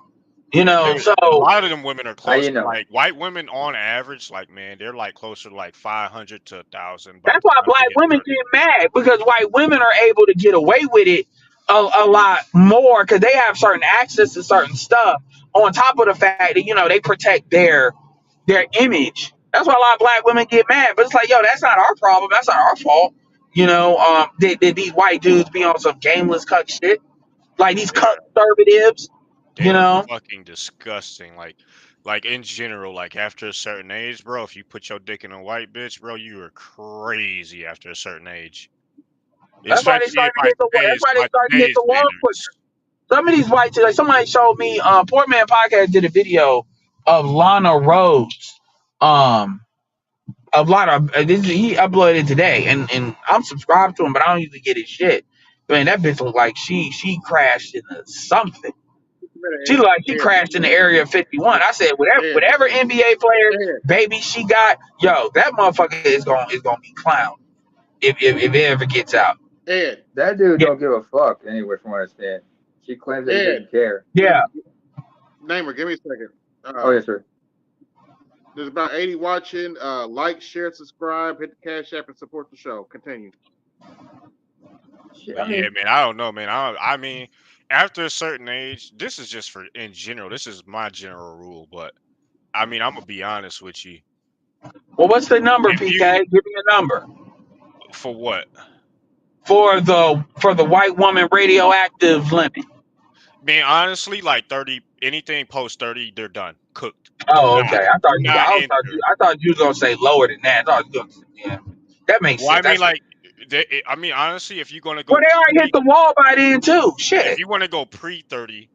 So A lot of them women are How you close. know? Like white women on average, like man, they're like closer to like 500 to 1,000 by that's the why time they black hit women 30. get mad because white women are able to get away with it a lot more because they have certain access to certain stuff. On top of the fact that they protect their image. That's why a lot of black women get mad. But it's like, yo, that's not our problem. That's not our fault. These white dudes be on some gameless cuck shit, like these cuck conservatives. They are fucking disgusting. Like in general, like after a certain age, bro, if you put your dick in a white bitch, bro, you are crazy after a certain age. That's why they Especially starting to hit the. That's why they by starting to hit today's the wall quicker. standards. Some of these white chicks, like somebody showed me, Poor Man Podcast did a video of Lana Rhodes, of Lana. He uploaded it today, and I'm subscribed to him, but I don't usually get his shit. Man, that bitch looked like she crashed into something. She looked like she crashed in the area of 51. I said, whatever NBA player baby she got, yo, that motherfucker is gonna be clown if it ever gets out. Ed, That dude Yeah. don't give a fuck anyway, from what I understand. She claims that he Ed, doesn't care. Yeah. Namer, give me a second. Oh yes, sir. There's about 80 watching. Like, share, subscribe, hit the cash app, and support the show. Continue. Shit, But yeah, man, I don't know, man. I mean, after a certain age, this is just for in general. This is my general rule, but I mean, I'm gonna be honest with you. Well, what's the number, If PK? you Give me a number for what? for the white woman radioactive limit. Man, honestly, like 30, anything post 30, they're done, cooked. Oh, okay. I Do not enter. thought you was gonna say lower than that. I thought you was yeah. That makes Well, I sense. mean, That's like, I mean, honestly, if you're gonna well, go they already hit the wall by then too. if Shit. you want to go pre 30,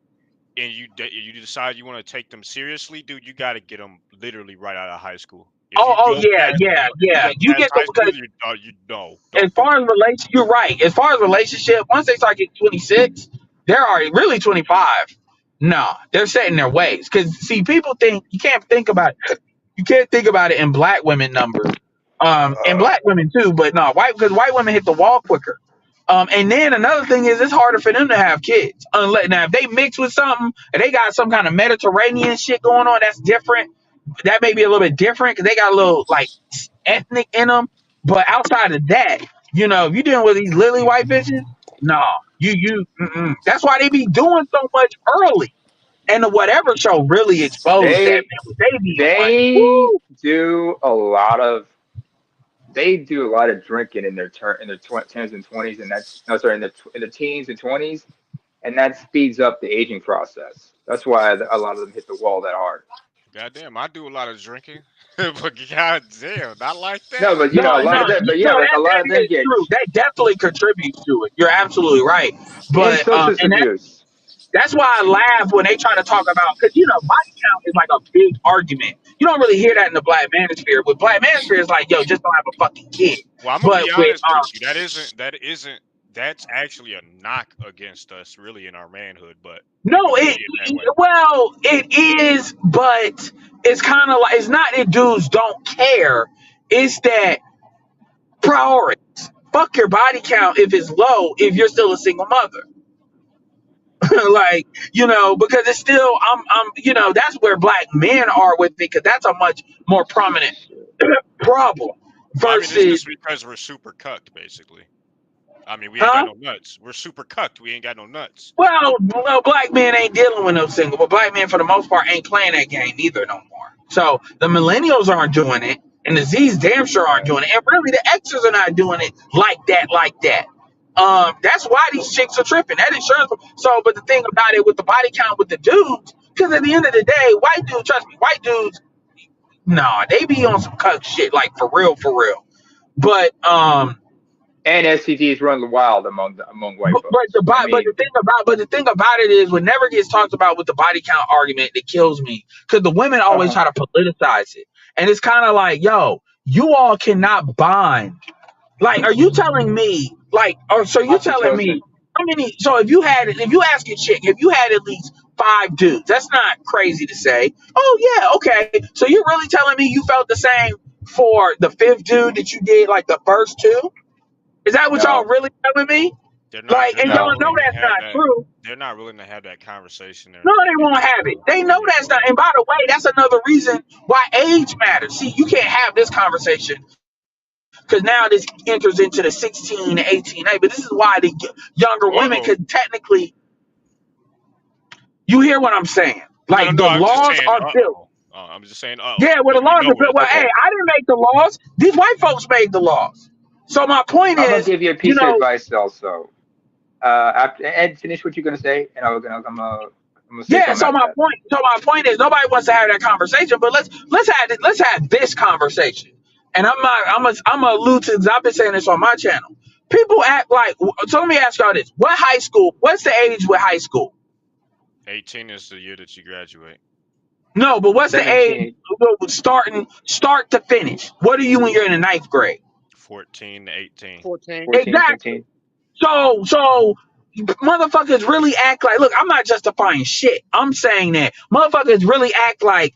and you decide you want to take them seriously, dude, you got to get them literally right out of high school. If you go Yeah. You past get high them school, because don't as do far as you're right. As far as relationship, once they start getting 26, they're already really 25. No, they're set in their ways. Because see, people think you can't think about it. You can't think about it in black women numbers, and black women too. But no, because white women hit the wall quicker. And then another thing is it's harder for them to have kids. Unless now if they mix with something and they got some kind of Mediterranean shit going on, that's different. That may be a little bit different because they got a little like ethnic in them. But outside of that, if you're dealing with these lily white bitches, no, that's why they be doing so much early. And the whatever show really exposed that, They man. They be on. they Woo! do a lot of drinking in their tens and twenties, and that's no sorry in the teens and twenties, and that speeds up the aging process. That's why a lot of them hit the wall that hard. Goddamn, I do a lot of drinking, but goddamn, not like No, that. but No, a lot of them, but yeah, but a lot that of them is get true. That definitely contributes to it. You're absolutely right. and But substance and abuse. that's why I laugh when they try to talk about because body count is like a big argument. You don't really hear that in the black manosphere. With black manosphere, it's like, yo, just don't have a fucking kid. Well, I'm gonna But be with honest with you. That's actually a knock against us, really, in our manhood. But no, people see it that way. it is, but it's kind of like it's not that dudes don't care. It's that priorities. Fuck your body count if it's low if you're still a single mother. Like, because it's still that's where black men are with it, because that's a much more prominent problem Well, I mean, it's versus, just because we're super cucked, basically. I mean, we ain't got huh? no nuts. We're super cucked. We ain't got no nuts. Well, black men ain't dealing with no single, but black men for the most part ain't playing that game either no more. So the millennials aren't doing it, and the Z's damn sure aren't Right. doing it, and really the X's are not doing it like that, like that. That's why these chicks are tripping. That insurance. So, but the thing about it with the body count with the dudes, because at the end of the day, white dudes, trust me, white dudes, nah, they be on some cuck shit, like for real, for real. But And STDs run wild among white folks. I but mean, the thing about it is, what never gets talked about with the body count argument that kills me, because the women always try to politicize it, and it's kind of like, yo, you all cannot bond. Like, are you telling me, like, or so you telling oxytocin. me how many? So if you ask a chick, if you had at least 5 dudes, that's not crazy to say. Oh yeah, okay. So you're really telling me you felt the same for the 5th dude that you did like the first 2? Is that what y'all No, really telling me? They're not. Like, They're and not y'all no. know willing to that's have not that. true. They're not willing to have that conversation No, in they won't have it. They know their that's not. room. And by the way, that's another reason why age matters. See, you can't have this conversation because now this enters into the 16 to 18 age. But this is why the younger women, Whoa. because technically, you hear what I'm saying. No, Like, no. the I'm just laws saying. are built. Oh. I'm just saying. Oh, Yeah, well, the because we laws know are where built. it's Well, hey, going. Okay, I didn't make the laws. These white folks made the laws. So my point I'm gonna is, give you a you piece of know, advice also. After Ed, finish what you're gonna say, and I'm gonna say yeah. something So after my that. point. So my point is, nobody wants to have that conversation. But let's have this conversation. And I'm gonna allude to this. I've been saying this on my channel. People act like. So let me ask y'all this: what high school? What's the age with high school? 18 is the year that you graduate. No, but what's the age 17. start to finish? What are you when you're in the 9th grade? 14 to 18. 14. 14, Exactly. 15. So motherfuckers really act like. Look, I'm not justifying shit. I'm saying that motherfuckers really act like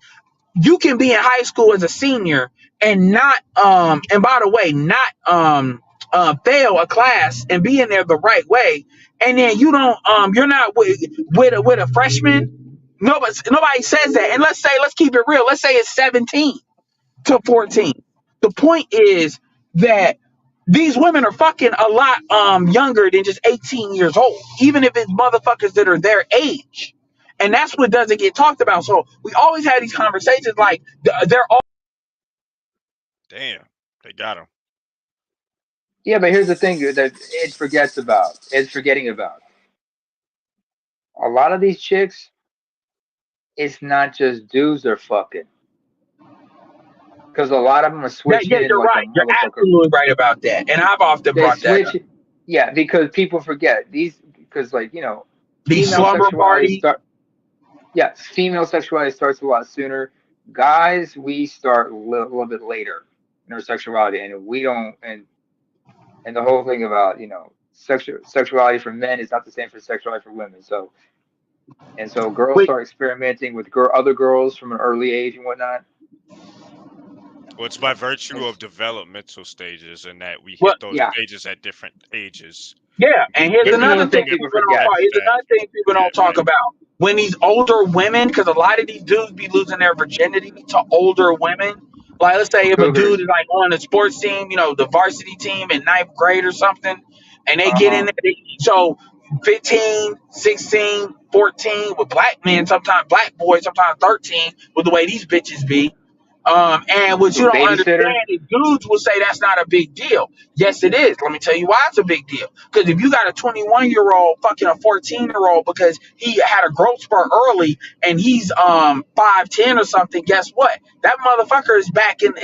you can be in high school as a senior and not and by the way not fail a class and be in there the right way, and then you don't you're not with a freshman. Nobody says that. And let's keep it real, let's say it's 17 to 14. The point is that these women are fucking a lot younger than just 18 years old, even if it's motherfuckers that are their age. And that's what doesn't get talked about. So we always have these conversations like they're all. Damn. They got him. Yeah, but here's the thing that Ed forgets about. Ed's forgetting about. A lot of these chicks, it's not just dudes they're fucking, because a lot of them are That, yeah, switching you're like a right. You're motherfucker. absolutely right about that. And I've often They brought that switch, up. yeah, because people forget these. Because These female slumber sexuality parties. start. Yeah, female sexuality starts a lot sooner. Guys, we start a little bit later in our sexuality, and we don't. And the whole thing about sexuality for men is not the same for sexuality for women. So girls Wait, start experimenting with other girls from an early age and whatnot. Well, it's by virtue of It's developmental stages, and that we what? hit those Yeah, stages at different ages. Yeah, and here's this is another another thing thing Women people people don't forget. talk. Here's have another thing people yeah, don't talk right. about. When these older women, because a lot of these dudes be losing their virginity to older women. Like, let's say if a dude Cougars. is like on a sports team, the varsity team in 9th grade or something, and they get in Uh-huh. there, so 15, 16, 14 with black men, sometimes black boys, sometimes 13 with the way these bitches be. And what To you a don't babysitter. understand is dudes will say that's not a big deal. Yes, it is. Let me tell you why it's a big deal. Because if you got a 21-year-old fucking a 14-year-old because he had a growth spurt early and he's 5'10" or something, guess what? That motherfucker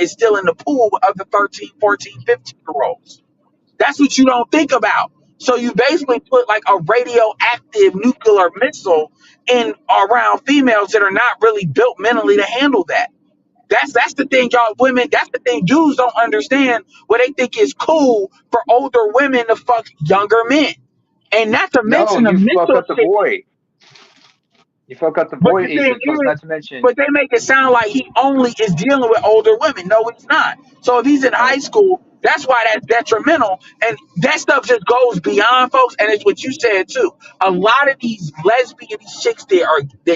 is still in the pool of the 13, 14, 15-year-olds. That's what you don't think about. So you basically put like a radioactive nuclear missile in around females that are not really built mentally to handle that. That's the thing, y'all women. That's the thing dudes don't understand. What they think is cool for older women to fuck younger men, and not to No, mention the you fuck mental up the shit. void. You fuck up the But void the thing issue. Plus, is, not to mention, but they make it sound like he only is dealing with older women. No, he's not. So if he's in high no. school That's why that's detrimental. And that stuff just goes beyond folks. And it's what you said too. A lot of these lesbian, these chicks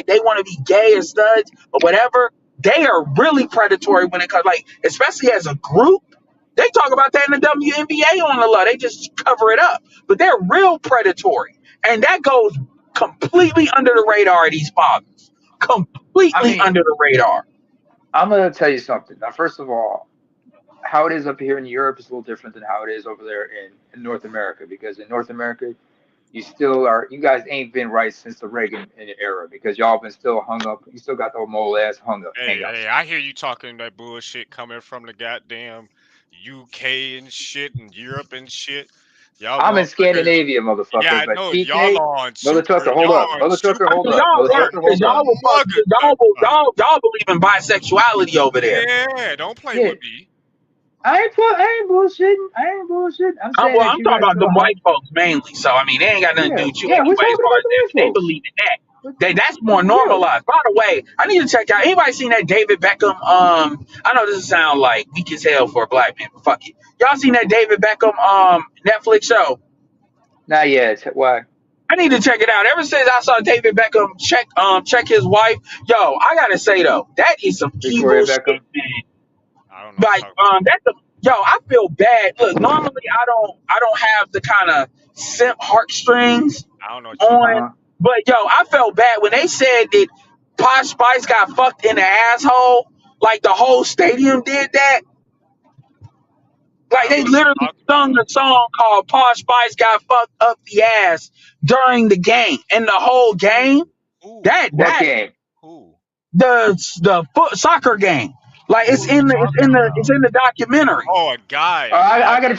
they want to be gay or studs or whatever, they are really predatory when it comes, like, especially as a group. They talk about that in the WNBA on the low. They just cover it up. But they're real predatory. And that goes completely under the radar of these fathers. I Completely mean, under the radar. I'm gonna tell you something. Now, first of all, how it is up here in Europe is a little different than how it is over there in North America. Because in North America, you guys ain't been right since the Reagan era because y'all been still hung up. You still got the mole ass Hey, hang-ups. I hear you talking that bullshit coming from the goddamn UK and shit and Europe and shit. Y'all I'm in motherfuckers. Scandinavia, Yeah, motherfucker. I But know y'all PK, on Mother super. Tucker, hold Y'all up. on Mother Tucker, super hold Cause up. y'all, Mother yeah, Tucker, cause hold up. y'all believe in bisexuality over there. Yeah, don't play Yeah, with me. I ain't bullshitting. I ain't bullshitting. I'm saying Well, that I'm you talking guys about the still white folks mainly. So I mean, they ain't got nothing to do Yeah, with you yeah. We're anyway. As talking far about as the that, white they folks. believe in that. But, That's more yeah, normalized. By the way, I need to check out. Anybody seen that David Beckham? I know this sound like weak as hell for a black man, but fuck it. Y'all seen that David Beckham Netflix show? not yet. Why? I need to check it out. Ever since I saw David Beckham check his wife, yo, I gotta say though, that is some Victoria evil shit, Beckham. man. I don't know what Like, you're talking about. that's a yo. I feel bad. Look, normally I don't have the kind of simp heartstrings I don't know what you're talking on, Uh-huh. but yo, I felt bad when they said that Posh Spice got fucked in the asshole. Like the whole stadium did that. about. Like I don't they know what you're literally talking sung about. a song called Posh Spice got fucked up the ass during the game. And the whole game, Who? that What game? Who? the soccer game. Like Who are you talking it's about? in the documentary. Oh, a guy.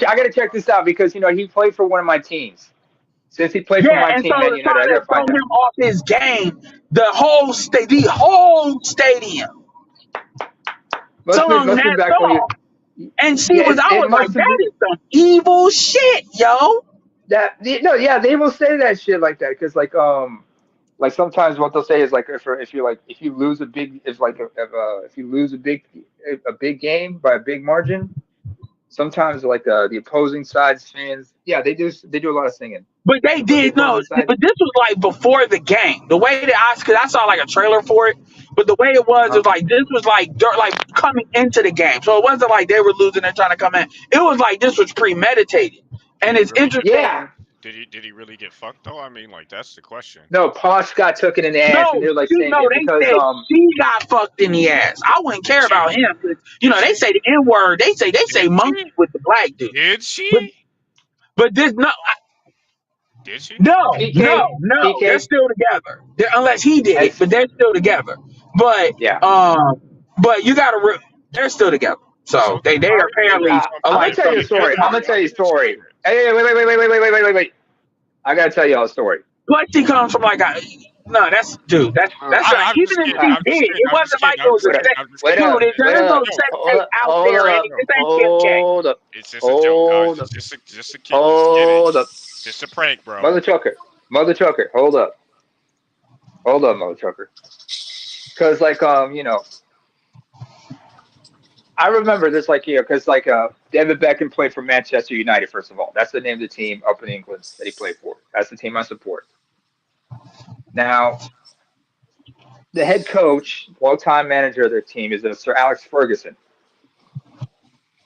I gotta check this out because he played for one of my teams. Since he played for Yeah, my and so team, Man to United, try I to gotta throw find out. him off his game, the whole stadium Must sung have been that back when song. And yeah, I it was like, must have that been is some evil shit, yo. no, yeah, they will say that shit like that because like sometimes what they'll say is like if you like if you lose a big if you lose a big game by a big margin, sometimes like the opposing side's fans, yeah, they do a lot of singing. But they But the did no. opposing side, But this was like before the game. The way that because I saw like a trailer for it, but the way it was uh-huh. is like this was like coming into the game. So it wasn't like they were losing and trying to come in. It was like this was premeditated, Did and he it's really get interesting. Yeah, fucked? Did he really get fucked though? I mean, like that's the question. no, Posh got taken in the ass, and No, they're like she saying no. it They because said she got fucked in the ass. I wouldn't Did care she? about him. But, Did they she? say the N word. They say Did monkey she? with the black dude. Did But she? this no. Did she? PK They're PK still together. Unless he did it, as but they're still together. But yeah. you gotta they're still together. So So they all are right, yeah. apparently So a I'm like gonna tell they you a story. together. I'm gonna I tell you a understand story. it. Hey, wait. I gotta tell y'all a story. plus she comes from like a no, that's dude, that's like I'm even just if kidding. she I'm just did, kidding. it I'm just wasn't like kidding. it I'm was just a Wait up, kidding. sex I'm just wait kidding. up, dude, wait there's up. no sex tape out there or anything. This ain't Kim K. Hold up, It's just a joke, guys. hold It's up, just a kid. Just kidding. hold up. Just a prank, bro. Mother trucker, hold up, mother trucker. Cause like I remember this like cause like David Beckham played for Manchester United. First of all, that's the name of the team up in England that he played for. That's the team I support. Now the head coach, longtime manager of their team is Sir Alex Ferguson.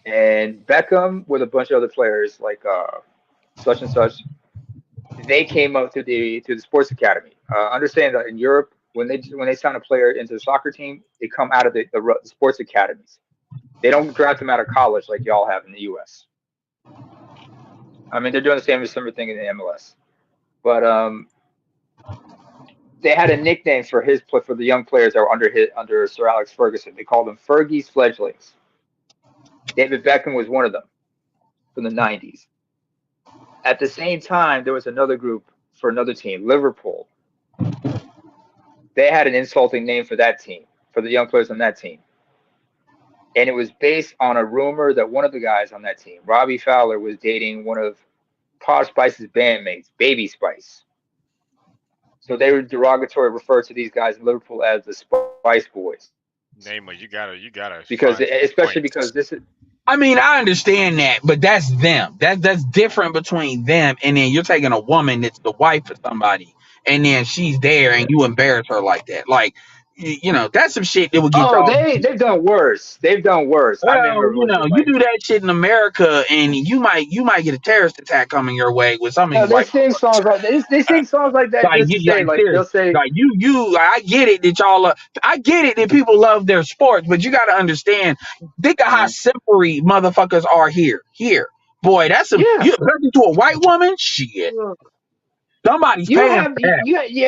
And Beckham with a bunch of other players like such and such, they came up to the sports academy. Understand that in Europe, when they sign a player into the soccer team, they come out of the sports academies. They don't draft them out of college like y'all have in the U.S. I mean, they're doing the similar thing in the MLS. But they had a nickname for the young players that were under Sir Alex Ferguson. They called them Fergie's fledglings. David Beckham was one of them from the '90s. At the same time, there was another group for another team, Liverpool. They had an insulting name for that team, for the young players on that team. And it was based on a rumor that one of the guys on that team, Robbie Fowler, was dating one of Posh Spice's bandmates, Baby Spice. So they were derogatory refer to these guys in Liverpool as the Spice Boys. Neymar, you gotta Because find some especially because points. I mean, I understand that, but that's them. That's different between them and then you're taking a woman that's the wife of somebody, and then she's there and you embarrass her like that. Like, you know, that's some shit that would get Oh, y'all. they've done worse. They've done worse. I Well, remember you was know, it you like do that shit in America, and you might get a terrorist attack coming your way with some of no, these they white sing songs like they sing songs like that like just you to say like like serious. they'll say Like like, I get it that y'all I get it that people love their sports, but you gotta understand, think of how simpery motherfuckers are here. Here. Boy, that's some yeah. you listen to a white woman? Shit. Somebody's You paying for have that.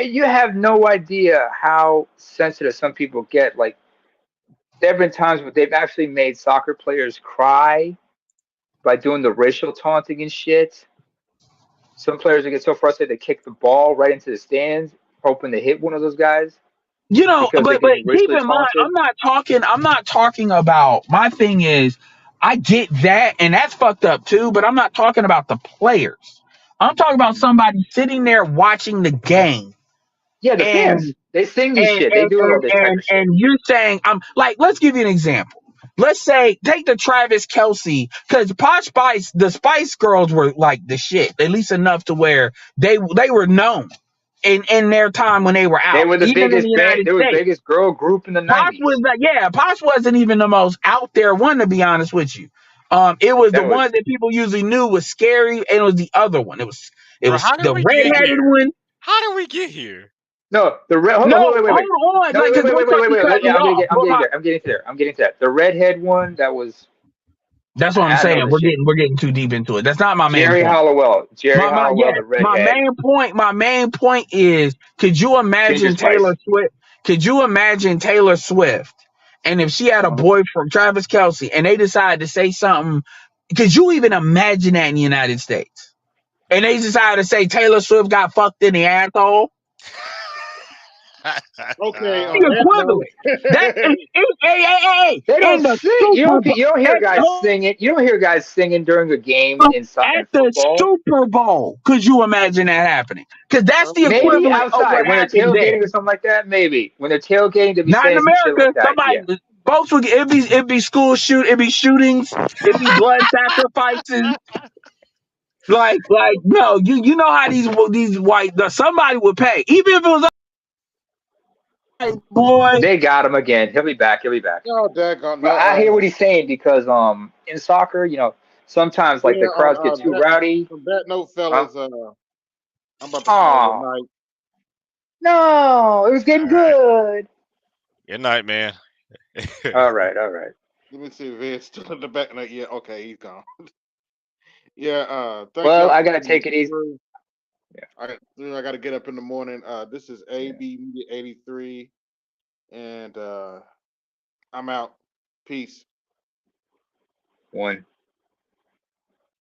you have no idea how sensitive some people get. Like there have been times where they've actually made soccer players cry by doing the racial taunting and shit. Some players will get so frustrated they kick the ball right into the stands, hoping to hit one of those guys You know, because they're but getting keep racially in mind, taunted. I'm not talking about my thing is I get that and that's fucked up too, but I'm not talking about the players. I'm talking about somebody sitting there watching the game Yeah, the and fans they sing these shit. They do all this type of shit. and you're saying I'm like, let's give you an example. Let's say take the Travis Kelsey, because the Spice Girls were like the shit, at least enough to where they were known in their time when they were They out, were the even in the biggest band. United They were the States. biggest girl group in the Pops was '90s. like, yeah, Pops wasn't even the most out there one, to be honest with you. It was the That one was that people usually knew was scary, and it was the other one. It Bro, was how did the we get redheaded here? one. How did we get here? no the red. Hold on, No, hold on, wait. hold on, No, like, wait, cause wait, don't wait, wait, try wait, to wait. cut me Yeah, off. I'm getting there. I'm getting to that. I'm getting to that. The redhead one that was That's what I'm I know saying. the We're shit. getting too deep into it. That's not my main Jerry point. Hollowell. Jerry Hollowell, the redhead. My main point is, could you Ginger imagine Taylor Spice. Swift? Could you imagine Taylor Swift? And if she had a Uh-huh. boyfriend, Travis Kelsey, and they decided to say something, could you even imagine that in the United States? And they decided to say Taylor Swift got fucked in the asshole. Okay, The on that note, equivalent. That They don't in the sing. Super Bowl. You don't hear guys singing. You don't hear guys singing during a game in At the football. Super Bowl, could you imagine that happening? Because that's the Maybe equivalent of what outside when they're happened there. tailgating or something like that. Maybe when they're tailgating, they'll be Not in saying some shit like America. that. Yeah. Somebody, folks would it'd be it'd be shootings, it'd be blood sacrifices. Like no, you know how these white somebody would pay, even if it was like, boy. They got him again. He'll be back. He'll be back. no, daggone, But no, I hear what he's saying because in soccer, sometimes like yeah, the crowds get too rowdy. on that note, Uh, fellas, I'm about to call it a oh night. no, it was All getting right. good. Good night, man. All right, all right. Let me see if Ed's still in the back. No, yeah, okay, he's gone. Yeah, thank Well, y'all I for gotta coming take it easy. through. Yeah, I got to get up in the morning. This is yeah. AB Media 83, and I'm out. Peace. One.